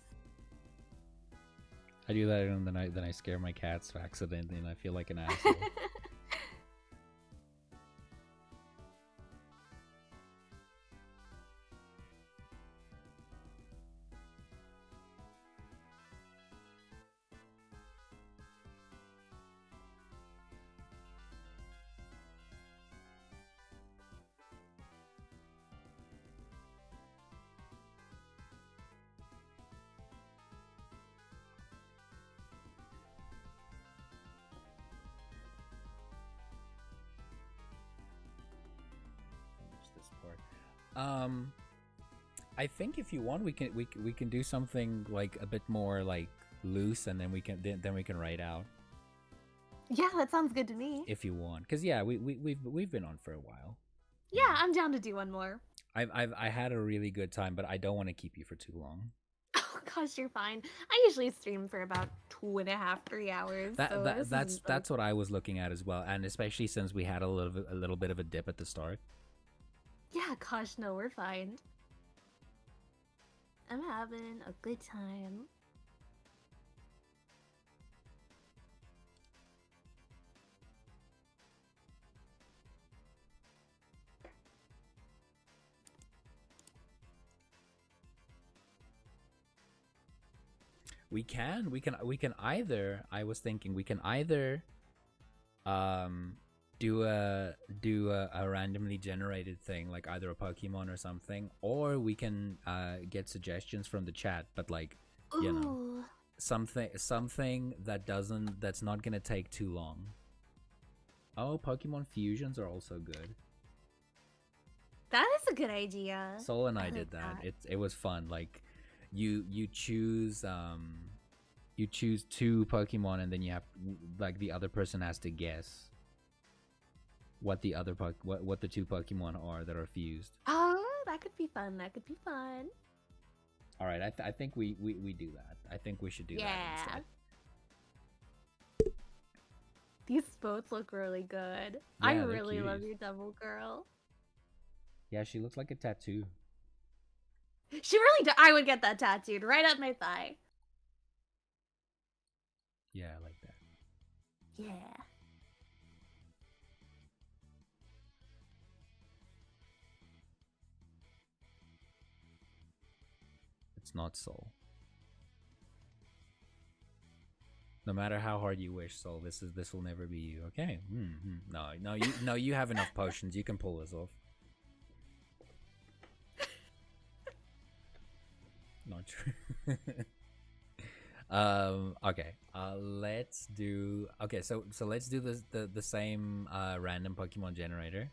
I do that and then I scare my cats accidentally and I feel like an asshole. I think if you want, we can do something like a bit more like loose, and then we can write out. Yeah, that sounds good to me. If you want, because yeah, we've been on for a while. Yeah, I'm down to do one more. I had a really good time, but I don't want to keep you for too long. Oh gosh, you're fine. I usually stream for about 2.5, 3 hours. That's what I was looking at as well, and especially since we had a little bit of a dip at the start. Yeah, gosh, no, we're fine. I'm having a good time. We can either, I was thinking we can either do a randomly generated thing, like either a Pokemon or something, or we can get suggestions from the chat, but like, you know, something that's not gonna take too long. Oh, Pokemon fusions are also good. That is a good idea. Sol and I did that. It was fun. Like you choose 2 Pokemon, and then you have, like, the other person has to guess what the other what the 2 Pokemon are that are fused. Oh, that could be fun. That could be fun. All right, I think we do that. I think we should do that instead. These both look really good. Yeah, I really love your double girl. Yeah, she looks like a tattoo. She really does. I would get that tattooed right up my thigh. Yeah, I like that. Yeah. It's not Sol. No matter how hard you wish, Sol, this will never be you. Okay. No, you have enough potions. You can pull this off. Not true. Okay. Let's do. Okay, so let's do the same random Pokemon generator.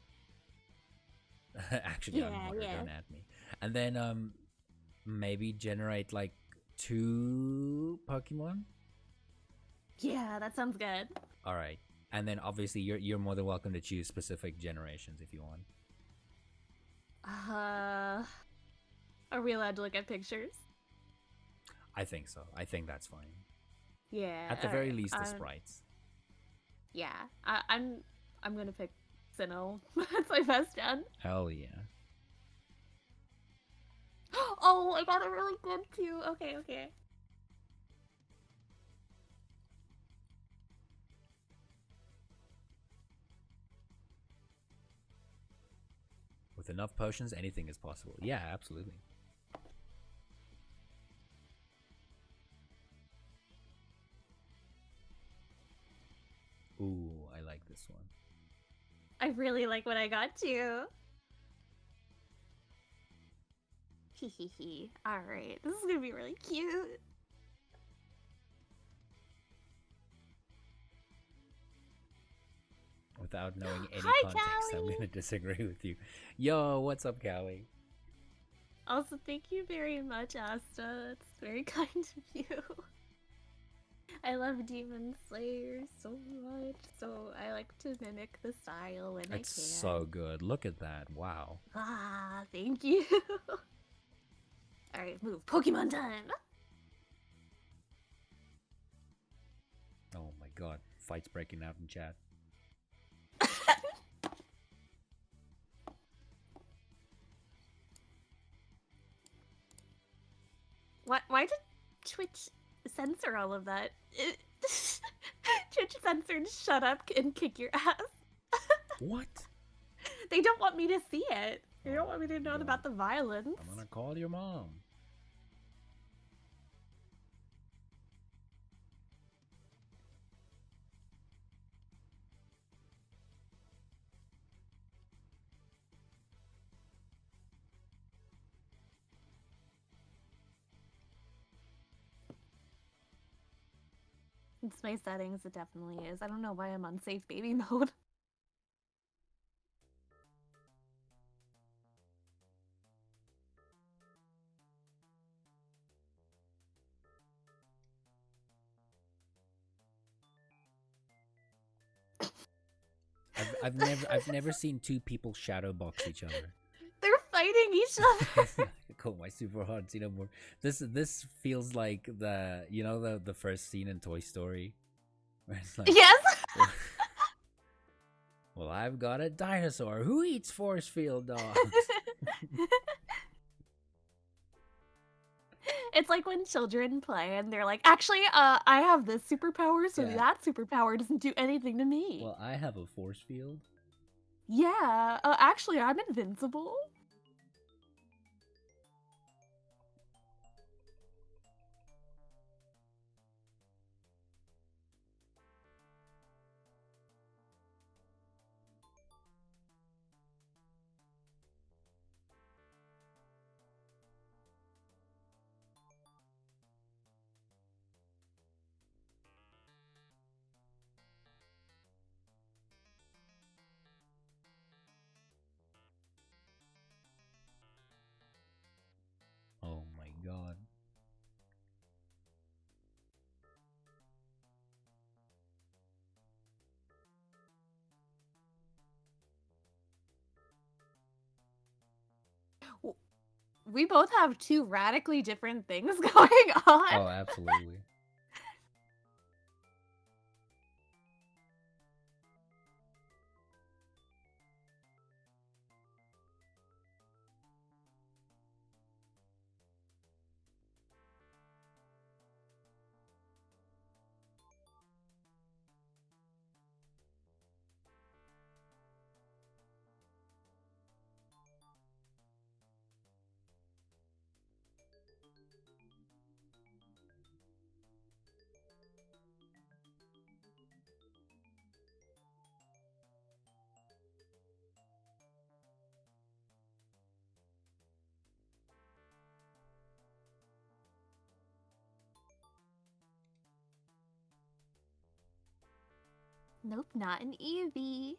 Actually, don't at me. And then maybe generate like 2 Pokemon. Yeah, that sounds good. All right, and then obviously you're more than welcome to choose specific generations if you want. Are we allowed to look at pictures? I think so. I think that's fine. Yeah. At the very least, the sprites. Yeah, I'm gonna pick Sinnoh. That's my best bet. Hell yeah. Oh, I got it really good too. Okay. With enough potions, anything is possible. Yeah, absolutely. Ooh, I like this one. I really like what I got too. Hehehe. Alright, this is gonna be really cute. Without knowing any Hi, context, Callie. I'm gonna disagree with you. Yo, what's up, Callie? Also, thank you very much, Asta. It's very kind of you. I love Demon Slayer so much, so I like to mimic the style when I can. It's so good. Look at that. Wow. Ah, thank you. Alright, move. Pokemon time! Oh my god. Fights breaking out in chat. censor all of that. Twitch censored "shut up" and "kick your ass." What? They don't want me to see it. They don't want me to know God. about the violence. I'm gonna call your mom. It's my settings, it definitely is. I don't know why I'm on safe baby mode. I've never seen two people shadow box each other. They're fighting each other. Call my super hard more. This feels like the first scene in Toy Story. Where it's like, Yes. well, I've got a dinosaur. Who eats force field dogs? It's like when children play and they're like, actually, I have this superpower, so Yeah. that superpower doesn't do anything to me. Well, I have a force field. Yeah, actually, I'm invincible. Oh my god. We both have two radically different things going on. Oh, absolutely. Nope, not an Eevee.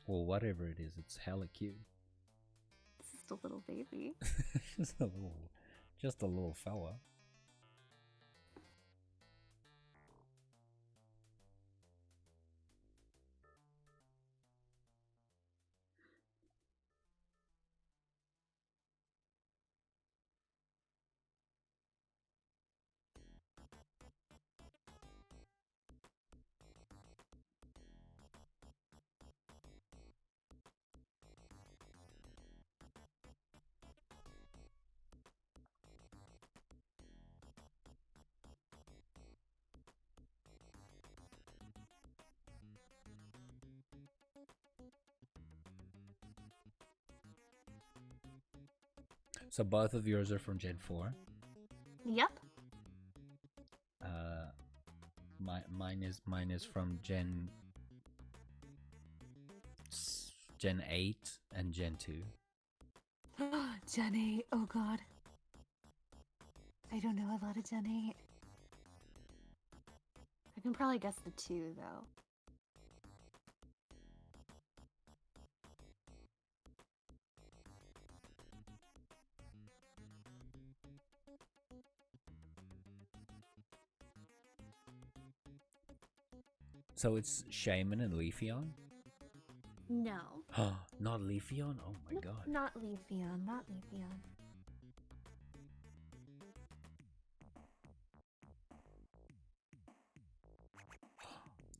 Well, whatever it is, it's hella cute. This is the little baby. just a little fella. So both of yours are from Gen 4. Yep. Mine is from Gen 8 and Gen 2. Gen 8, oh god. I don't know a lot of Gen 8. I can probably guess the 2 though. So it's Shaman and Leafeon? No. Not Leafeon? Oh my god. Not Leafeon, not Leafeon.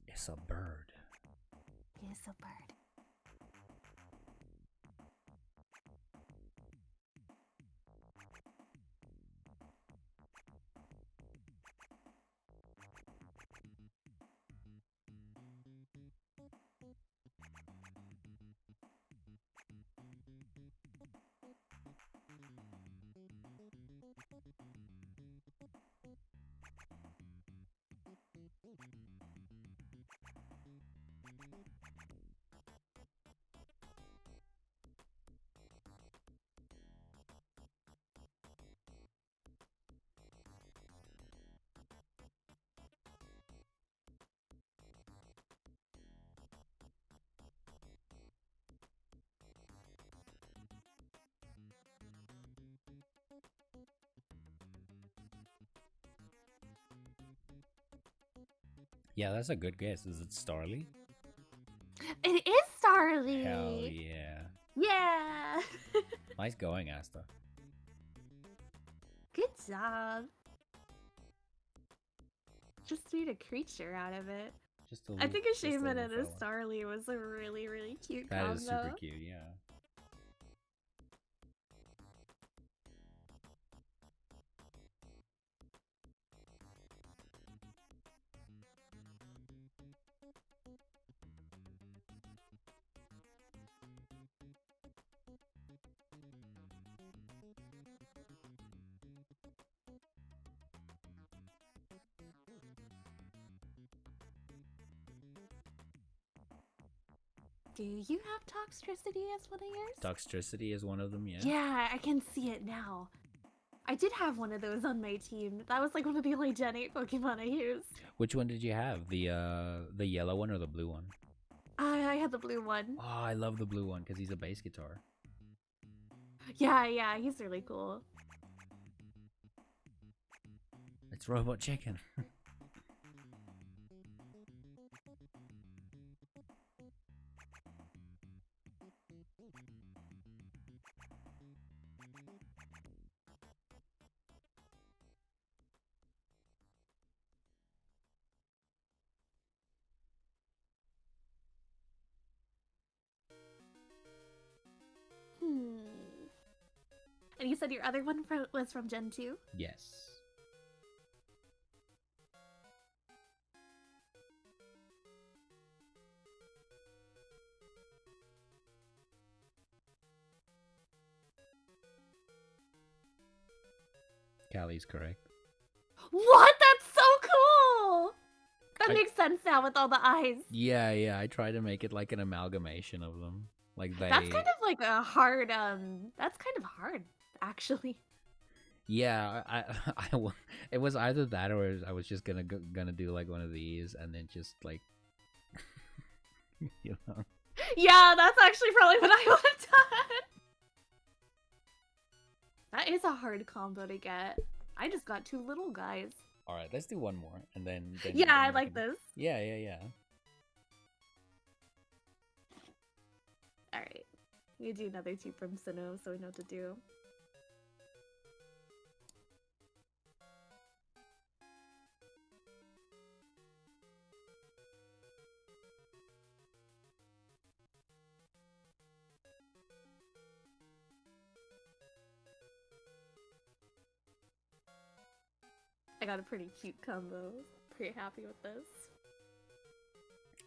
It's a bird. It's a bird. Yeah, that's a good guess. Is it Starly? It is Starly. Hell yeah. Yeah. Nice going, Asta. Good job. Just made a creature out of it. Just a I think a just Shaman little and a fella. Starly was a really, really cute That combo. is super cute, yeah. Do you have Toxtricity as one of yours? Toxtricity is one of them, yeah. Yeah, I can see it now. I did have one of those on my team. That was like one of the only Gen 8 Pokemon I used. Which one did you have? The yellow one or the blue one? I had the blue one. Oh, I love the blue one because he's a bass guitar. Yeah, he's really cool. It's Robot Chicken. And you said your other one was from Gen 2? Yes. Callie's correct. What? That's so cool! That makes sense now with all the eyes. Yeah, I try to make it like an amalgamation of them. Like they... That's kind of like a hard, that's kind of hard, actually. Yeah, it was either that or I was just gonna do like one of these and then just like, you know. Yeah, that's actually probably what I would have done. That is a hard combo to get. I just got two little guys. All right, let's do one more and then Yeah, I we like can- this. Yeah. Alright. You do another two from Sinnoh so we know what to do. I got a pretty cute combo. Pretty happy with this.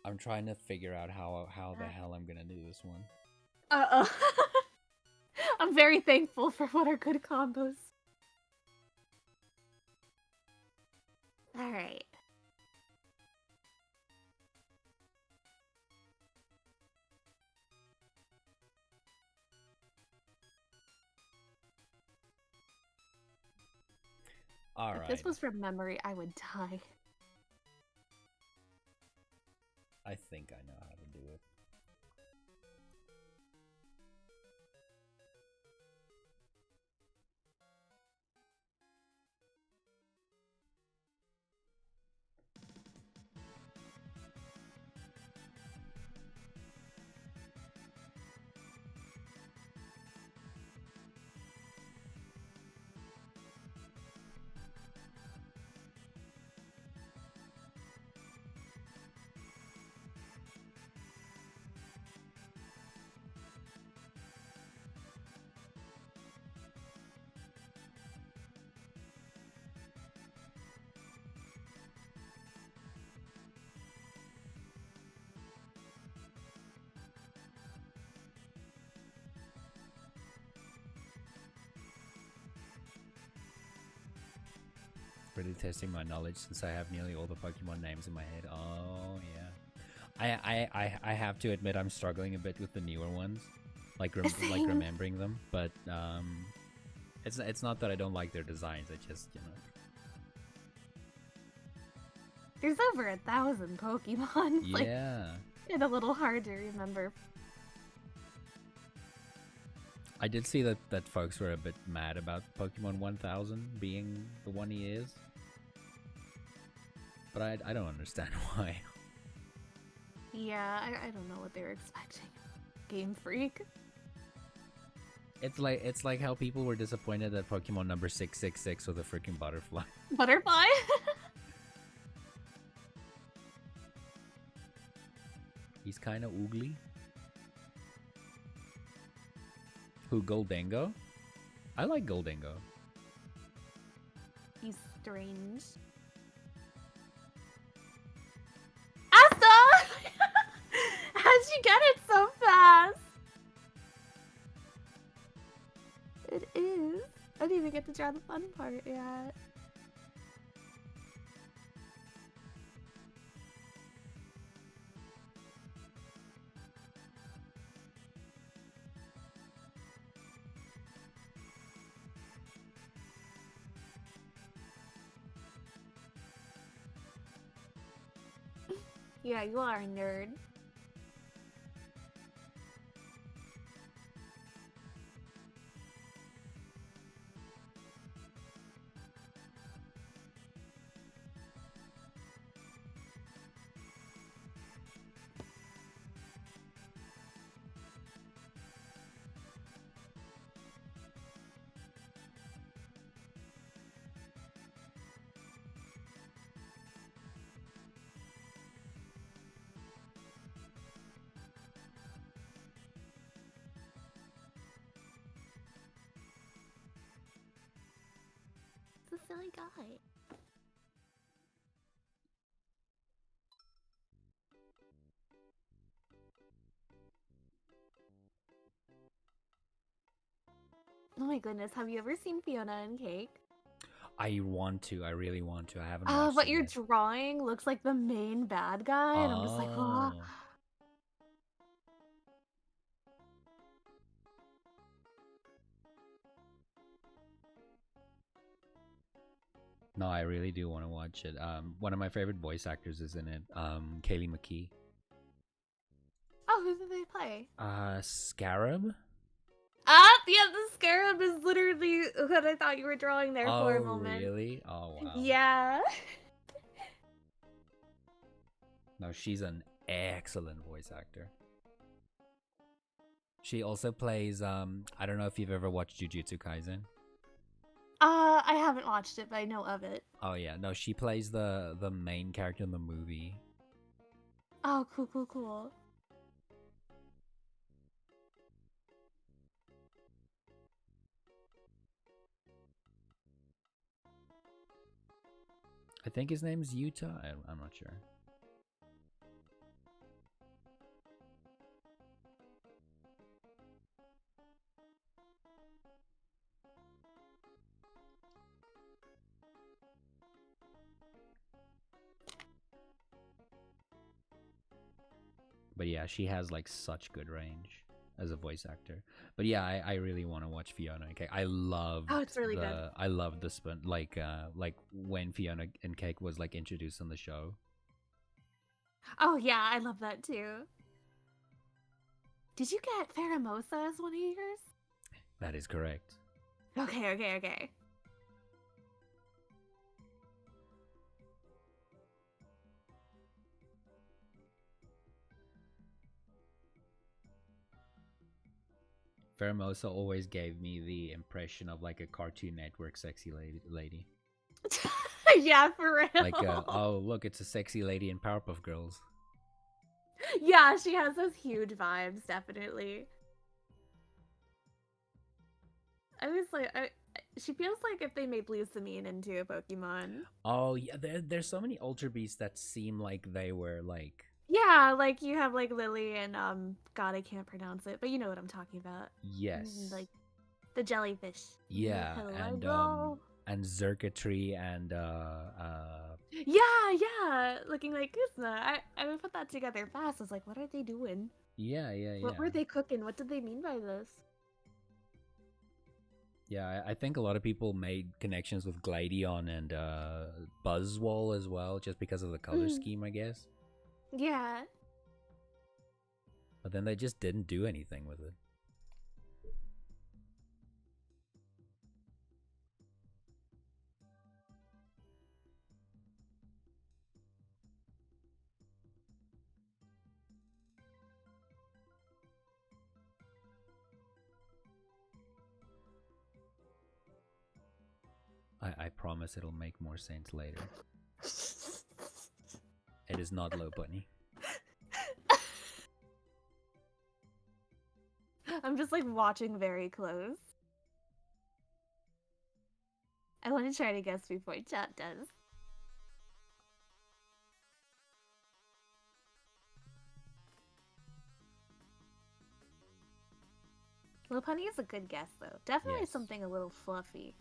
I'm trying to figure out how the hell I'm gonna do this one. Uh-oh. I'm very thankful for what are good combos. Alright. All If right. this was from memory, I would die. I think I know how to do it. Really testing my knowledge since I have nearly all the Pokemon names in my head. Oh, yeah. I have to admit I'm struggling a bit with the newer ones, like like Same. remembering them. But it's not that I don't like their designs. I just There's over 1,000 Pokemon. Like, yeah. it's a little hard to remember. I did see that folks were a bit mad about Pokemon 1000 being the one he is, but I don't understand why. Yeah, I don't know what they were expecting. Game Freak. It's like how people were disappointed that Pokemon number 666 was a freaking butterfly. Butterfly? He's kind of oogly. Who, Goldengo? I like Goldengo. He's strange. Asta! How'd you get it so fast? It is. I didn't even get to draw the fun part yet. Yeah, you are a nerd. It's a silly guy. Oh my goodness, have you ever seen Fiona and Cake? I want to. I really want to. I haven't watched What it you're yet. drawing looks like the main bad guy, and I'm just like, oh. Oh. No, I really do want to watch it. One of my favorite voice actors is in it. Kaylee McKee. Oh, who did they play? Scarab? Yeah, the scarab is literally what I thought you were drawing there for a moment. Really? Oh, wow. Yeah. No, she's an excellent voice actor. She also plays, I don't know if you've ever watched Jujutsu Kaisen. I haven't watched it, but I know of it. Oh yeah, no, she plays the main character in the movie. Oh, cool. I think his name's Yuta. I'm not sure. But yeah, she has like such good range as a voice actor. But yeah, I really want to watch Fiona and Cake. I love it's really good. I love the spin, like when Fiona and Cake was like introduced on the show. Oh yeah, I love that too. Did you get Pheromosa as one of yours? That is correct. Okay. Pheromosa always gave me the impression of like a Cartoon Network sexy lady. Yeah, for real. Like, oh look, it's a sexy lady in Powerpuff Girls. Yeah, she has those huge vibes, definitely. I was like, she feels like if they made Lusamine into a Pokemon. Oh yeah, there's so many Ultra Beasts that seem like they were like. Yeah, like you have like Lily and God, I can't pronounce it, but you know what I'm talking about. Yes. Like the jellyfish. Yeah, and circuitry and Yeah, looking like Kuzma. I put that together fast. I was like, what are they doing? yeah. What were they cooking? What did they mean by this? Yeah, I think a lot of people made connections with Gladion and Buzzwall as well, just because of the color scheme, I guess. Yeah. But then they just didn't do anything with it. I promise it'll make more sense later. It is not Low Bunny. I'm just like watching very close. I want to try to guess before chat does. Lil Punny is a good guess though. Definitely Yes. something a little fluffy.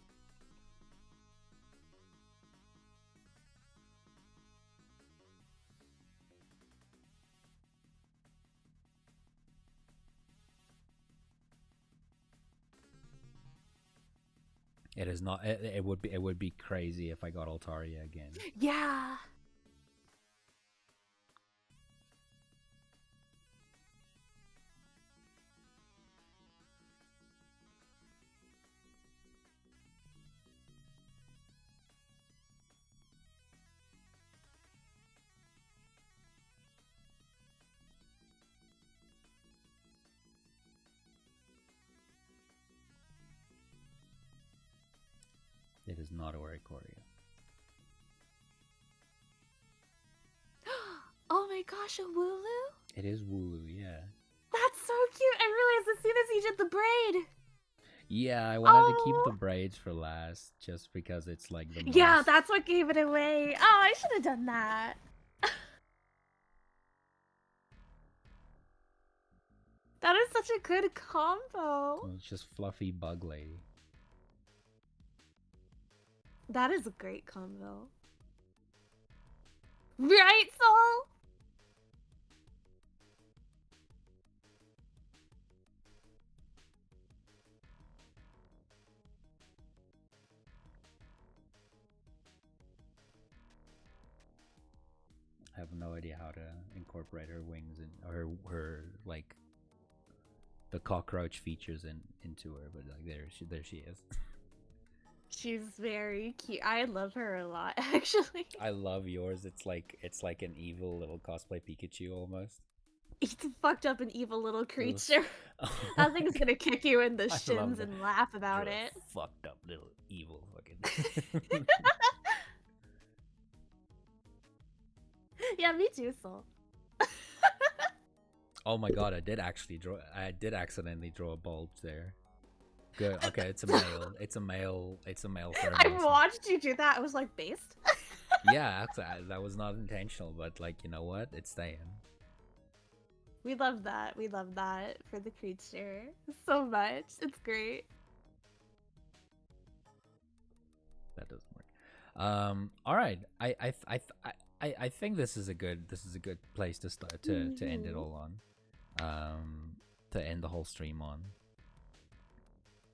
It is not. It would be crazy if I got Altaria again. Yeah. It is not Oricoria. Oh my gosh, a Wooloo? It is Wooloo, yeah. That's so cute. I realized as soon as he did the braid. Yeah, I wanted to keep Oh. the braids for last, just because it's like the Yeah, most- that's what gave it away. Oh, I should have done that. That is such a good combo. It's just fluffy bug lady. That is a great combo. Right, Soul? I have no idea how to incorporate her wings and her like the cockroach features into her, but like there she is. She's very cute. I love her a lot, actually. I love yours. It's like an evil little cosplay Pikachu almost. He's a fucked up and evil little creature. That thing's gonna kick you in the I love shins that. and laugh about You're a it. fucked up little evil fucking. Yeah, me too, Soul. Oh my god, I did accidentally draw a bulge there. Good. Okay, it's a male. It's a male. I Thermos. watched you do that. I was like, based? Yeah, actually, that was not intentional, but like, you know what? It's staying. We love that. We love that for the creature so much. It's great. That doesn't work. All right. I think this is a good place to start to end it all on. To end the whole stream on.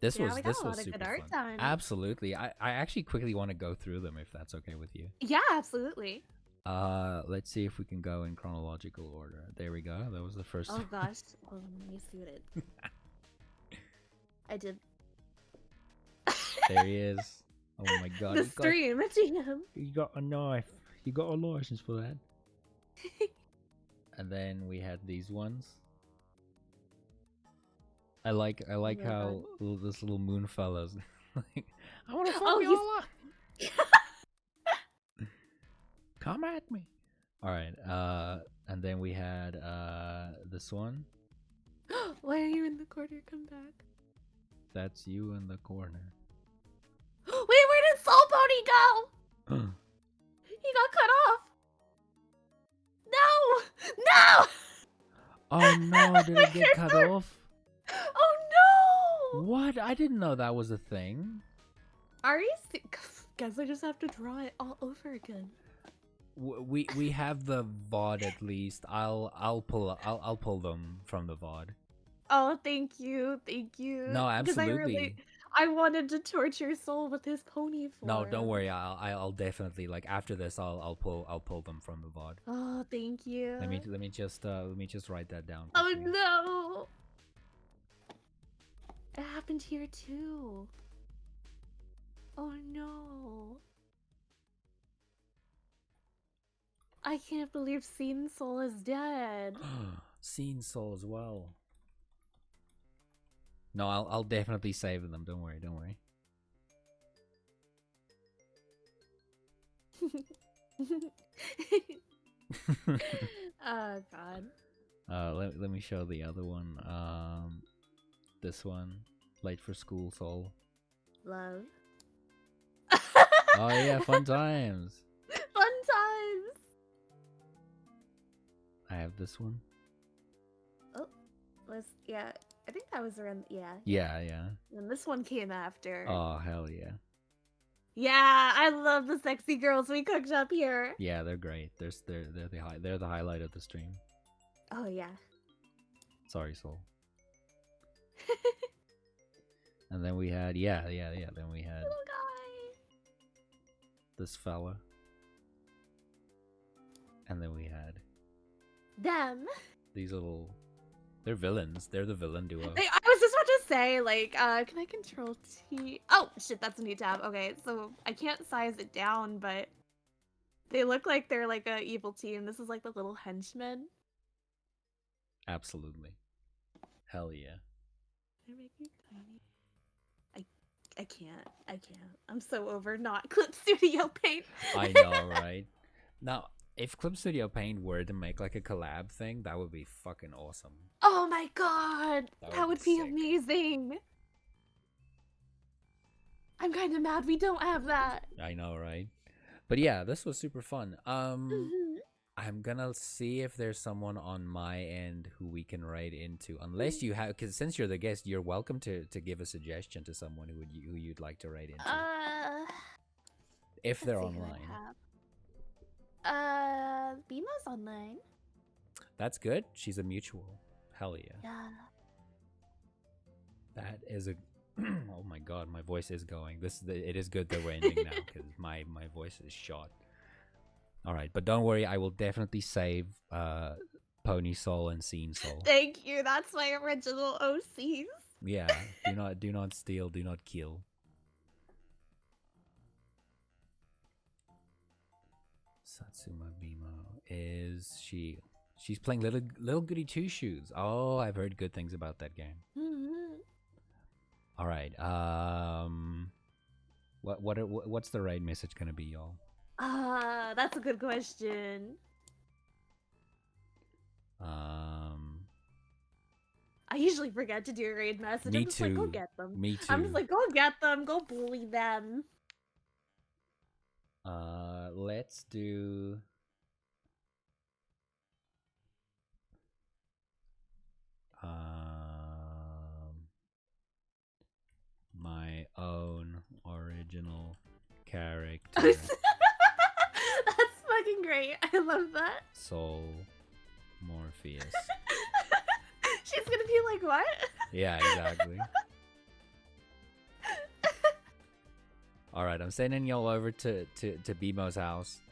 This Yeah, was we got a lot of super good art fun. time. Absolutely. I actually quickly want to go through them if that's okay with you. Yeah, absolutely. Let's see if we can go in chronological order. There we go. That was the first Oh one. gosh. Hold on, let me see what it. I did. There he is. Oh my god. The stream, GM. You got a knife. You got a license for that. And then we had these ones. I like my how this little moon fella's like, I want to fuck Oh, you he's- all up. Come at me. All right. And then we had this one. Why are you in the corner? Come back. That's you in the corner. Wait, where did Soul Pony go? He got cut off. No! No! Oh no! Did it get cut off? Oh no! What? I didn't know that was a thing. Are you Guess I just have to draw it all over again. We have the VOD at least. I'll pull them from the VOD. Oh, thank you. No, absolutely. I wanted to torture Soul with his pony form. No, don't worry. I'll definitely, like, after this I'll pull them from the VOD. Oh, thank you. Let me just write that down. Oh quickly. no! It happened here too. Oh no. I can't believe Scene Soul is dead. Scene Soul as well. No, I'll definitely save them. Don't worry. Oh god. Let me show the other one. This one, Late for School Soul. Love. Oh yeah, fun times. Fun times. I have this one. Oh, yeah. I think that was around. Yeah. Yeah. And this one came after. Oh hell yeah. Yeah, I love the sexy girls we cooked up here. Yeah, they're great. They're the highlight of the stream. Oh yeah. Sorry, Soul. And then we had Then we had Little guy. this fella. And then we had Them. these little. They're villains. They're the villain duo. I was just about to say, like, can I control T? Oh shit, that's a new tab. Okay, so I can't size it down, but they look like they're like a evil team. This is like the little henchmen. Absolutely. Hell yeah. They're making tiny. I can't. I'm so over not Clip Studio Paint. I know, right? Now, if Clip Studio Paint were to make like a collab thing, that would be fucking awesome. Oh my god, that would be sick. amazing. I'm kind of mad we don't have that. I know, right? But yeah, this was super fun. I'm gonna see if there's someone on my end who we can write into. Unless you have, because since you're the guest, you're welcome to give a suggestion to someone who you'd like to write into. let's If they're see who I online. have. Bima's online. That's good. She's a mutual. Hell yeah. Yeah. That is a. Oh my god, my voice is going. It is good that we're ending now because my voice is shot. All right, but don't worry, I will definitely save Pony Soul and Scene Soul. Thank you. That's my original OCs. Yeah, do not steal, do not kill. Satsuma Bimo is she's playing Little Goody Two Shoes. Oh, I've heard good things about that game. All right, what's the right message gonna be, y'all? That's a good question. I usually forget to do a raid message. Me I'm just like, go too. get them. Me too. I'm just like, go get them. Go bully them. Let's do. My own original character. That's fucking great. I love that. Soul Morpheus. She's gonna be like, what? Yeah, exactly. All right, I'm sending y'all over to Bimo's house.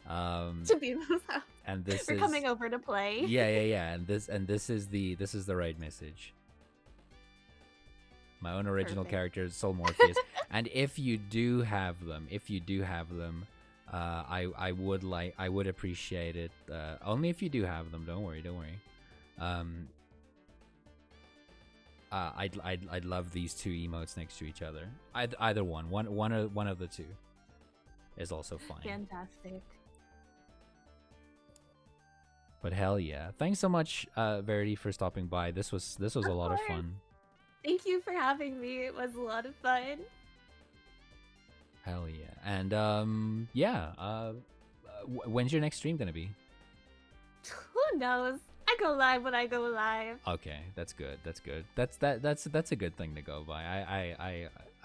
To be house. And this We're is coming over to play. Yeah. And this is the right message. My own original Perfect. character, Soul Morpheus. And if you do have them, I would appreciate it. Only if you do have them. Don't worry. I'd love these two emotes next to each other. Either one of the two is also fine. Fantastic. But hell yeah! Thanks so much, Verity, for stopping by. This was a lot of fun. Thank you for having me. It was a lot of fun. Hell yeah! And when's your next stream gonna be? Who knows? I go live when I go live. Okay, that's good. That's a good thing to go by.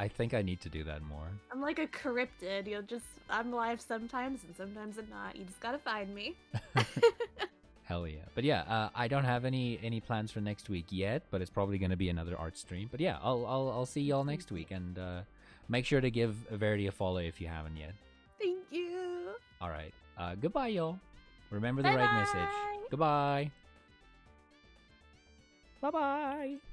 I think I need to do that more. I'm like a cryptid. I'm live sometimes and sometimes I'm not. You just gotta find me. Hell yeah. But yeah, I don't have any plans for next week yet, but it's probably gonna be another art stream. But yeah, I'll see y'all next week, and make sure to give Verity a follow if you haven't yet. Thank you. All right. Goodbye, y'all. Remember the right message. Bye-bye. Goodbye. Bye-bye.